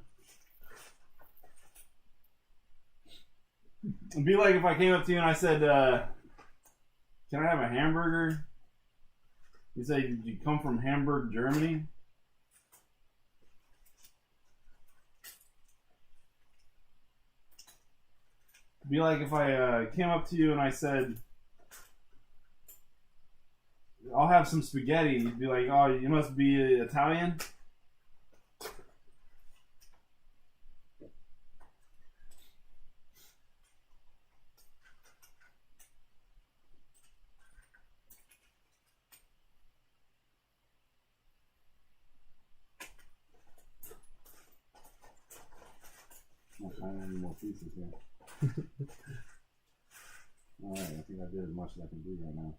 It'd be like if I came up to you and I said, can I have a hamburger? You say, did you come from Hamburg, Germany? It'd be like if I came up to you and I said, I'll have some spaghetti. You'd be like, oh, you must be Italian? I'm not trying any more pieces here. Alright, I think I did as much as I can do right now.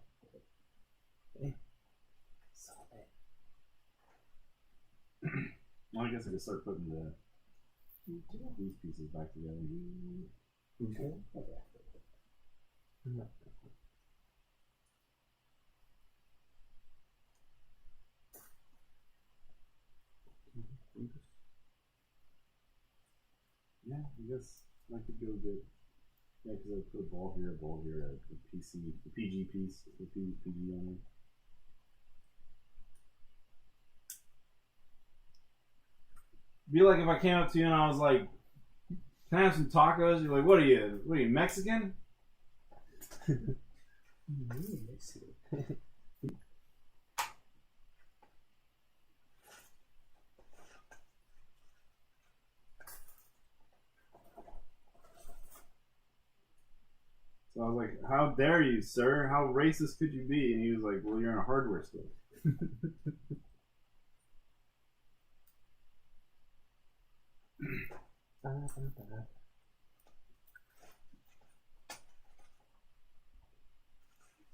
Well, I guess I could start putting these pieces back together. Okay. Yeah, I guess I could go get. Yeah, because I put a ball here, a PC, the PG piece, the PG on it. Be like if I came up to you and I was like, can I have some tacos? You're like, what are you Mexican? So I was like, how dare you, sir? How racist could you be? And he was like, well, you're in a hardware store.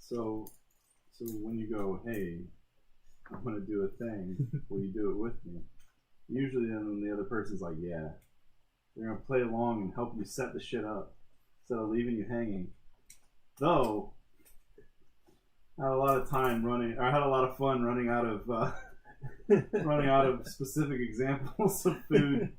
So when you go, hey, I'm gonna do a thing, will you do it with me? Usually then the other person's like, yeah. They're gonna play along and help you set the shit up instead of leaving you hanging. Though I had a lot of fun running out of specific examples of food.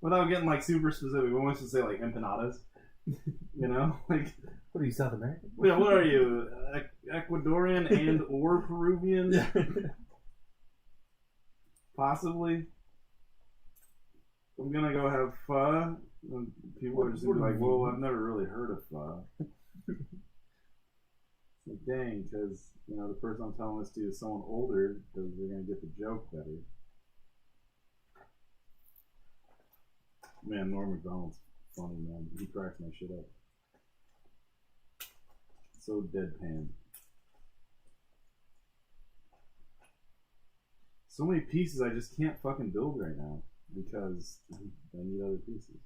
Without getting like super specific, we want to say like empanadas. You know, like, What are you, South American? yeah, what are you, Ecuadorian and or Peruvian? Possibly. I'm gonna go have pho. And people are just gonna be like, "Well, I've never really heard of pho." It's like, dang, because you know the person I'm telling this to is someone older, because they're gonna get the joke better. Man, Norm Macdonald's funny, man. He cracks my shit up. So deadpan. So many pieces I just can't fucking build right now because I need other pieces.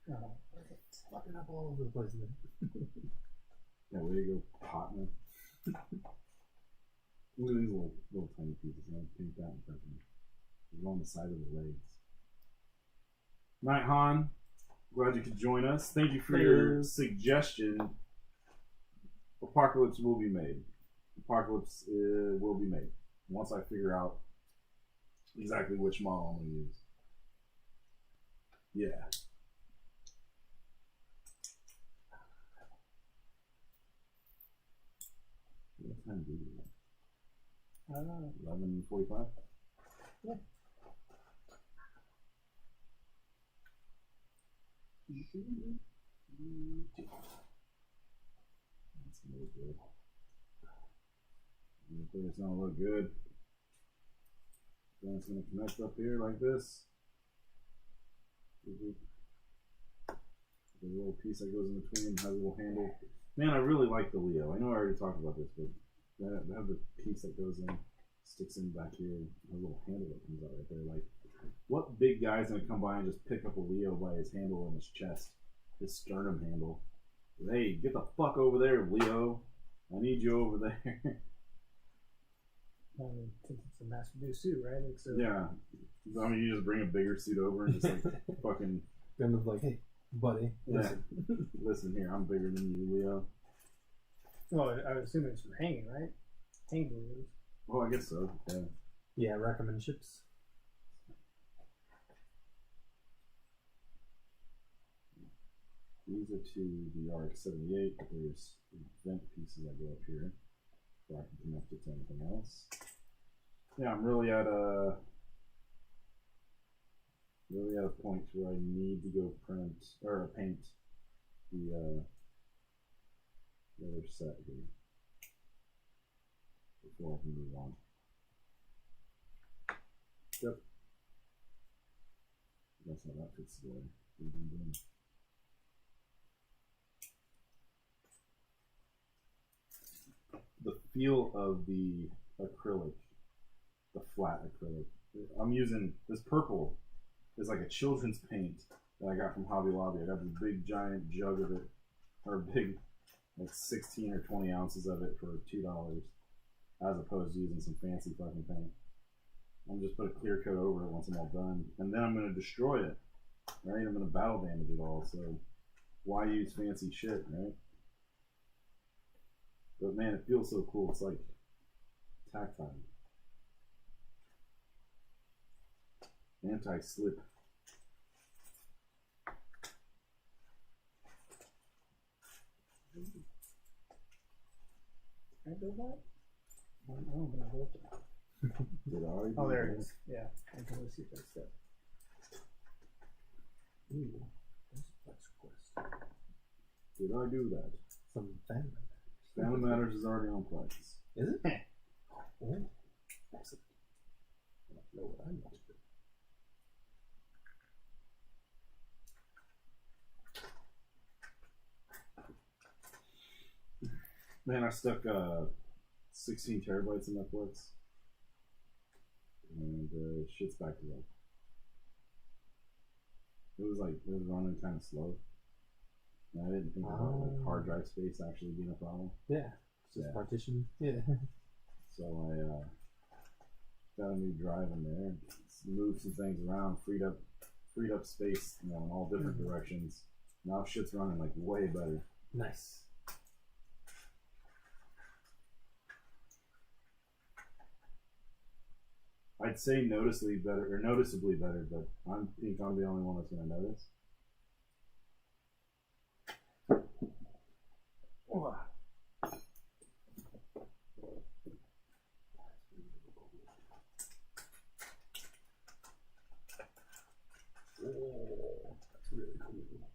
Oh, it's fucking up all over the place, man. Yeah, way to go, partner. Look at these little tiny pieces. I paint that in front of me. They're on the side of the legs. Night Han, glad you could join us. Thank you for your suggestion. Apocalypse will be made. Apocalypse will be made once I figure out exactly which model I'm going to use. Yeah. What time do you have? 11:45? Yeah. That's gonna look good. It's gonna look good. Then it's gonna connect up here like this. The little piece that goes in between has a little handle. Man, I really like the Leo. I know I already talked about this, but they have the piece that goes in, sticks in back here, and a little handle that comes out right there. Like, what big guy's gonna come by and just pick up a Leo by his handle in his chest, his sternum handle? Hey, get the fuck over there, Leo. I need you over there. I mean, since it's a mass-produced suit, right? Like, so Yeah. I mean, you just bring a bigger suit over and just like fucking. Kind of like, hey, buddy, listen. Yeah. Listen here, I'm bigger than you, Leo. Well, I would assume it's for hanging, right? Hanging balloons. Well, I guess so. Yeah. Yeah, recommend ships. These are to the RX-78, but there's vent pieces that go up here, so I can connect it to anything else. Yeah, I'm really at a point where I need to go paint the other set here before I can move on. Yep. That's how that fits together. The feel of the acrylic, the flat acrylic. I'm using this purple. It's like a children's paint that I got from Hobby Lobby. I got this big giant jug of it, or big, like 16 or 20 ounces of it for $2, as opposed to using some fancy fucking paint. I'm just put a clear coat over it once I'm all done, and then I'm going to destroy it. Right? I'm going to battle damage it all. So why use fancy shit, right? But man, it feels so cool. It's like tactile. Anti-slip. Can I build that? I don't think I built it. Did I already Oh, do there that? it is. Yeah, I can really see that step. Ooh, there's a flex quest. Did I do that? Some fan Family Matters is already on Plex. Is it? Oh, excellent. I don't know what I need to do. Man, I stuck 16 terabytes in my Plex. And shit's back to life. It was running kind of slow. And I didn't think about like hard drive space actually being a problem. Yeah, it's just partition. Yeah. So I got a new drive in there, moved some things around, freed up space, in all different directions. Now shit's running like way better. Nice. I'd say noticeably better, but I think I'm the only one that's gonna notice. Oh, that's really cool.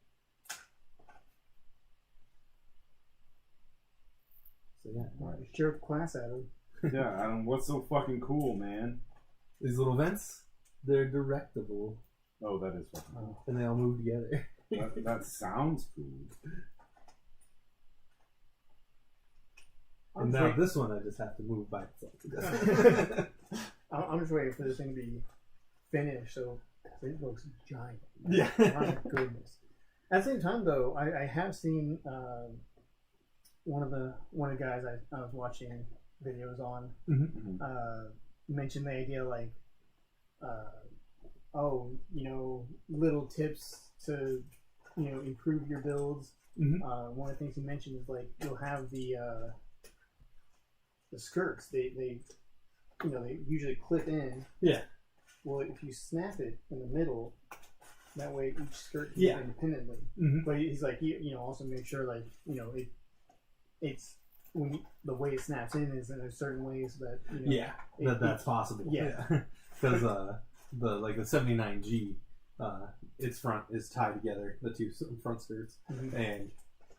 So yeah, Right. Sure, class at him. Yeah, Adam, what's so fucking cool, man? these little vents, they're directable, Oh, that is fucking cool. and they all move together. That sounds cool. And now this one, I just have to move by itself. I'm just waiting for this thing to be finished, so it looks giant. Yeah. My goodness. At the same time, though, I have seen one of the guys I was watching videos on mention the idea like, little tips to improve your builds. One of the things he mentioned is like you'll have the skirts. They usually clip in. Yeah. Well, if you snap it in the middle, that way each skirt can Yeah. move independently. But he's like, also make sure like it's when the way it snaps in is in a certain way so that that's possible. Yeah. Because the 79G, its front is tied together, the two front skirts, and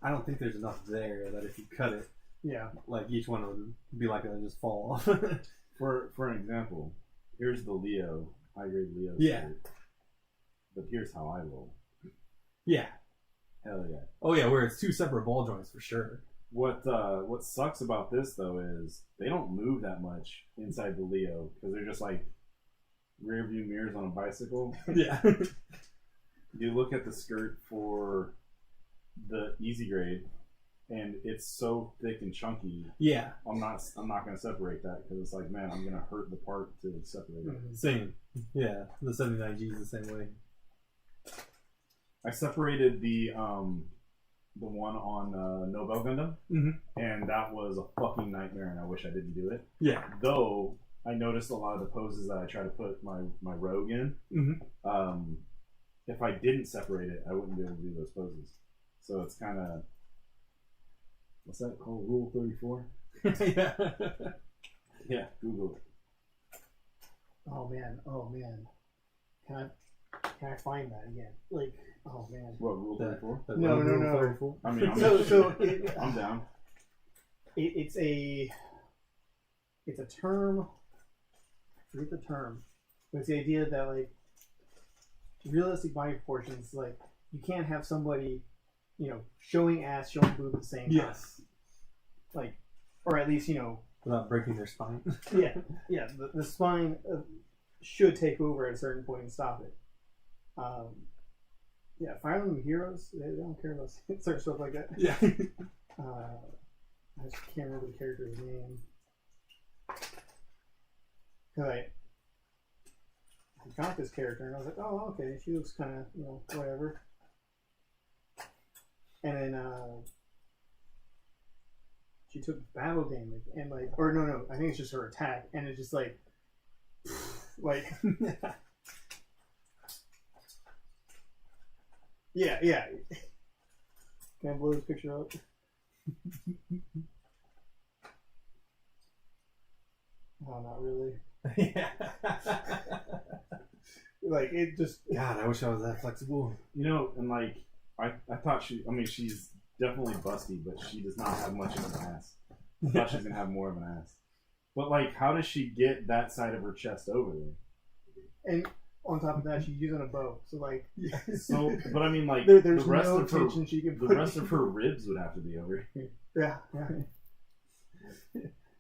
I don't think there's enough there that if you cut it, like each one would be like it'll just fall off. For an example, here's the Leo, high grade Leo skirt. But here's how I roll. Yeah. Hell yeah. Oh yeah, where it's two separate ball joints for sure. What sucks about this though is they don't move that much inside the Leo because they're just like rear view mirrors on a bicycle. Yeah. You look at the skirt for the easy grade, and it's so thick and chunky. Yeah. I'm not gonna separate that because it's like, man, I'm gonna hurt the part to separate it. Same. Yeah. The 79G is the same way. I separated the one on Nobel Gundam, and that was a fucking nightmare, and I wish I didn't do it. Yeah. Though I noticed a lot of the poses that I try to put my rogue in. If I didn't separate it, I wouldn't be able to do those poses. So it's kind of, what's that called? Rule 34. Yeah. Yeah, Google it. Oh man. Can I find that again? Like, oh man. What, Rule 34? No. I mean, I'm down. It's a term. I forget the term, but it's the idea that like realistic body proportions, like you can't have somebody, showing ass, showing boob at the same time. Yes. Like, or at least without breaking their spine. yeah. The spine should take over at a certain point and stop it. Fire Emblem Heroes, they don't care about certain stuff like that. Yeah. I just can't remember the character's name. Cause I got this character and I was like, oh, okay, she looks kind of, whatever. And then she took battle damage and like, or no, I think it's just her attack, and it's just like, yeah. Can I blow this picture up? Oh, not really. Yeah. Like, it just... God, I wish I was that flexible. And like, I thought she's definitely busty, but she does not have much of an ass. I thought she was going to have more of an ass. But like, how does she get that side of her chest over there? And on top of that, she's using a bow. So like... So, but I mean like, there's the rest no of her... tension she can The put rest of her ribs would have to be over here. Yeah.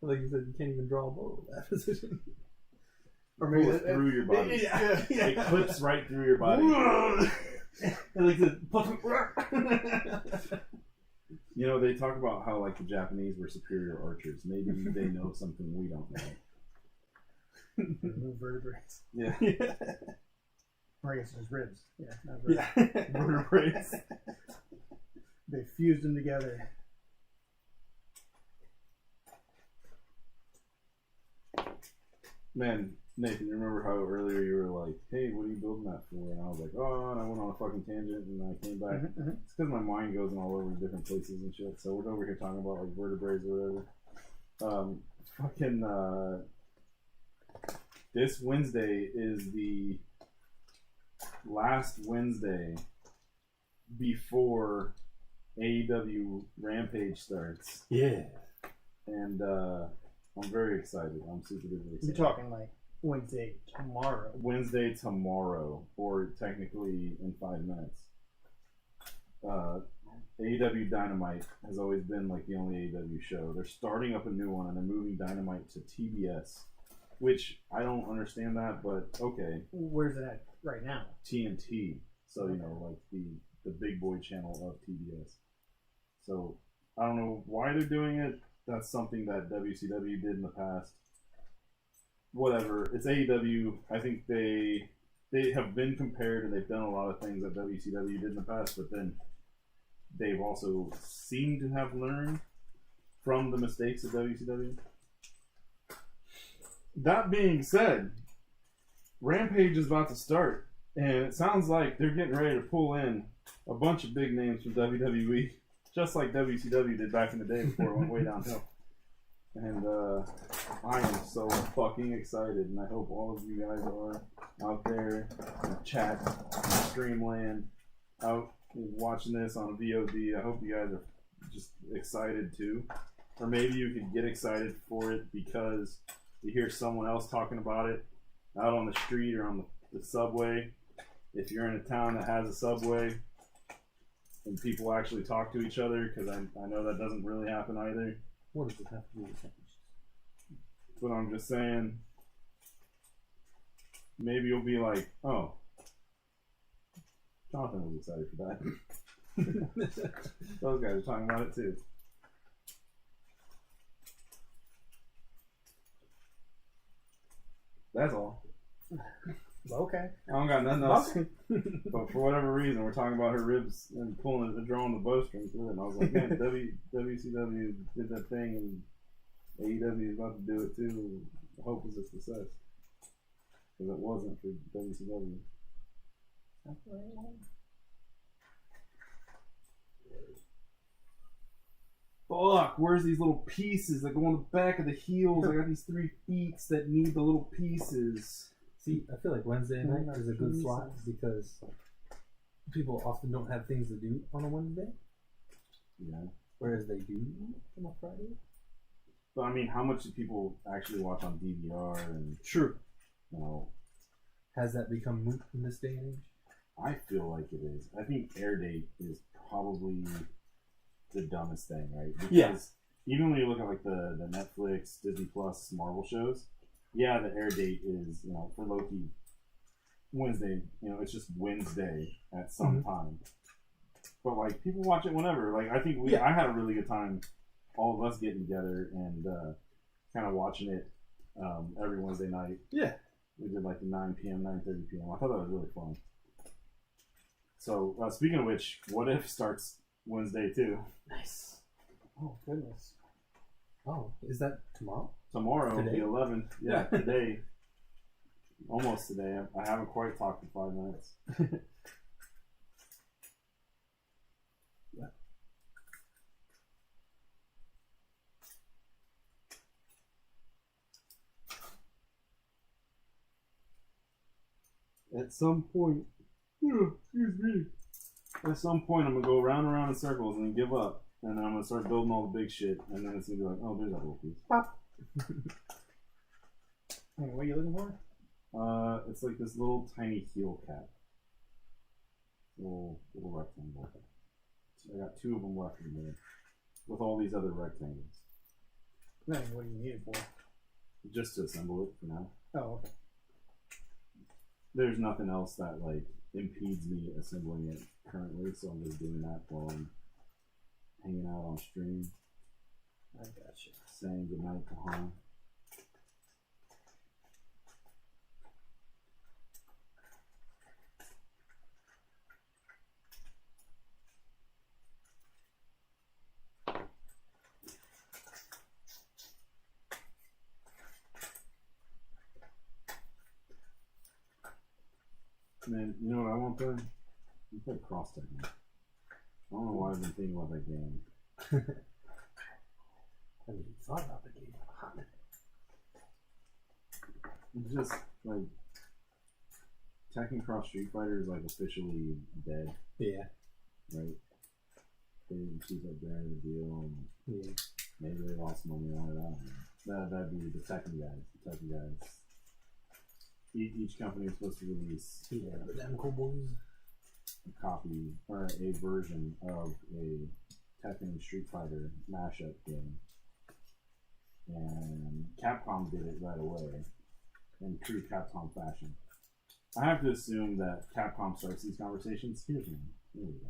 Like you said, you can't even draw a bow in that position. Or maybe Pull it through your body. Yeah. It clips right through your body. And like the They talk about how like the Japanese were superior archers. Maybe they know something we don't know. No vertebrates. Yeah. Or I guess it's just ribs. Yeah, not vertebrates. Vertebrates. They fused them together. Man, Nathan, you remember how earlier you were like, hey, what are you building that for? And I was like, oh, and I went on a fucking tangent and I came back. It's because my mind goes in all over different places and shit. So we're over here talking about like vertebrae or whatever. This Wednesday is the last Wednesday before AEW Rampage starts. Yeah. And I'm very excited. I'm super duper excited. You're talking like Wednesday tomorrow. Wednesday tomorrow, or technically in 5 minutes. AEW Dynamite has always been like the only AEW show. They're starting up a new one and they're moving Dynamite to TBS, which I don't understand that, but okay. Where's it at right now? TNT. So, you know, like the big boy channel of TBS. So, I don't know why they're doing it. That's something that WCW did in the past. Whatever. It's AEW. I think they have been compared and they've done a lot of things that WCW did in the past, but then they've also seemed to have learned from the mistakes of WCW. That being said, Rampage is about to start, and it sounds like they're getting ready to pull in a bunch of big names from WWE, just like WCW did back in the day before it went way downhill. And I am so fucking excited, and I hope all of you guys are out there in chat, in Streamland, out watching this on VOD. I hope you guys are just excited too. Or maybe you could get excited for it because you hear someone else talking about it out on the street or on the subway. If you're in a town that has a subway and people actually talk to each other, because I know that doesn't really happen either. What does it have to do with things? But I'm just saying, maybe you'll be like, oh, Jonathan was excited for that. Those guys are talking about it too. That's all. Okay. I don't got nothing else. But for whatever reason, we're talking about her ribs and drawing the bowstring through it. And I was like, man, WCW did that thing, and AEW is about to do it too. I hope it's a success. Because it wasn't for WCW. Fuck, where's these little pieces that go on the back of the heels? I got these 3 feet that need the little pieces. See, I feel like Wednesday night is a good slot because people often don't have things to do on a Wednesday. Yeah. Whereas they do on a Friday. But I mean, how much do people actually watch on DVR and True. you know? Has that become moot in this day and age? I feel like it is. I think air date is probably the dumbest thing, right? Because Yeah. even when you look at like the Netflix, Disney Plus, Marvel shows, yeah, the air date is, you know, for Loki, Wednesday, you know, it's just Wednesday at some time. But like people watch it whenever. Like I think I had a really good time, all of us getting together and kind of watching it every Wednesday night. Yeah. We did like the 9 p.m., 9:30 p.m. I thought that was really fun. So speaking of which, What If starts Wednesday too. Nice. Oh, goodness. Oh, is that tomorrow? Tomorrow, Today? the 11th. Yeah, today. Almost today. I haven't quite talked for 5 minutes. Yeah. At some point, excuse me. At some point, I'm gonna go round and round in circles and give up, and then I'm gonna start building all the big shit, and then it's gonna be like, oh, there's that little piece. Pop. Hey, what are you looking for? It's like this little tiny heel cap, little rectangle. I got 2 of them left in there, with all these other rectangles, No, what do you need it for? just to assemble it for now. Oh, okay. There's nothing else that like impedes me assembling it currently, so I'm just doing that while I'm hanging out on stream. I gotcha. Saying goodnight to home. Man, you know what I want to play? I play Cross Tekken. I don't know why I've been thinking about that game. I haven't even thought about the game in a hot minute. It's just like Tekken Cross Street Fighter is like officially dead, Yeah. right? They didn't keep up there in the deal, and Yeah. maybe they lost money on it. I don't know. That'd be the Tekken guys. The Tekken guys. Each company is supposed to release Yeah, the damn cool boys. a copy or a version of a Tekken Street Fighter mashup game, and Capcom did it right away in true Capcom fashion. I have to assume that Capcom starts these conversations. Here's one. Here we go.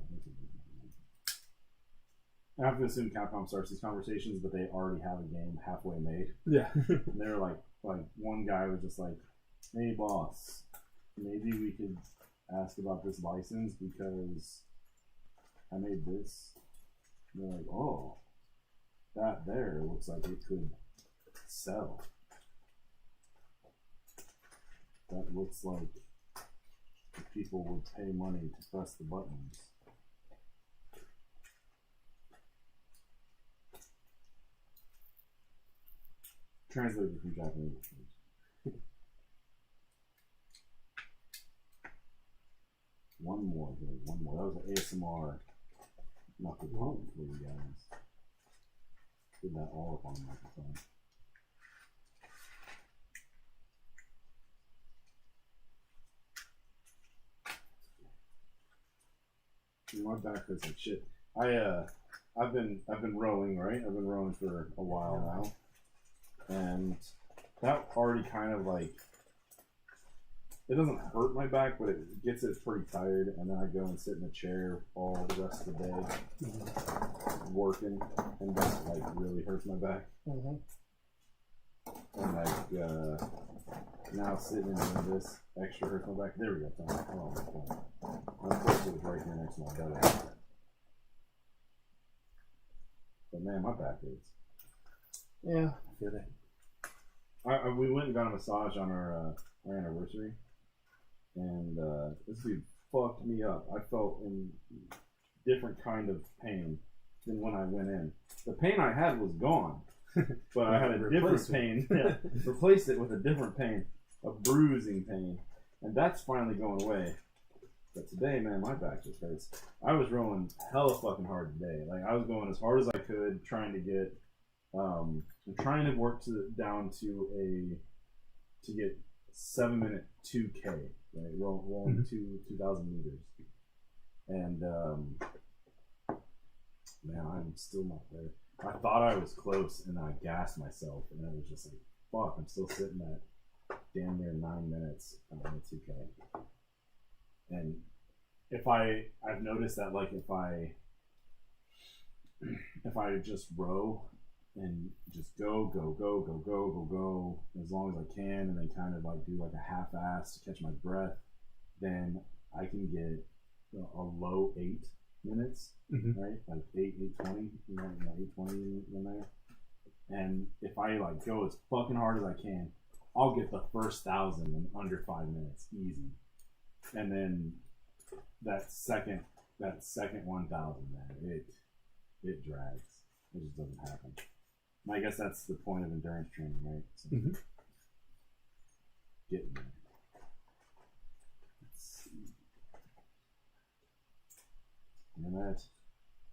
I have to assume Capcom starts these conversations, but they already have a game halfway made. Yeah. And they were like one guy was just like, "Hey boss, maybe we could ask about this license because I made this." And they're like, "Oh, that there looks like it could sell. That looks like people would pay money to press the buttons." Translated from Japanese. One more here, one more. That was an ASMR knuckle pump for you guys. Did that all up on the microphone. My back hurts like shit. I've been rowing, right? I've been rowing for a while now. And that already kind of like, it doesn't hurt my back, but it gets it pretty tired, and then I go and sit in a chair all the rest of the day working, and that like really hurts my back. Mm-hmm. And like now sitting in this extra hurts my back. There we go. Tom. Oh my god, my foot was right here next to my belly. But man, my back hurts. Yeah. I feel that. We went and got a massage on our anniversary, and this dude fucked me up. I felt in different kind of pain than when I went in. The pain I had was gone, but I had a different pain. Yeah, replaced it with a different pain, a bruising pain, and that's finally going away. But today, man, my back just hurts. I was rowing hella fucking hard today. Like I was going as hard as I could, trying to get. I'm trying to work down to get 7-minute 2K, right? Rolling 2,000 meters, and man, I'm still not there. I thought I was close, and I gassed myself, and I was just like, "Fuck!" I'm still sitting at damn near 9 minutes on the 2K, and I've noticed that like if I just row and just go as long as I can, and then kind of like do like a half-ass to catch my breath, then I can get a low 8 minutes, right? Like 8:20, you know, 8:20 in there. And if I like go as fucking hard as I can, I'll get the first 1,000 in under 5 minutes, easy. And then that second 1,000, man, it drags. It just doesn't happen. I guess that's the point of endurance training, right? So getting there. Let's see. And that,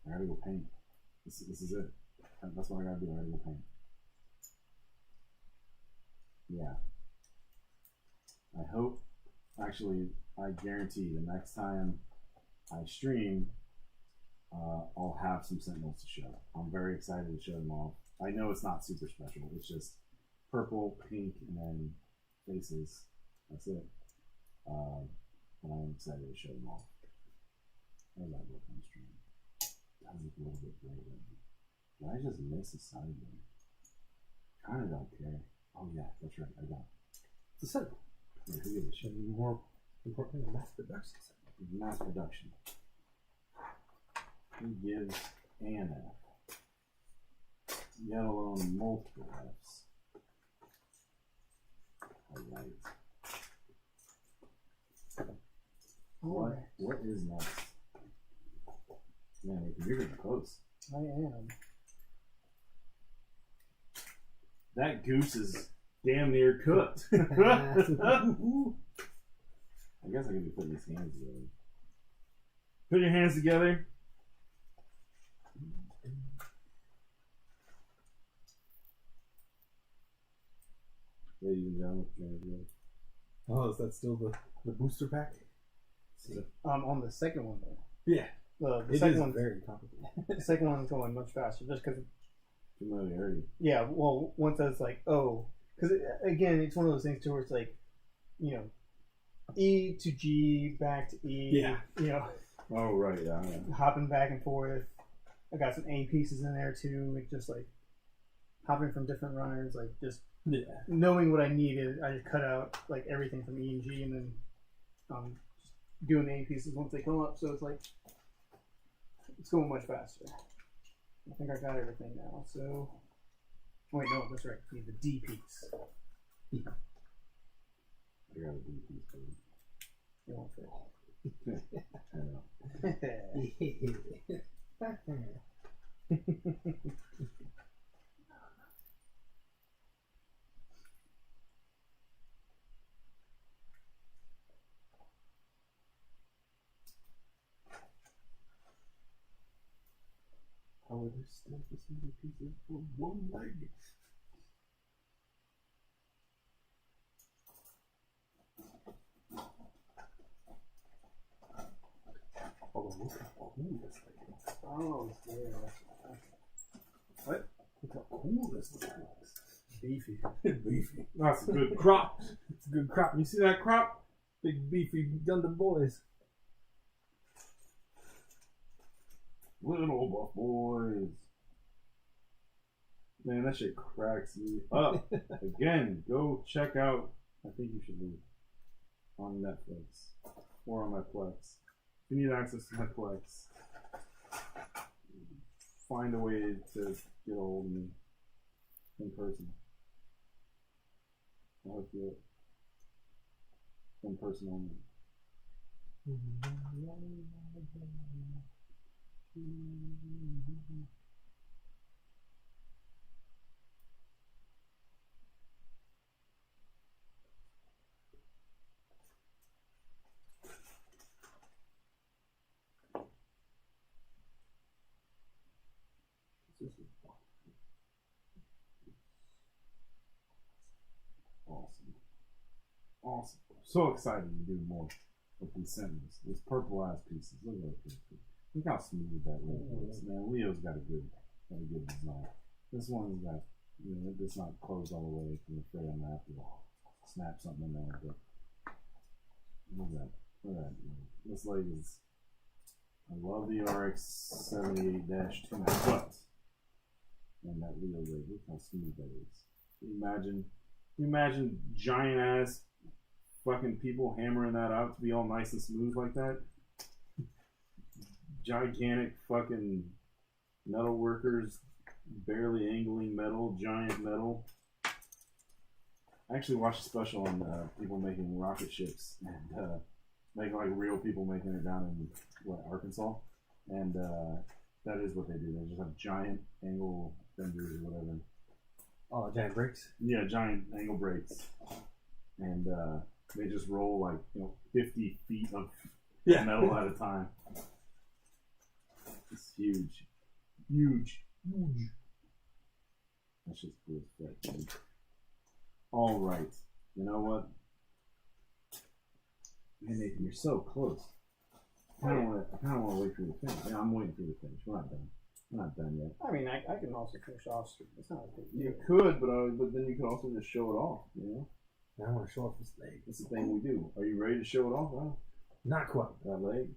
I gotta go paint. This is it. That's what I gotta do. I gotta go paint. Yeah. I hope, actually, I guarantee the next time I stream, I'll have some Sentinels to show. I'm very excited to show them off. I know it's not super special. It's just purple, pink, and then faces. That's it. But I'm excited to show them off. How does that look on stream? That look a little bit gray. Did I just miss a side there? Kind of don't care. Oh yeah, that's right. I got it. It's a Sentinel. Yeah, who gives a shit? More importantly, mass production. Mass production. Who gives an F? Yet alone multiple Fs. Alright. What is next? Man, Nathan, you're getting close. I am. That goose is damn near cooked. I guess I could be putting these hands together. Put your hands together. Ladies and gentlemen, put your hands together. Oh, is that still the booster pack? On the second one though. Yeah. The It second is one, very complicated. the second one's going much faster, just because. Familiarity. Yeah, well, once that's like, oh, because again, it's one of those things too where it's like, you know, E to G back to E. Yeah. You know, Oh, right, yeah. hopping back and forth. I got some A pieces in there too, like just like hopping from different runners, like just Yeah. knowing what I needed. I just cut out like everything from E and G, and then just doing the A pieces once they come up. So it's like it's going much faster. I think I got everything now. So wait, no, that's right. I need the D piece. I got a D piece, baby. You won't fit. I know. How are there still this many pieces for one leg? Oh, look how cool this thing is. Oh, yeah. What? Look how cool this thing looks. Beefy. Beefy. That's a good crop. It's a good crop. You see that crop? Big beefy Gundam boys. Little buff boys. Man, that shit cracks me up. Again, go check out, I think you should leave, on Netflix or on my Plex. If you need access to my Plex, find a way to get a hold of me in person. I'll hook you up. In person only. This is awesome. Awesome. I'm so excited to do more with these sentinels. These purple ass pieces. Look at that. Look how smooth that Leo is. Man, Leo's got a good design. This one's got, you know, it's not closed all the way. I'm afraid I'm gonna have to snap something in there. But look at that. Look at that. This leg is. I love the RX 78-2, but and that Leo leg. Look how smooth that is. Can you imagine giant ass fucking people hammering that out to be all nice and smooth like that? Gigantic fucking metal workers barely angling metal, giant metal. I actually watched a special on people making rocket ships and making like real people making it down in Arkansas, and that is what they do. They just have giant angle benders or whatever. Oh, giant brakes? Yeah, giant angle brakes, and they just roll like 50 feet of metal at a time. It's huge. That's just cool as fuck, dude. All right, you know what? Man, Nathan, you're so close. I kind of want to wait for you to finish. Yeah, I'm waiting for you to finish. We're not done. We're not done yet. I mean, I can also finish off. It's not a big deal. You could, but then you could also just show it off. You know, Now I want to show off this leg. that's the thing we do. Are you ready to show it off? Huh? Not quite. That leg.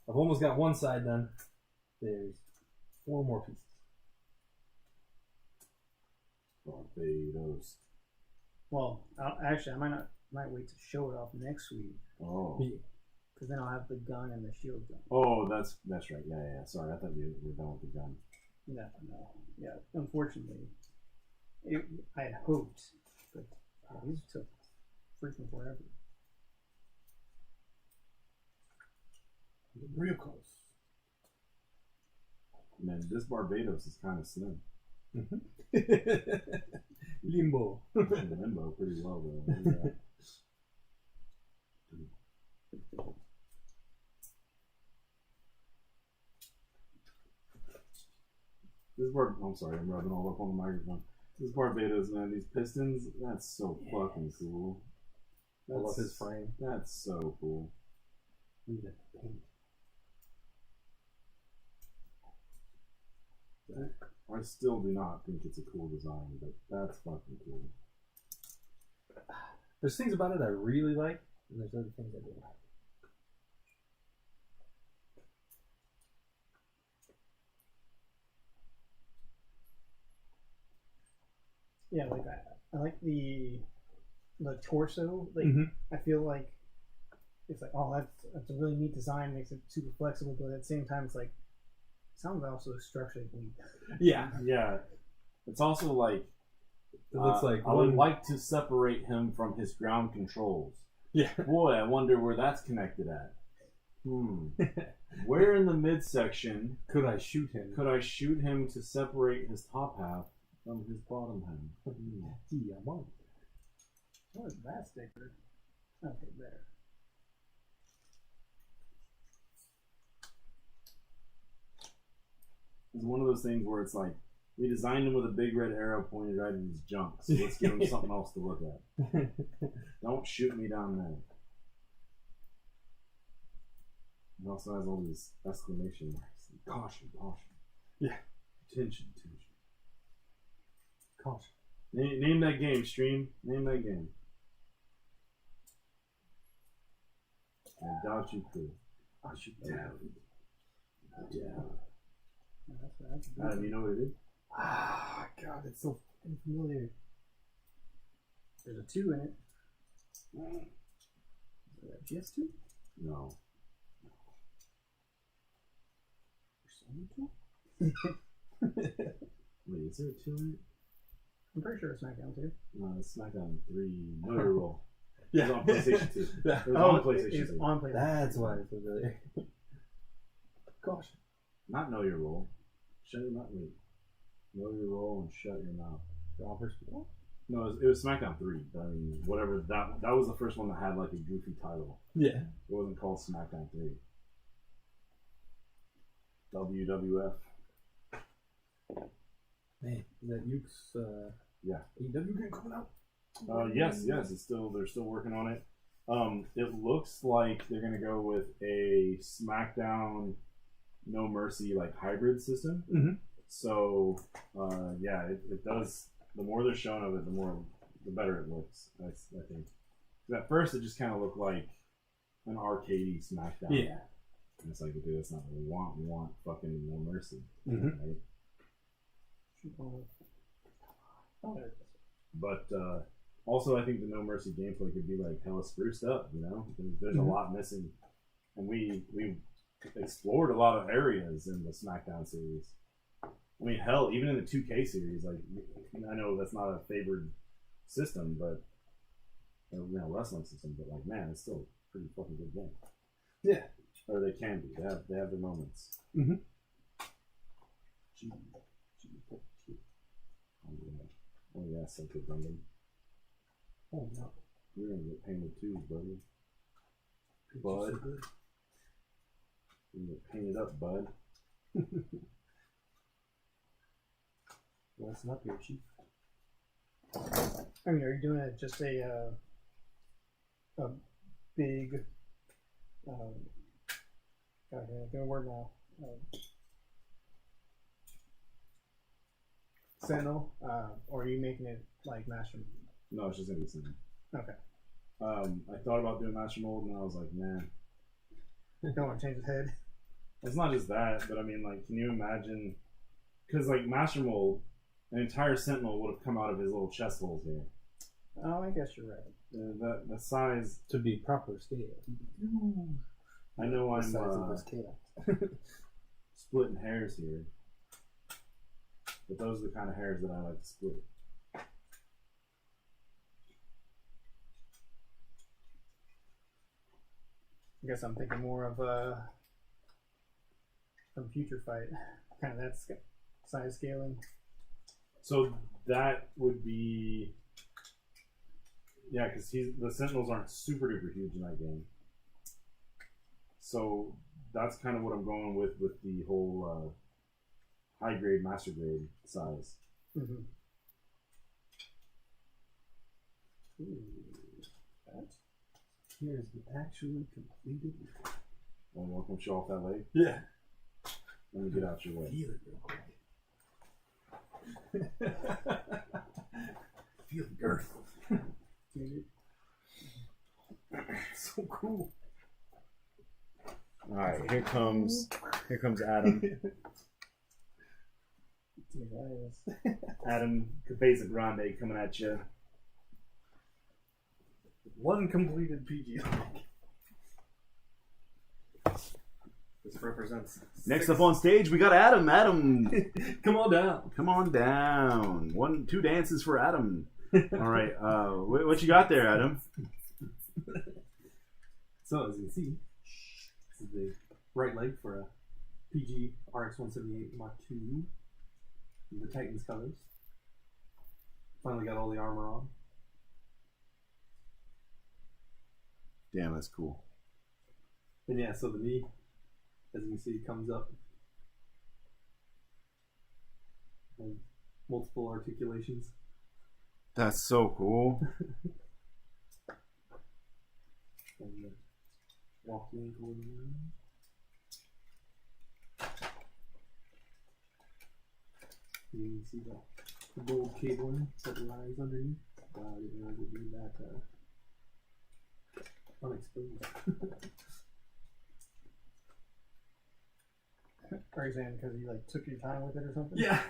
I've almost got one side done. There's 4 more pieces. Barbados. Well, actually, I might wait to show it off next week Oh. because then I'll have the gun and the shield done. Oh, that's right. Yeah. Sorry, I thought you were done with the gun. No. Yeah, unfortunately, I had hoped, but these took freaking forever. Real close. Man, this Barbados is kind of slim. Limbo. Limbo pretty well though. Yeah. I'm sorry, I'm rubbing all up on the microphone. This Barbados, man, these pistons, that's so fucking cool. I love his frame. That's so cool. Look at that paint. I still do not think it's a cool design, but that's fucking cool. There's things about it I really like, and there's other things I don't like. Yeah, like I like the torso. Like I feel like it's like, oh, that's a really neat design, makes it super flexible, but at the same time, it's like sounds also structurally weak. Yeah. Yeah. It's also like It looks like I would like to separate him from his ground controls. Yeah. Boy, I wonder where that's connected at. Where in the midsection could I shoot him? To separate his top half from his bottom half? Diamant. What is that sticker? Okay, there. It's one of those things where it's like, we designed him with a big red arrow pointed right at his junk, so let's give him something else to look at. Don't shoot me down there. It also has all these exclamation marks. Caution, caution. Yeah. Attention, attention. Caution. Name that game, stream. Name that game. I doubt you could. I should doubt it. Yeah. That's Adam, you know what it is? Ah, God, it's so familiar. There's a 2 in it. Is that GS2? No. Wait, is there a 2 in it? I'm pretty sure it's SmackDown 2. No, it's SmackDown 3. Know Your Role. Yeah. It was on PlayStation 2. It was on PlayStation 2. On PlayStation. That's why it's familiar. Caution. Not Know Your Role. Shut your mouth. Wait. Know Your Role and Shut Your Mouth. No, it was SmackDown 3. I mean, whatever. That was the first one that had like a goofy title. Yeah. It wasn't called SmackDown 3. WWF. Man, is that Yuke's Yeah. AEW game coming out? Yes. It's still, they're still working on it. It looks like they're gonna go with a SmackDown No Mercy like hybrid system. Mm-hmm. So yeah, it does. The more they're showing of it, the better it looks. I think. 'Cause at first, it just kind of looked like an arcadey SmackDown. Yeah. And it's like, dude, that's not what we want. We want fucking No Mercy, Mm-hmm. right? But also, I think the No Mercy gameplay could be like hella spruced up. You know, there's a lot missing, and we explored a lot of areas in the SmackDown series. I mean, hell, even in the 2K series, like I know that's not a favored system, but wrestling system. But like, man, it's still a pretty fucking good game. Yeah. Or they can be. They have their moments. Mm-hmm. Oh yeah, Central London. Oh no. You're gonna get painted too, buddy. Picture's Bud. so good. You're gonna get painted up, bud. Listen up here, Chief. I mean, are you doing it just a big? God, I'm gonna word now. Sentinel, or are you making it like Master? No, it's just gonna be something. Okay. I thought about doing Master Mold, and I was like, man, Don't want to change his head. it's not just that, but I mean, like, can you imagine? Because like Master Mold, an entire Sentinel would have come out of his little chest holes here. Oh, I guess you're right. The size. To be proper scale. I know The size of I'm this chaos. splitting hairs here, but those are the kind of hairs that I like to split. I guess I'm thinking more of from Future Fight. Kind of that size scaling. So that would be, yeah, because the Sentinels aren't super duper huge in that game. So that's kind of what I'm going with the whole high grade, master grade size. Mm-hmm. That. Here's the actually completed. Want to come show off that leg? Yeah. Let me get out your way. Feel it real quick. Feel the girth. Dude. So cool. All right, here comes Adam. Adam Cabeza Grande coming at you. One completed PG. This represents. Next up on stage, we got Adam. Adam, Come on down. come on down. 2 dances for Adam. All right, what you got there, Adam? So as you can see, this is the right leg for a PG RX 178 Mark II in the Titans colors. Finally got all the armor on. Damn, that's cool. And yeah, so the knee, as you can see, comes up. And multiple articulations. That's so cool. And the walk the ankle in there. You can see the gold cabling that lies underneath. Wow, I didn't realize it'd be that unexposed. Are you saying because you like took your time with it or something? Yeah.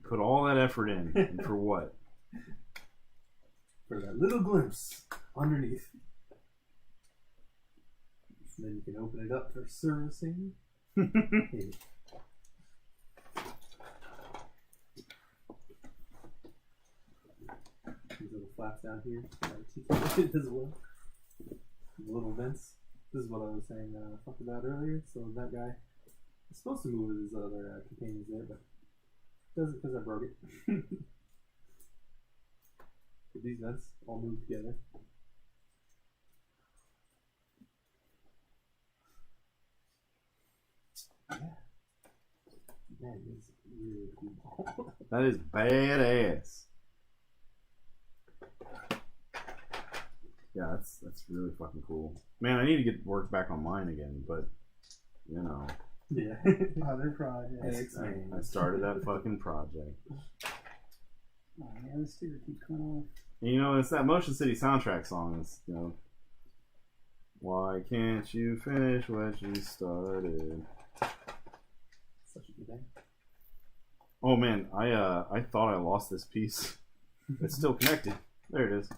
Put all that effort in, and for what? For that little glimpse underneath. And then you can open it up for servicing. Maybe. These little flaps down here are articulated as well. The little vents. This is what I was saying fuck about earlier. So that guy is supposed to move with his other companions there, but doesn't because I broke it. But these vents all move together. Yeah. That is really cool. That is badass. Yeah, that's really fucking cool. Man, I need to get work back on mine again, but you know. Yeah. Other projects. I started that fucking project. Oh man, the sticker keeps coming off. And, you know, it's that Motion City soundtrack song. It's, you know, why can't you finish what you started? Such a good thing. Oh man, I thought I lost this piece. It's still connected. There it is.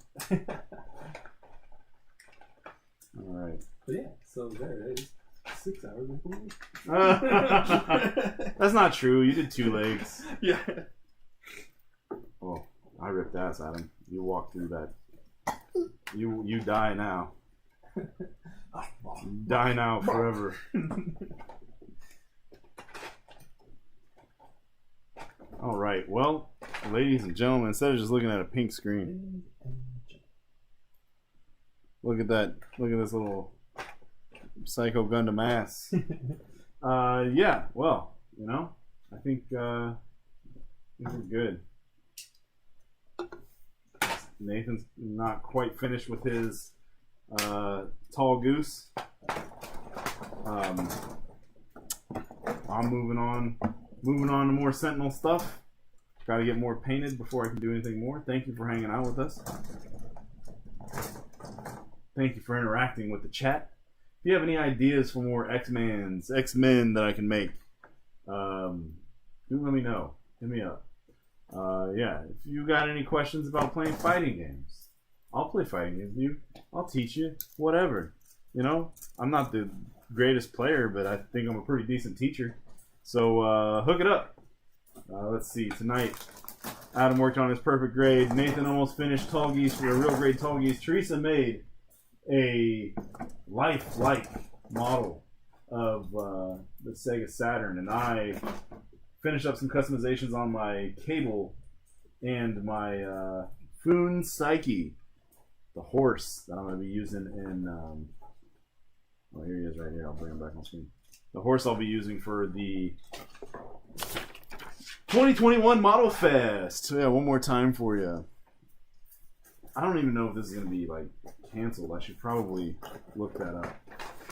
All right. But yeah, so there it is. 6 hours and 4 minutes. That's not true. You did 2 legs. Yeah. Oh, I ripped ass, Adam. You walk through that. You die now. Die now forever. All right. Well, ladies and gentlemen, instead of just looking at a pink screen, look at that. Look at this little Psycho Gundam ass. Yeah. Well, you know, I think we're good. Nathan's not quite finished with his tall goose. I'm moving on to more Sentinel stuff. Got to get more painted before I can do anything more. Thank you for hanging out with us. Thank you for interacting with the chat. If you have any ideas for more X-Men that I can make, do let me know. Hit me up. Yeah, if you got any questions about playing fighting games, I'll play fighting games with you. I'll teach you. Whatever. You know, I'm not the greatest player, but I think I'm a pretty decent teacher. So hook it up. Let's see. Tonight, Adam worked on his perfect grade. Nathan almost finished tall geese for a real grade tall geese. Teresa made a lifelike model of the Sega Saturn, and I finished up some customizations on my cable and my Foon Psyche, the horse that I'm going to be using in. Well, here he is right here. I'll bring him back on screen. The horse I'll be using for the 2021 Model Fest. So yeah, one more time for you. I don't even know if this is going to be like canceled. I should probably look that up.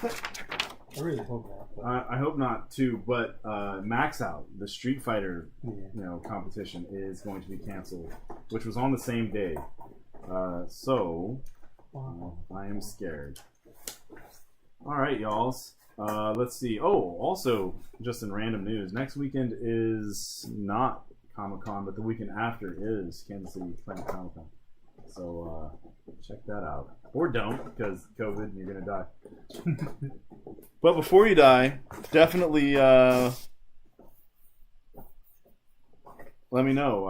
I really hope not. I hope not too, but Max Out, the Street Fighter, competition is going to be canceled, which was on the same day. So I am scared. All right, y'alls. Let's see. Oh, also, just in random news, next weekend is not Comic-Con, but the weekend after is Kansas City Planet Comic-Con. So check that out. Or don't, because COVID, and you're going to die. But before you die, definitely let me know.